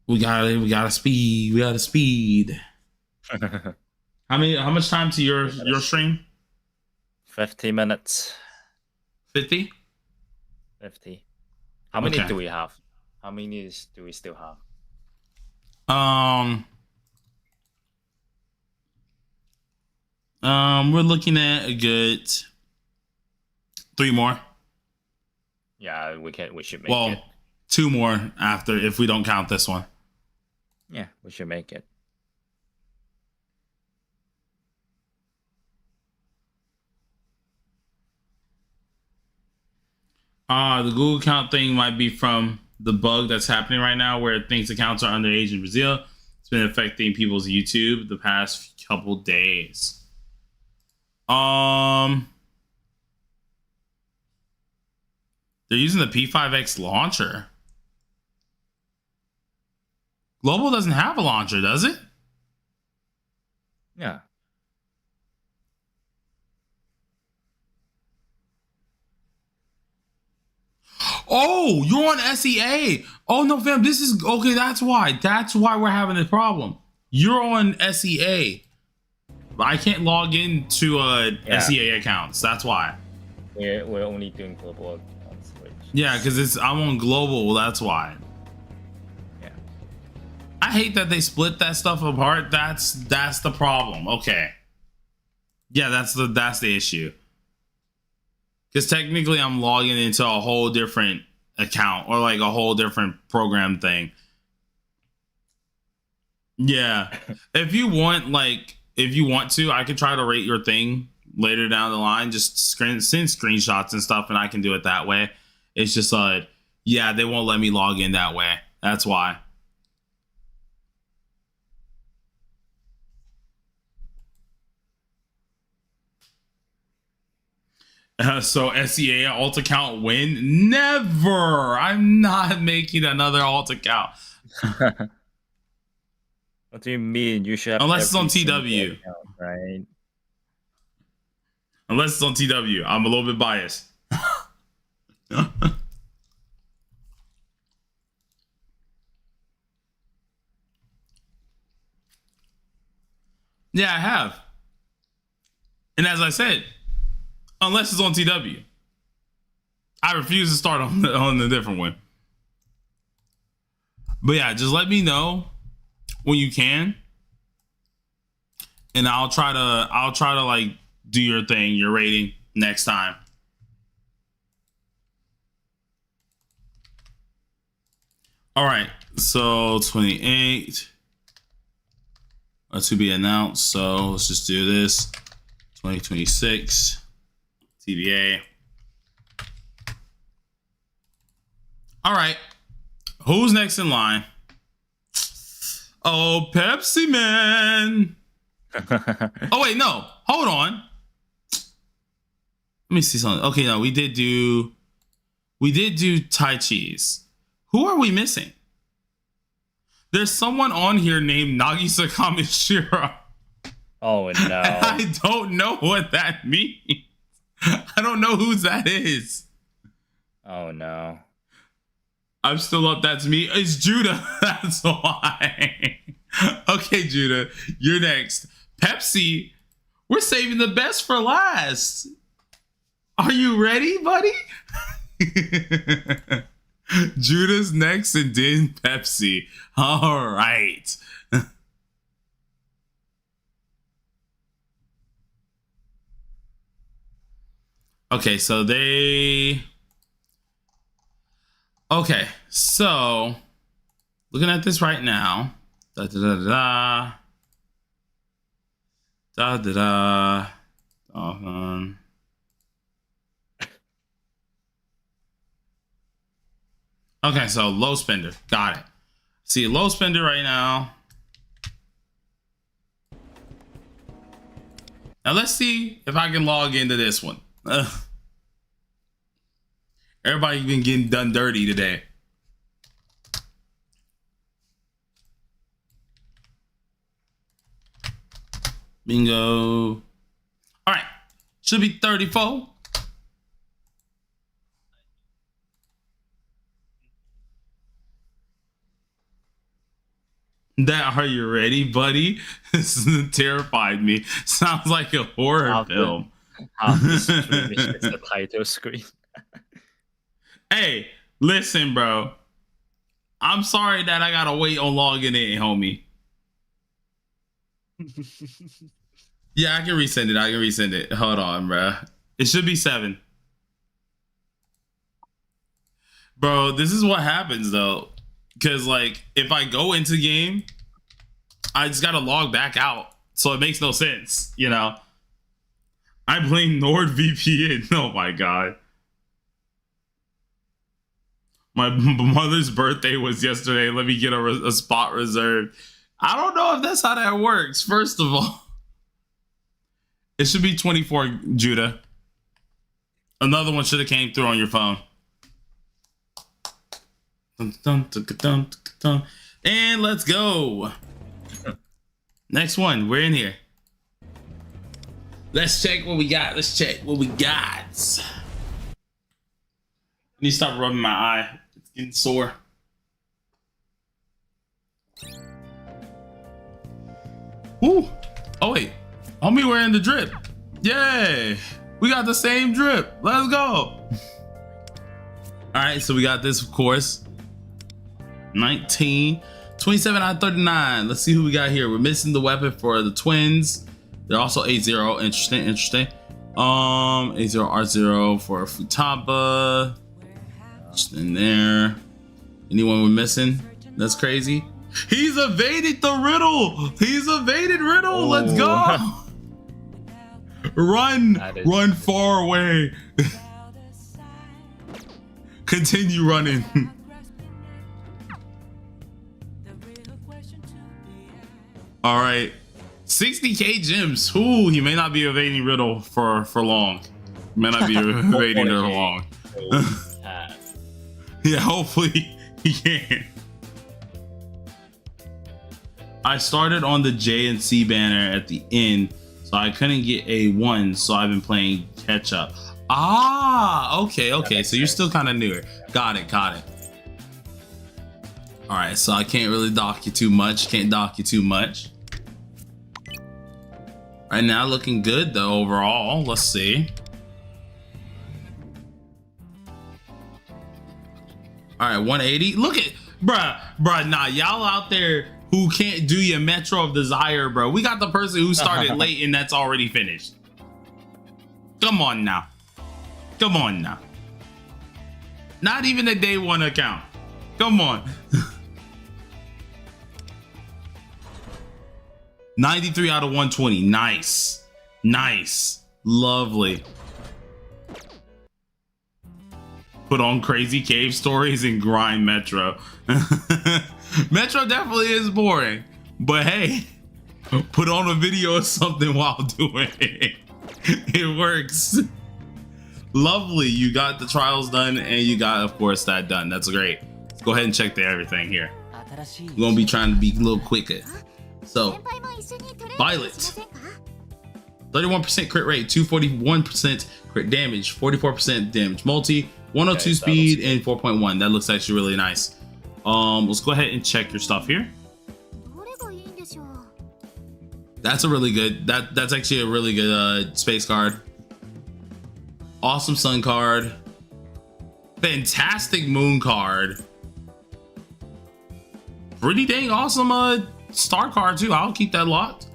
We got to speed. How much time to your stream? 50 minutes. 50? 50. How many Okay. do we have? How many do we still have? We're looking at a good 3 more. Yeah, we should make it. 2 more after, if we don't count this one. Yeah, we should make it. The Google account thing might be from the bug that's happening right now where it thinks accounts are underage in Brazil. It's been affecting people's YouTube the past couple days. They're using the P5X launcher. Global doesn't have a launcher, does it? Yeah. Oh, you're on SEA. Oh no, fam, this is okay. That's why we're having a problem. You're on SEA. I can't log into SEA accounts. That's why. We're only doing global accounts. Yeah, because I'm on global. That's why. Yeah. I hate that they split that stuff apart. That's the problem. Okay. Yeah, that's the issue. Because technically I'm logging into a whole different account or like a whole different program thing. Yeah. If you want to, I could try to rate your thing later down the line. Just send screenshots and stuff and I can do it that way. It's just yeah, they won't let me log in that way. That's why. So SEA alt account win? Never. I'm not making another alt account. What do you mean? You should have unless it's on TW, account, right? Unless it's on TW, I'm a little bit biased. Yeah, I have. And as I said, unless it's on TW, I refuse to start on a different one. But yeah, just let me know when you can, and I'll try to like do your thing, your rating next time. All right, so 28 to be announced. So let's just do this. 2026 TBA. All right, who's next in line? Oh, Pepsi Man. Oh wait, no, hold on. Let me see something. Okay, no, we did do Tai Chi's. Who are we missing? There's someone on here named Nagisa Kamishira. Oh no. I don't know what that means. I don't know who that is. Oh no. I'm still up. That's me. It's Judah. That's why. Okay, Judah, you're next. Pepsi, we're saving the best for last. Are you ready, buddy? Judah's next and then Pepsi. All right. Okay, so okay, so looking at this right now. Da da da da da da da. Okay, so low spender. Got it. See, low spender right now. Now let's see if I can log into this one. Everybody been getting done dirty today. Bingo. All right. Should be 34. That, are you ready, buddy? This terrified me. Sounds like a horror film. It's the title screen. Hey, listen, bro. I'm sorry that I gotta wait on logging in, homie. Yeah, I can resend it. Hold on, bro. It should be 7. Bro, this is what happens though. Because like, if I go into the game, I just gotta log back out. So it makes no sense, you know? I blame NordVPN. Oh my God. My mother's birthday was yesterday. Let me get a spot reserved. I don't know if that's how that works, first of all. It should be 24, Judah. Another one should have came through on your phone. And let's go. Next one. We're in here. Let's check what we got. I need to stop rubbing my eye. It's getting sore. Ooh. Oh, wait. Homie wearing the drip. Yay. We got the same drip. Let's go. All right. So we got this, of course. 19. 27 out of 39. Let's see who we got here. We're missing the weapon for the twins. They're also 8-0. Interesting. A0R0 for Futaba. Just in there. Anyone we're missing? That's crazy. He's evaded the riddle. Oh. Let's go. Run far away. Continue running. All right. 60k gems. Ooh, he may not be evading riddle for long. May not be evading it long. Yeah, hopefully he can. I started on the J and C banner at the end, so I couldn't get A1, so I've been playing catch up. Ah, okay. So you're still kind of newer. Got it. All right, so I can't really dock you too much. Right now, looking good though overall. Let's see. All right, 180. Look at, bruh. Nah, y'all out there who can't do your Metro of Desire, bro. We got the person who started late and that's already finished. Come on now. Not even a day one account. Come on. 93 out of 120. Nice. Lovely. Put on crazy cave stories and grind Metro. Metro definitely is boring, but hey, put on a video or something while doing it. It works. Lovely. You got the trials done and you got, of course, that done. That's great. Let's go ahead and check everything here. We're gonna be trying to be a little quicker. So, Violet, 31% crit rate, 241% crit damage, 44% damage multi, 102 speed, and 4.1. That looks actually really nice. Let's go ahead and check your stuff here. That's a really good. That's actually a really good space card. Awesome sun card. Fantastic moon card. Pretty dang awesome star card too. I'll keep that locked.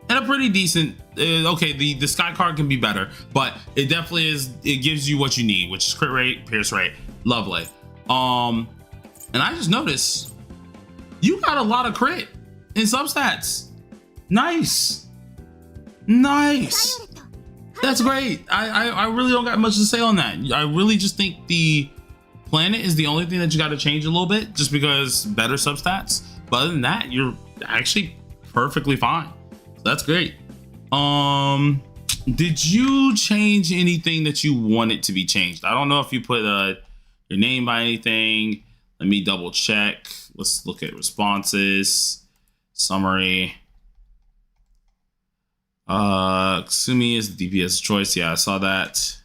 And a pretty decent. Okay, the sky card can be better, but it definitely is. It gives you what you need, which is crit rate, pierce rate. Lovely. And I just noticed you got a lot of crit in substats. Nice. That's great. I really don't got much to say on that. I really just think the planet is the only thing that you got to change a little bit, just because better substats. But other than that, you're actually perfectly fine. So that's great. Did you change anything that you wanted to be changed? I don't know if you put your name by anything. Let me double check. Let's look at responses. Summary. Kasumi is the DPS choice. Yeah, I saw that.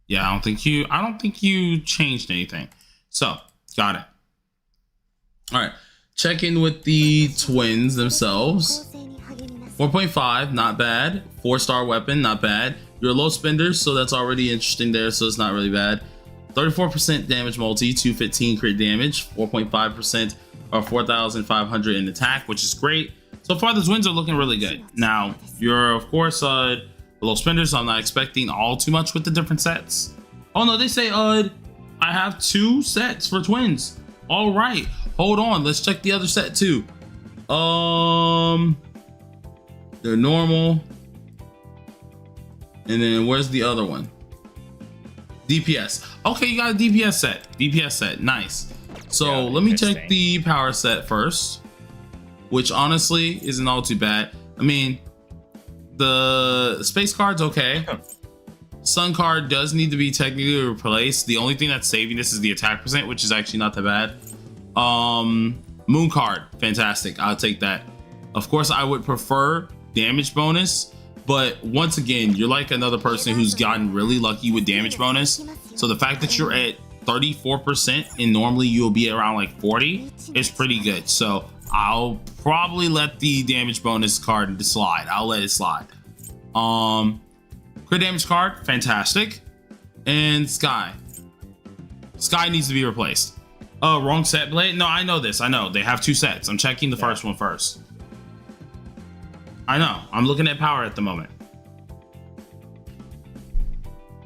Yeah, I don't think you changed anything. So, got it. All right. Check in with the twins themselves. 4.5, not bad. 4-star weapon, not bad. You're a low spender, so that's already interesting there, so it's not really bad. 34% damage multi, 215 crit damage, 4.5% or 4,500 in attack, which is great. So far, the twins are looking really good. Now, you're, of course, a low spender, so I'm not expecting all too much with the different sets. Oh, no, they say, I have 2 sets for twins. All right, hold on. Let's check the other set, too. They're normal. And then where's the other one? DPS. Okay, you got a DPS set. DPS set, nice. So Yeah, let me check the power set first, which honestly isn't all too bad. I mean, the space card's okay. Sun card does need to be technically replaced. The only thing that's saving this is the attack percent, which is actually not that bad. Moon card, fantastic. I'll take that. Of course, I would prefer damage bonus, but once again, you're like another person who's gotten really lucky with damage bonus. So the fact that you're at 34% and normally you'll be around like 40 is pretty good. So I'll probably let the damage bonus card slide. I'll let it slide. Crit damage card, fantastic. And Sky needs to be replaced. Oh, wrong set blade. No, I know this. I know they have 2 sets. I'm checking the first one first. I know. I'm looking at power at the moment.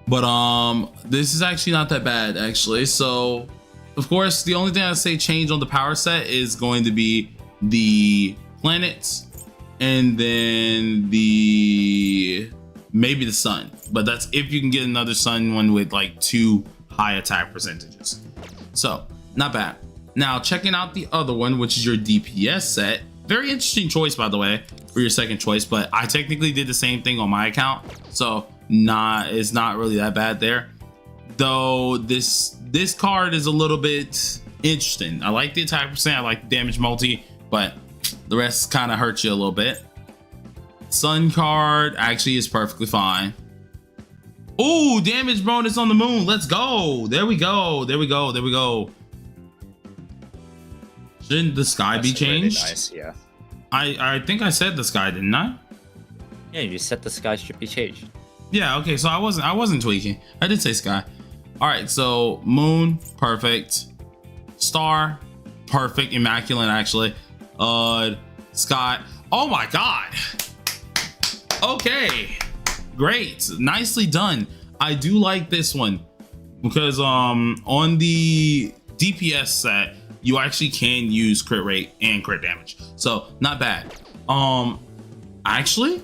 But this is actually not that bad, actually. So, of course, the only thing I say change on the power set is going to be the planets and then maybe the sun. But that's if you can get another sun one with like 2 high attack percentages. So, not bad. Now, checking out the other one, which is your DPS set. Very interesting choice, by the way, for your second choice, but I technically did the same thing on my account, so it's not really that bad there. Though this card is a little bit interesting. I like the attack percent, I like the damage multi, but the rest kind of hurts you a little bit. Sun card actually is perfectly fine. Oh, damage bonus on the moon. Let's go. There we go. There we go. There we go. Shouldn't the sky be changed? Really nice, yeah. I think I said the sky, didn't I? Yeah, you said the sky should be changed. Yeah, okay, so I wasn't tweaking. I did say sky. All right, so moon, perfect. Star, perfect, immaculate actually. Sky. Oh my god. Okay. Great. Nicely done. I do like this one because on the DPS set you actually can use crit rate and crit damage, so not bad. Actually,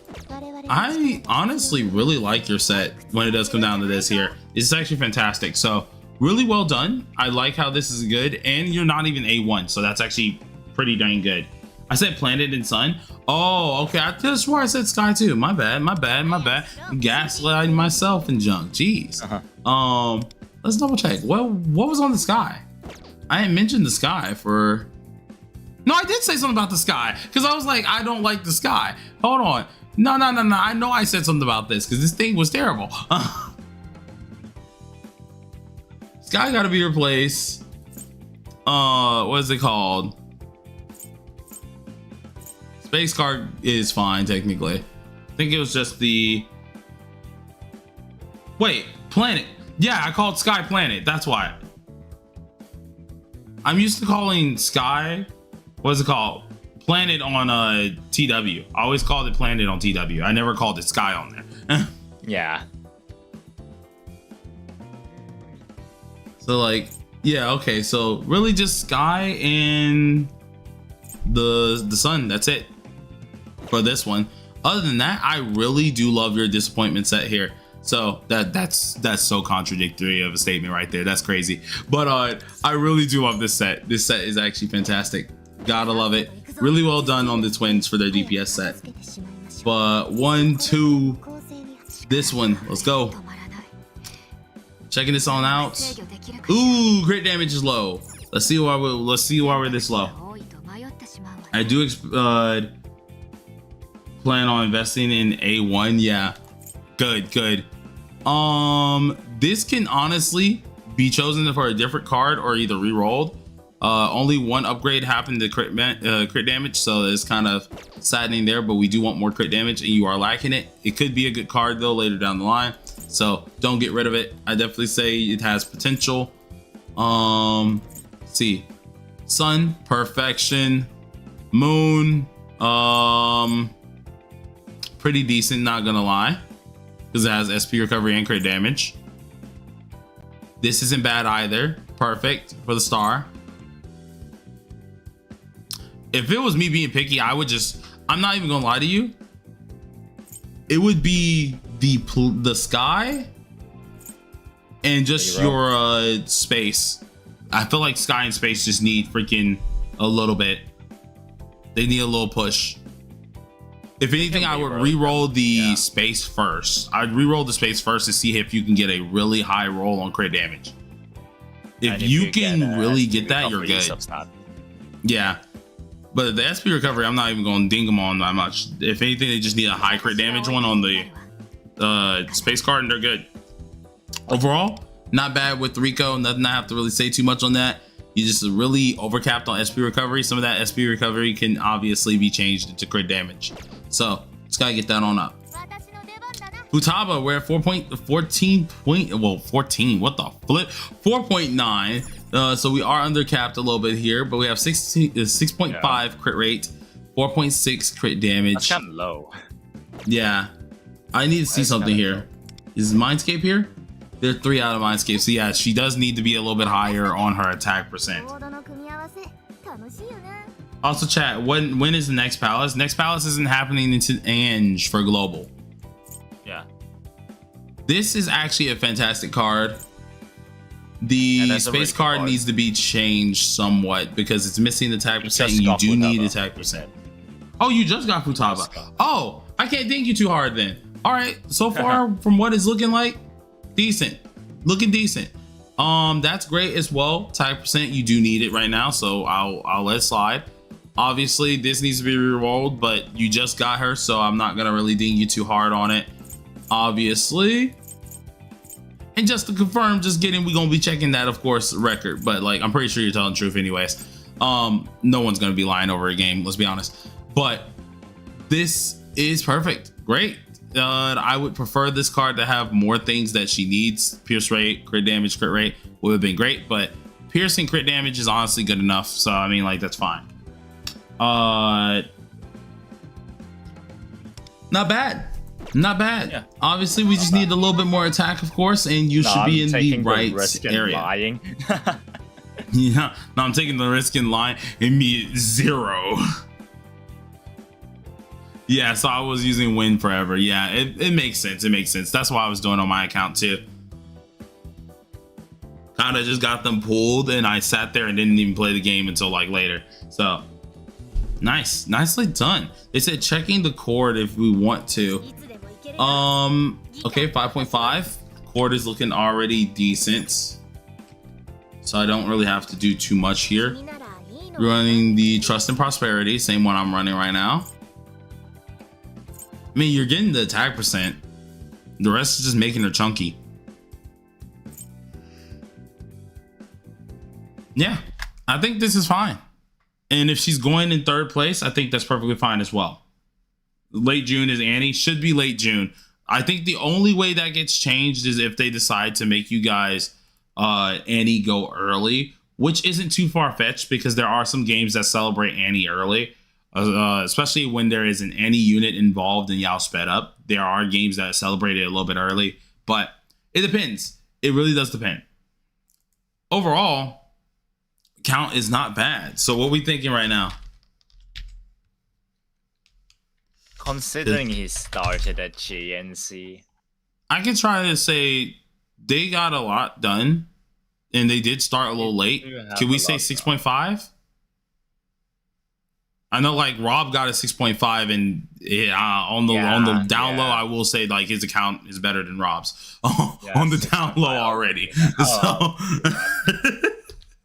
I honestly really like your set when it does come down to this here. It's actually fantastic, so really well done. I like how this is good, and you're not even A1, so that's actually pretty dang good. I said planet and sun. Oh, okay, I just swore I said sky too. My bad, my bad, my bad. I'm gaslighting myself and junk. Jeez. Let's double check. What was on the sky? I didn't mention the sky for... No, I did say something about the sky because I was like, I don't like the sky. Hold on. No. I know I said something about this because this thing was terrible. Sky got to be replaced. What is it called? Space card is fine technically. I think it was just the... Wait, planet. Yeah, I called sky planet. That's why. I'm used to calling sky, what is it called? Planet on TW. I always called it planet on TW. I never called it sky on there. Yeah. So like, yeah, okay. So really just sky and the sun. That's it for this one. Other than that, I really do love your disappointment set here. So that's so contradictory of a statement right there. That's crazy. But I really do love this set. This set is actually fantastic. Gotta love it. Really well done on the twins for their DPS set. But 1, 2, this one. Let's go. Checking this on out. Ooh, crit damage is low. Let's see why we're this low. I do plan on investing in A1. Yeah, good. This can honestly be chosen for a different card or either re-rolled. Only one upgrade happened to crit damage, so it's kind of saddening there, but we do want more crit damage and you are lacking it. It could be a good card though later down the line, so don't get rid of it. I definitely say it has potential. Let's see, Sun, Perfection, Moon, pretty decent, not gonna lie, because it has SP recovery and crit damage. This isn't bad either. Perfect for the star. If it was me being picky, I would just, I'm not even gonna lie to you, it would be the sky and just your space. I feel like sky and space just need freaking a little bit. They need a little push. If anything, I would re-roll the space first. I'd re-roll the space first to see if you can get a really high roll on crit damage. If you can really get that, you're good. Yeah. But the SP recovery, I'm not even going to ding them on that much. If anything, they just need a high crit damage one on the space card and they're good. Overall, not bad with Rico. Nothing I have to really say too much on that. You just really overcapped on SP recovery. Some of that SP recovery can obviously be changed into crit damage. So just gotta get that on up. Futaba, we're at 14, what the flip? 4.9. So we are undercapped a little bit here, but we have 6.5 crit rate, 4.6 crit damage. That's kind of low. Yeah, I need to see something here. Is Mindscape here? They're 3 out of Mindscape, so yeah, she does need to be a little bit higher on her attack percent. Also, chat, when is the next palace? Next palace isn't happening until Ange for global. Yeah. This is actually a fantastic card. The space card needs to be changed somewhat because it's missing attack percent. And you do need attack percent. Oh, you just got Futaba. Oh, I can't ding you too hard then. All right, so far from what it's looking like, decent, looking decent. That's great as well. Attack percent, you do need it right now, so I'll let it slide. Obviously, this needs to be re-rolled, but you just got her, so I'm not gonna really ding you too hard on it. Obviously, and just to confirm, we're gonna be checking that, of course, record. But like, I'm pretty sure you're telling the truth, anyways. No one's gonna be lying over a game. Let's be honest. But this is perfect. Great. I would prefer this card to have more things that she needs. Pierce rate, crit damage, crit rate would have been great, but piercing crit damage is honestly good enough. So I mean, like, that's fine. Not bad. Yeah. Obviously, we just need a little bit more attack, of course, and you should be in the right area. Lying. Yeah, no, I'm taking the risk in lying and me 0. Yeah, so I was using Wind forever. Yeah, it makes sense. It makes sense. That's why I was doing on my account too. Kind of just got them pulled and I sat there and didn't even play the game until like later. So nice, nicely done. They said checking the cord if we want to. Okay, 5.5. Cord is looking already decent, so I don't really have to do too much here. Running the Trust and Prosperity, same one I'm running right now. I mean, you're getting the attack percent. The rest is just making her chunky. Yeah, I think this is fine. And if she's going in 3rd place, I think that's perfectly fine as well. Late June is Annie. Should be late June. I think the only way that gets changed is if they decide to make you guys Annie go early, which isn't too far-fetched because there are some games that celebrate Annie early. Especially when there is an Annie unit involved and y'all sped up. There are games that celebrate it a little bit early, but it depends. It really does depend. Overall, count is not bad. So what are we thinking right now? Considering he started at GNC, I can try to say they got a lot done and they did start a little late. Can we say 6.5? I know like Rob got a 6.5, and on the down low, I will say like his account is better than Rob's on the down low already. So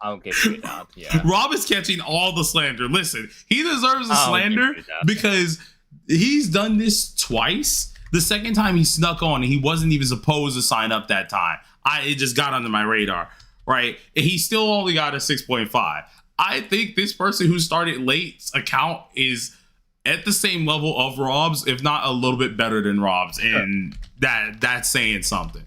I'll give you that. Yeah, Rob is catching all the slander. Listen, he deserves a slander because he's done this twice. The second time he snuck on, and he wasn't even supposed to sign up that time. It just got under my radar, right? And he still only got a 6.5. I think this person who started late's account is at the same level of Rob's, if not a little bit better than Rob's, and that's saying something.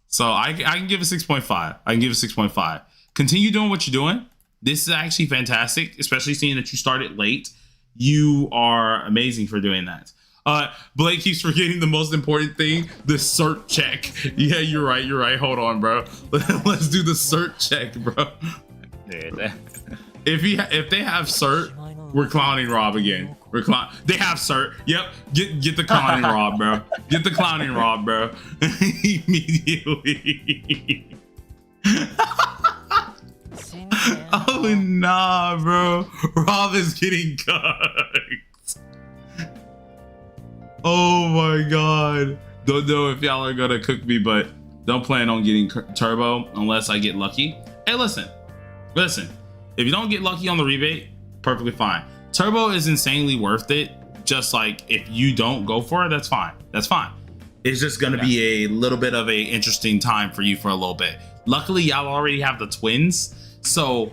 So I can give a 6.5. I can give a 6.5. Continue doing what you're doing. This is actually fantastic, especially seeing that you started late. You are amazing for doing that. Blake keeps forgetting the most important thing, the cert check. Yeah, you're right. Hold on, bro. Let's do the cert check, bro. Dude. If they have cert, we're clowning Rob again. They have cert. Yep. Get the clowning Rob, bro. Get the clowning Rob, bro. Immediately. Oh nah, bro. Rob is getting cooked. Oh my god. Don't know if y'all are gonna cook me, but don't plan on getting turbo unless I get lucky. Hey, listen. If you don't get lucky on the rebate, perfectly fine. Turbo is insanely worth it. Just like if you don't go for it, that's fine. It's just gonna be a little bit of a interesting time for you for a little bit. Luckily, y'all already have the twins, so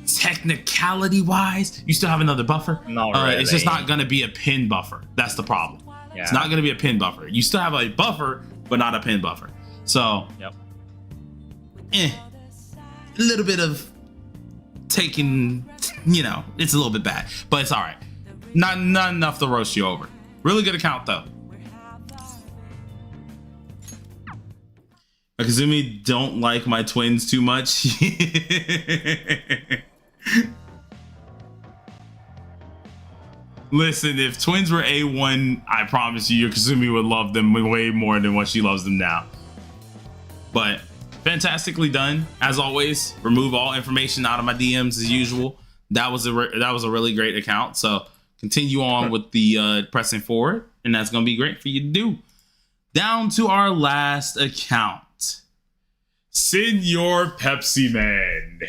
technicality wise, you still have another buffer. Really. It's just not gonna be a pin buffer. That's the problem. Yeah. It's not gonna be a pin buffer. You still have a buffer, but not a pin buffer. So, a little bit of taking, it's a little bit bad, but it's all right. Not enough to roast you over. Really good account though. Akazumi don't like my twins too much. Listen, if twins were A1, I promise you, your Kazumi would love them way more than what she loves them now. But fantastically done, as always. Remove all information out of my DMs as usual. That was a really great account. So continue on with the pressing forward, and that's gonna be great for you to do. Down to our last account, Senor Pepsi Man.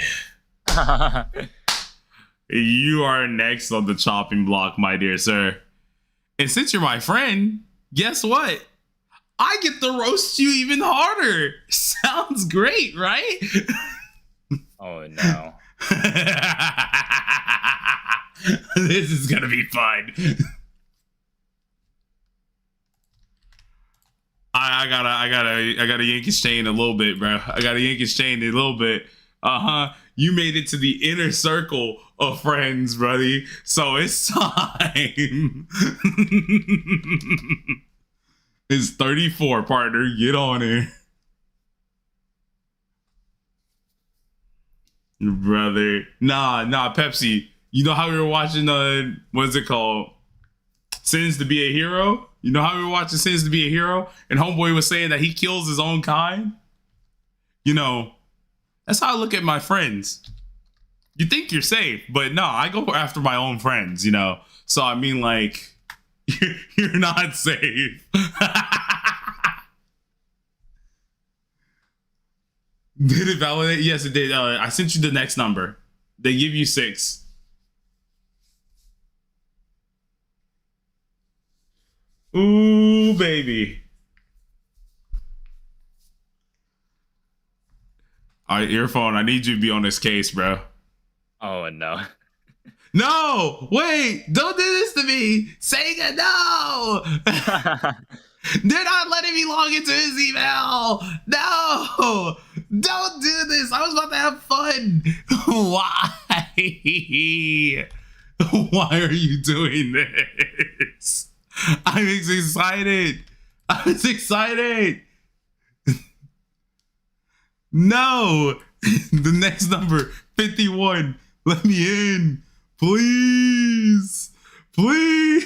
You are next on the chopping block, my dear sir. And since you're my friend, guess what? I get to roast you even harder. Sounds great, right? Oh no. This is gonna be fun. I gotta yank his chain a little bit, bro. I gotta yank his chain a little bit. You made it to the inner circle of friends, buddy. So it's time. It's 34, partner. Get on here. Brother. Nah, Pepsi. You know how we were watching, what's it called? Sins to be a Hero? You know how we were watching Sins to be a Hero? And Homeboy was saying that he kills his own kind? That's how I look at my friends. You think you're safe, but no, I go after my own friends, So I mean, like, you're not safe. Did it validate? Yes, it did. I sent you the next number. They give you 6. Ooh, baby. All right, earphone. I need you to be on this case, bro. Oh no. No, wait, don't do this to me. Sega, no. They're not letting me log into his email. No, don't do this. I was about to have fun. Why? Why are you doing this? I'm excited. I was excited. No, the next number, 51. Let me in, please, please.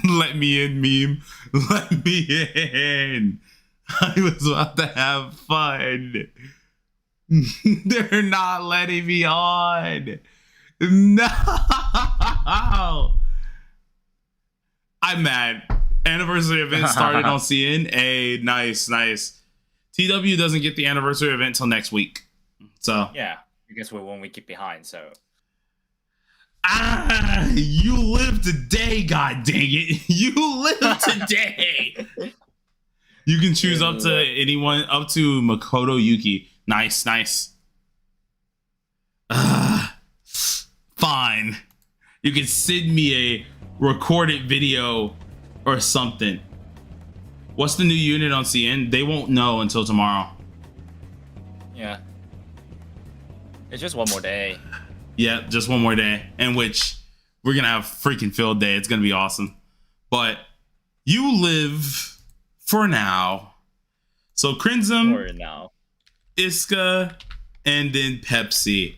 Let me in, meme. Let me in. I was about to have fun. They're not letting me on. No. I'm mad. Anniversary event started on CN. Hey, nice. TW doesn't get the anniversary event till next week. So yeah, because we're 1 week behind. So you live today, god dang it. You live today. You can choose up to anyone, up to Makoto Yuki. Nice. Fine. You can send me a recorded video or something. What's the new unit on CN? They won't know until tomorrow. yeah, it's just 1 more day. Yeah, just 1 more day, in which we're gonna have a freaking field day. It's gonna be awesome. But you live for now. So Crimson, For now. Iska, and then Pepsi.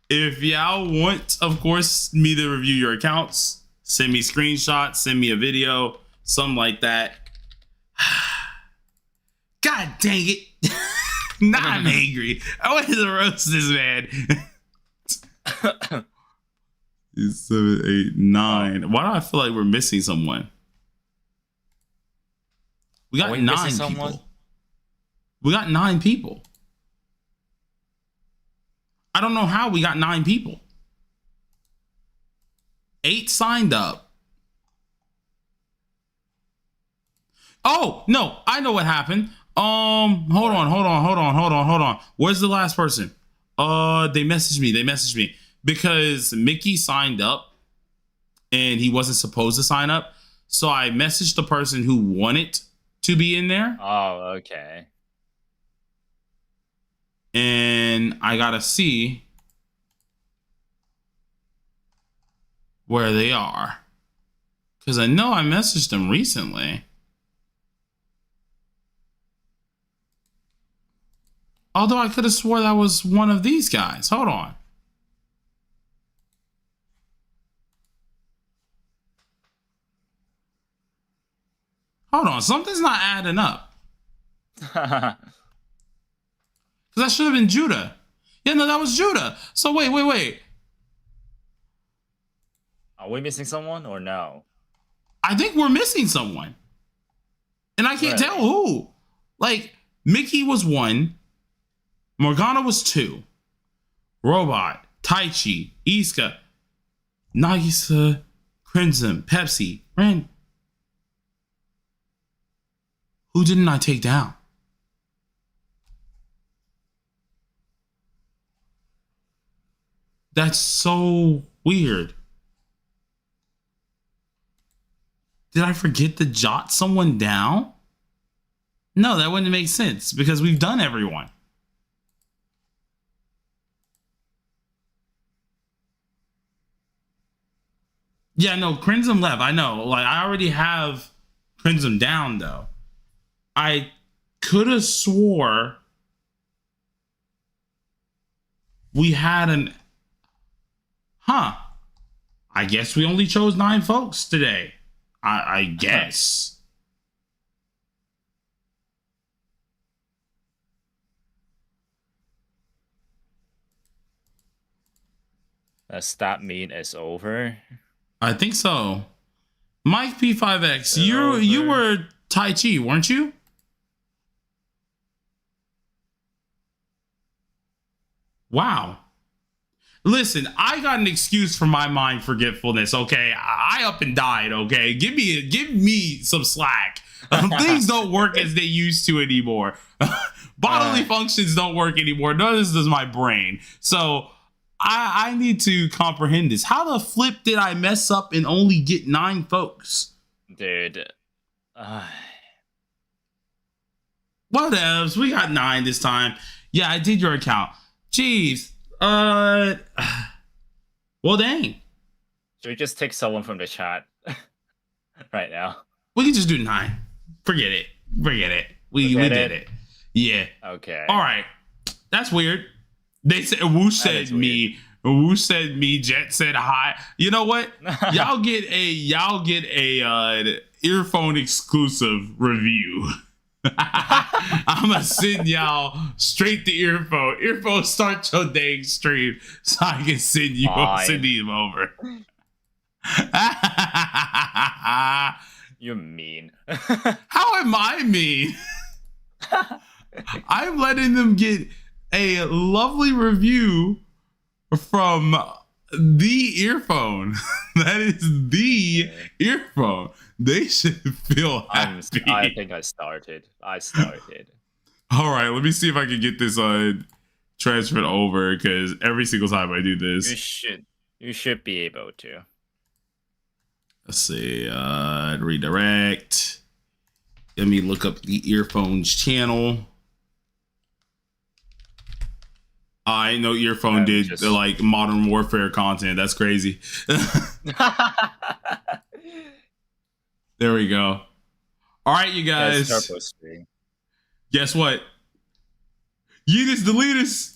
If y'all want, of course, me to review your accounts, send me screenshots, send me a video, something like that. God dang it. Now I'm angry. I want to roast this man. 7, 8, 9. Why do I feel like we're missing someone? We got 9 people. We got 9 people. I don't know how we got 9 people. 8 signed up. Oh, no, I know what happened. Hold on. Where's the last person? They messaged me because Mickey signed up and he wasn't supposed to sign up. So I messaged the person who wanted to be in there. Oh, okay. And I gotta see where they are. Because I know I messaged them recently. Although I could have swore that was one of these guys. Hold on. Something's not adding up. Because that should have been Judah. Yeah, no, that was Judah. So wait. Are we missing someone or no? I think we're missing someone. And I can't tell who. Like, Mickey was 1. Morgana was 2. Robot, Tai Chi, Iska, Nagisa, Crimson, Pepsi, Ren. Who didn't I take down? That's so weird. Did I forget to jot someone down? No, that wouldn't make sense because we've done everyone. Yeah, no, Crimson left. I know. Like, I already have Crimson down, though. I could have swore we had an... I guess we only chose 9 folks today. I guess. Does that mean it's over? I think so. Mike P5X, you were Tai Chi, weren't you? Wow. Listen, I got an excuse for my mind forgetfulness, okay? I up and died, okay? Give me some slack. Things don't work as they used to anymore. Bodily functions don't work anymore. None of this does my brain. So I need to comprehend this. How the flip did I mess up and only get 9 folks? Dude. Whatevs. We got 9 this time. Yeah, I did your account. Jeez. Well, dang. Should we just take someone from the chat right now? We can just do 9. Forget it. We did it. Yeah. Okay. All right. That's weird. They said Woo said me. Woo said me. Jet said hi. You know what? Y'all get a earphone exclusive review. I'm gonna send y'all straight to earphone. Earphone, start your dang stream so I can send you them over. You're mean. How am I mean? I'm letting them get a lovely review from the earphone. That is the earphone. They should feel happy. I think I started. All right, let me see if I can get this transferred over, because every single time I do this, you should be able to. Let's see. Redirect. Let me look up the earphones channel. I know earphone did the like Modern Warfare content. That's crazy. There we go. All right, you guys. Guess what? Yeetus, delete us.